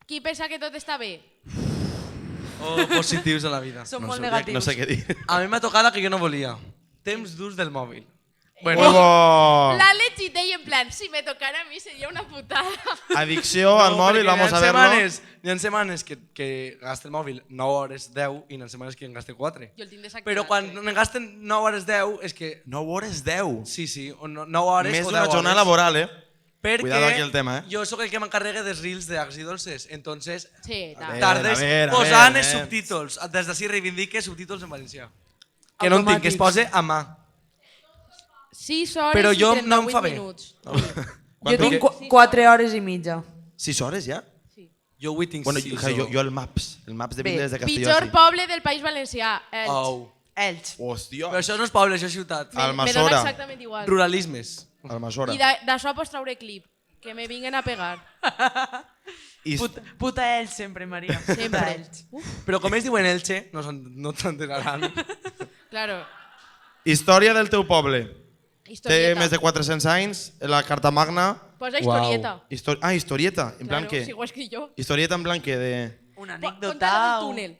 C: Qui pensa que tot està bé?
B: Oh, positius a la vida.
D: Som
I: No
D: molt
I: sé,
D: negatius.
I: no sé què dir.
B: A mi m'ha tocat la que jo no volia. Temps d'ús del mòbil. Bueno,
I: Huevo.
C: La Lechite y en plan, si me tocara a mí sería una putada.
I: Adicció al mòbil,
B: perquè
I: vamos a
B: hi ha
I: verlo.
B: setmanes, Hi ha setmanes que gaste el mòbil 9 hores 10 i hi ha setmanes que en gaste 4.
C: Jo el tinc desactivat.
B: Però quan en gasten 9 hores 10 és que...
I: 9 hores 10.
B: Sí, sí, o 9 hores
I: Més
B: o 10
I: d'una jornada
B: hores.
I: laboral,
B: Perquè
I: Cuidado aquí el tema,
B: jo sóc el que m'encarrega dels reels d'Ags i Dolces, entonces
C: Sí, tal.
B: tardes
I: a
B: posant
I: ver.
B: els subtítols. Des d'ací reivindique subtítols en valencià. Que no en tinc, que es pose a mà.
C: 6 hores
B: Però
C: i
B: jo
C: 38
B: no em fa bé.
C: minuts.
D: Jo tinc 4 hores i mitja.
I: 6 hores ja?
B: Jo avui tinc
I: Bueno,
B: 6
I: jo el Maps de
D: Bé,
I: Villes de Castelló.
C: Pitjor
I: sí.
C: poble del País Valencià, Elx.
B: Au.
D: Elx.
I: Hòstia.
B: Però això no és poble, això és ciutat.
C: Me dona
I: Almassora.
C: exactament igual.
B: Ruralismes.
I: Almassora.
C: I d'això pots traure clip, que me vinguen a pegar.
D: Puta Elx sempre, Maria.
C: Sempre.
D: Puta Elx.
B: Però com es diuen Elche, no t'enteraran.
C: Claro.
I: Història del teu poble. Té
C: Historieta.
I: més de 400 anys, la Carta Magna.
C: Posa historieta.
I: Historieta. En plan
C: Claro,
I: què?
C: si ho escric jo.
I: Historieta en plan què?
D: Una
C: Conta
D: anècdota.
C: del túnel.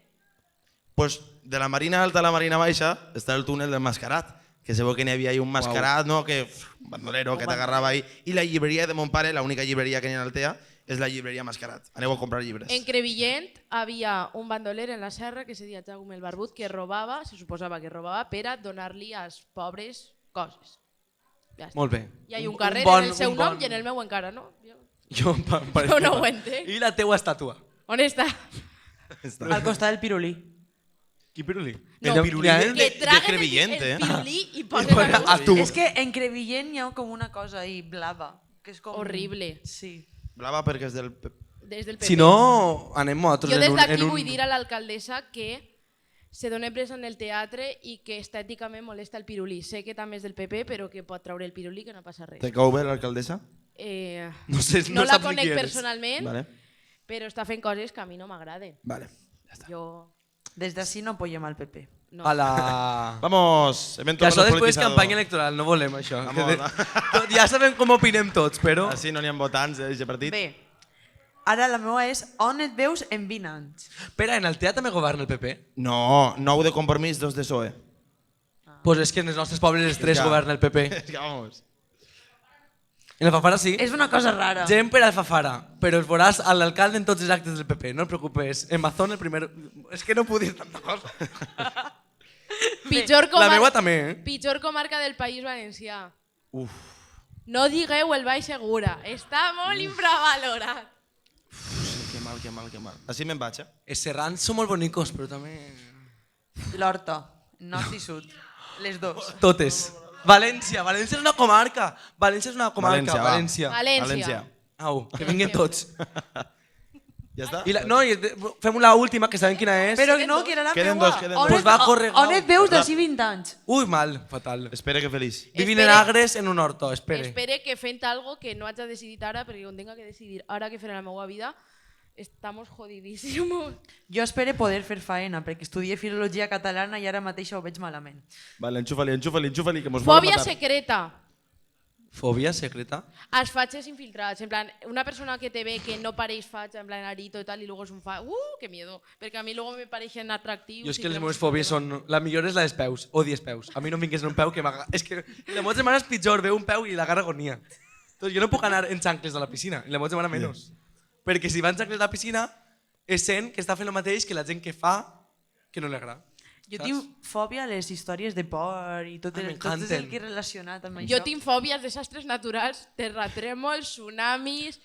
I: Pues de la Marina Alta a la Marina Baixa està el túnel del Mascarat, que se veu que n'hi havia ahí un mascarat, no? Que un bandolero que t'agarrava ahí. I la llibreria de mon pare, l'única llibreria que n'hi ha a Altea, és la llibreria Mascarat. Aneu a comprar llibres.
C: En Crevillent havia un bandoler en la serra que se deia Jaume el Barbut que robava, se suposava que robava per a donar-li als pobres coses. Ja està.
B: Molt bé.
C: Hi ha un carrer en el seu nom i en el meu encara, no?
B: Jo
C: no ho entenc.
B: I la teua estàtua.
C: On està?
D: Al costat del pirulí.
B: Qui pirulí?
C: No,
I: El pirulí
C: que
I: de
C: traguen
I: Crevillent,
C: el pirulí i posen
B: posa
C: a
B: a tu.
D: És que en Crevillent hi ha com una cosa ahí blava. Que és com...
C: Horrible.
D: Sí.
I: Blava perquè és del...
C: Des del PP.
B: Si no, anem nosaltres
C: Jo des
B: en
C: d'aquí
B: un...
C: vull dir a l'alcaldessa que se dona presa en el teatre i que estèticament molesta el pirulí. Sé que també és del PP, però que pot treure el pirulí que no passa res.
I: Te cau bé l'alcaldessa?
B: No sé,
C: No
B: no
C: la
B: saps ni
C: conec
B: qui eres.
C: personalment,
I: Vale.
C: però està fent coses que a mi no m'agraden.
I: Vale.
C: Jo...
D: Des d'ací no apoyem al PP.
C: No.
B: A la...
I: Vamos, evento
B: Que això després
I: politizado.
B: campanya electoral, no volem això.
I: Vamos.
B: Ja sabem com opinem tots, però...
I: Així no n'hi ha votants d'aquest partit.
D: Bé, ara la meva és on et veus en 20 anys?
B: Espera, en el teatre també governa el PP?
I: No, 9 de Compromís, 2 de PSOE.
B: Pues és que en els nostres pobles els 3
I: Ja.
B: governa el PP.
I: És que vamos.
B: En Alfafara sí.
D: És una cosa rara.
B: Gent per Alfafara, però els veuràs a l'alcalde en tots els actes del PP, no et preocupes. En Mazón el primer... És que no puc dir tanta cosa.
C: Pitjor,
B: La meua també,
C: pitjor comarca del País Valencià.
I: Uf.
C: No digueu el Baix Segura, està molt infravalorat.
I: Que mal, que mal, que mal. Així me'n vaig,
B: Els serrans són molt bonicos, però també...
D: L'Horta, nord i sud. Les dos.
B: Totes. València, València és una comarca. València és una comarca,
I: València, va.
B: València.
C: València.
B: Au, que vinguin tots.
I: Ja està?
B: I no, fem la última, que sabem quina és.
D: Però no, que era la
I: Queden
D: meua.
I: dos, queden
D: On
I: dos.
B: Pues va, corre,
D: on
B: Gau.
D: et veus d'ací 20 anys?
B: Ui, mal, fatal.
I: Espera que feliç.
B: Vivint en
C: Espere.
B: Agres en un horto, espere.
C: Espere que fent algo que no haig de decidir ara, perquè quan tenga que decidir ara què faré en la meva vida, estamos jodidísimos.
D: Jo espero poder fer faena, perquè estudié filologia catalana i ara mateix ho veig malament.
I: Vale, enxufa-li, que mos volen
C: Fòbia
I: matar.
C: secreta.
B: Fòbia secreta?
C: Els fatxes infiltrats, en plan, una persona que te ve que no pareix fatxa, en plan arito y tal, y luego es un qué miedo, perquè a mi luego me pareixen atractius.
B: Jo és
C: i
B: que les
C: tenemos
B: meves
C: un
B: fòbies
C: problema.
B: són... La millor és la dels peus. Odio els peus. A mi no em vingués en un peu que m'agarra... És que la meva germana és pitjor, veu un peu i l'agarra agonia. Entonces, jo no puc anar en xancles a la piscina, i la meva germana menys. Perquè si va en xancles a la piscina, és sent que està fent el mateix que la gent que fa que no li agrada.
D: Jo
B: Saps?
D: tinc fòbia a les històries de por i tot
B: Ai,
D: el
B: m'encanten.
D: que he relacionat amb això.
C: Jo tinc fòbies, desastres naturals, terratrèmols, tsunamis,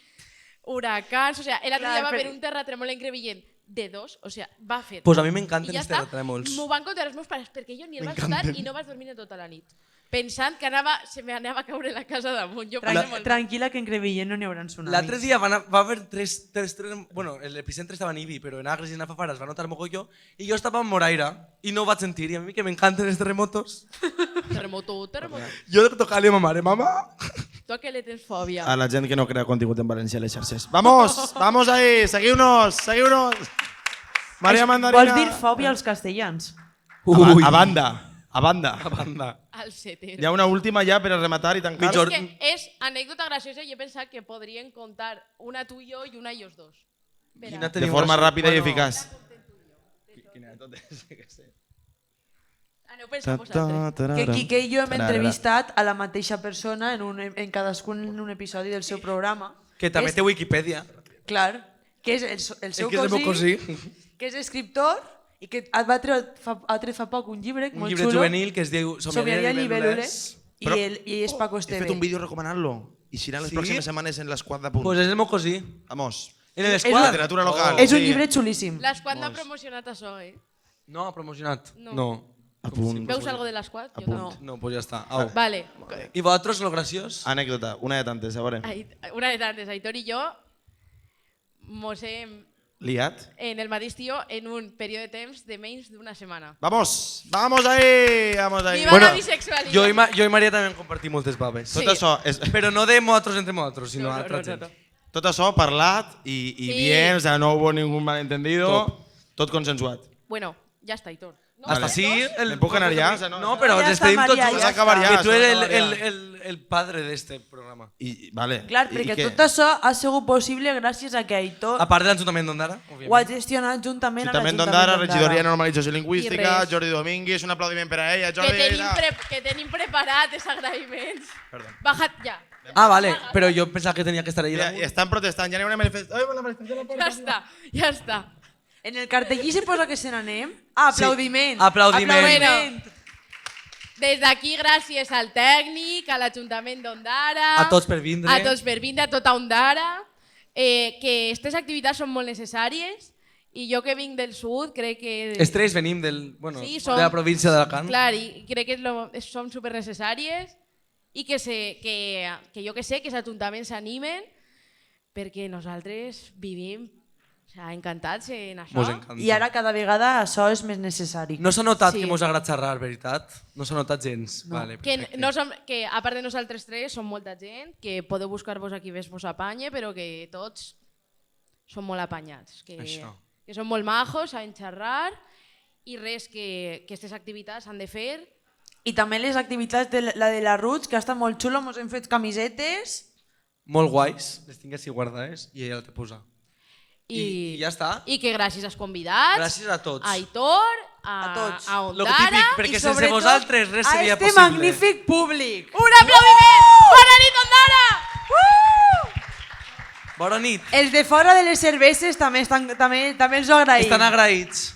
C: huracans... O sea, l'altre
D: Clar,
C: dia va
D: però-
C: haver un terratrèmol en Crevillent de 2, o sea, va fer...
B: Pues a mi m'encanten
C: I ja
B: els
C: està.
B: terratrèmols.
C: M'ho van contar els meus pares, perquè jo ni el vaig notar i no vaig dormir en tota la nit. Pensant que se me anava a caure la casa damunt. Jo passava molt...
D: Tranquil·la que en Crevillent no n'hi haurà tsunamis.
B: L'altre dia va haver tres... Bueno, l'epicentre estava en Ibi, però en Agres i en Alfafara es va notar mogolló i jo estava en Moraira i no ho vaig sentir. I a mi que m'encanten els terremotos,
C: Terremoto.
B: jo tocava-li a ma mare, mama...
C: Tu a què le tens fòbia?
I: A la gent que no crea contingut en valencià a les xarxes. Vamos ahí, seguiu-nos. Maria Mandarina.
D: Vols dir fòbia als castellans?
I: A banda.
B: A banda.
C: Al seter.
I: Hi ha una última ja per a rematar i tancar.
B: Mitjor-
C: És que és anècdota graciosa i he pensat que podrien contar una tu i jo i una ells dos. Espera.
I: De forma ràpida i eficaç.
C: Aneu pensant vosaltres.
D: Que Quique i jo hem entrevistat a la mateixa persona en cadascun en un episodi del seu programa.
B: Que també té Wikipedia.
D: Clar. que és el seu
B: Que és el meu cosí.
D: que és escriptor i que ha tret fa poc un llibre
B: Un
D: molt
B: llibre
D: xulo,
B: juvenil que es diu
D: Somiaria
B: Libèl·lules.
D: Libèl·lules, i és Paco
I: He fet
D: Esteve.
I: un vídeo recomanant-lo. I serà les
B: Sí?
I: pròximes setmanes en l'Esquad de Punt.
B: Pues és el meu cosí.
I: Vamos.
B: En el
D: És
B: squad.
I: Literatura local.
D: És un
I: sí.
D: llibre xulíssim.
C: L'Esquad no ha promocionat això,
B: No, ha promocionat.
C: No.
B: No.
I: A punt.
C: Veus algo de l'Esquad? Jo no.
B: No, pues ja està. Au.
C: Vale.
B: I vosaltres, lo graciós?
I: Anècdota, una de tantes, a veure.
C: Una de tantes, Aitor y yo mos hem
I: Liat?
C: en el mateix tio en un període de temps de menys d'una setmana.
I: Vamos! Vamos ahí! Vamos ahí!
C: Viva la bisexualitat!
B: Jo i Maria també hem compartit moltes baves.
C: Sí.
I: Tot això,
B: Però no de nosaltres entre nosaltres, sinó
C: No, no,
B: altra
C: no,
B: gent.
C: no.
I: tot això parlat i
C: Sí.
I: bien, o sea, no hubo ningún malentendido, tot consensuat.
C: Bueno, ja està, Aitor. No,
B: Hasta
I: Vale.
B: sí,
I: ¿Me puedo ganar ya? O sea,
B: No, però
D: Ja
B: ens
D: està,
B: despedim tots
D: Maria,
B: junts.
D: ja
I: acabar
D: està.
I: ja.
B: Que tu
I: s'ha
B: eres
I: d'acabar
B: el padre d'este programa.
I: I, vale.
D: Clar,
I: I
D: perquè
I: què?
D: tot això ha sigut possible gràcies a que Aitor
B: A part de l'Ajuntament d'Ondara,
D: ho ha
B: òbviament.
D: gestionat juntament a
I: Ajuntament
D: l'Ajuntament
I: d'Ondara, Regidoria de Normalització
C: I
I: Lingüística,
C: res.
I: Jordi Domínguez, un aplaudiment per a ella.
C: que
I: Jordi,
C: tenim,
I: mira.
C: que tenim preparat els agraïments. Bajat ja.
B: Ah, vale, però jo pensava que tenia que estar allà
I: Mira,
B: damunt.
I: i estan protestant, ja n'hi ha una manifestació. Ai, la manifestació no
C: Ja està, ja està.
D: En el cartellí se posa que se n'anem. Ah, aplaudiment.
B: Sí, aplaudiment.
C: Bueno, des d'aquí, gràcies al tècnic, a l'Ajuntament d'Ondara,
B: A tots per vindre.
C: a tots per vindre, a tota Ondara, que aquestes activitats són molt necessàries i jo que vinc del sud crec que...
B: Els tres venim
C: Sí,
B: de la província d'Alacant.
C: Clar, i crec que són super necessàries i que jo que sé, que els ajuntaments s'animen perquè nosaltres vivim encantats en això.
B: Mos encanta.
D: I ara cada vegada això és més necessari.
B: No s'ha notat
C: Sí.
B: que mos agrada xerrar, veritat? No s'ha notat gens.
D: No.
B: Vale,
C: Que,
B: perfecte.
C: no som, que a part de nosaltres tres som molta gent, que podeu buscar-vos a qui més vos apanye, però que tots som molt apanyats, que
B: Això.
C: som molt majos, saben xerrar i res, que aquestes activitats s'han de fer.
D: I també les activitats de la de la Ruth, que està molt xulo, mos hem fet camisetes.
B: Molt guais, les tinc així guardades i ella la té posar. I ja està.
C: I que gràcies als convidats,
B: Gràcies a tots.
C: a Aitor,
D: A tots.
C: a
B: Lo
C: Ondara,
B: típic,
D: I
B: perquè sense
D: sobretot
B: vosaltres res seria
D: a este
B: possible.
D: magnífic públic.
C: un aplaudiment! Bona nit, Ondara!
B: Bona nit.
D: Els de fora de les cerveses també els ho agraïm.
B: Estan agraïts.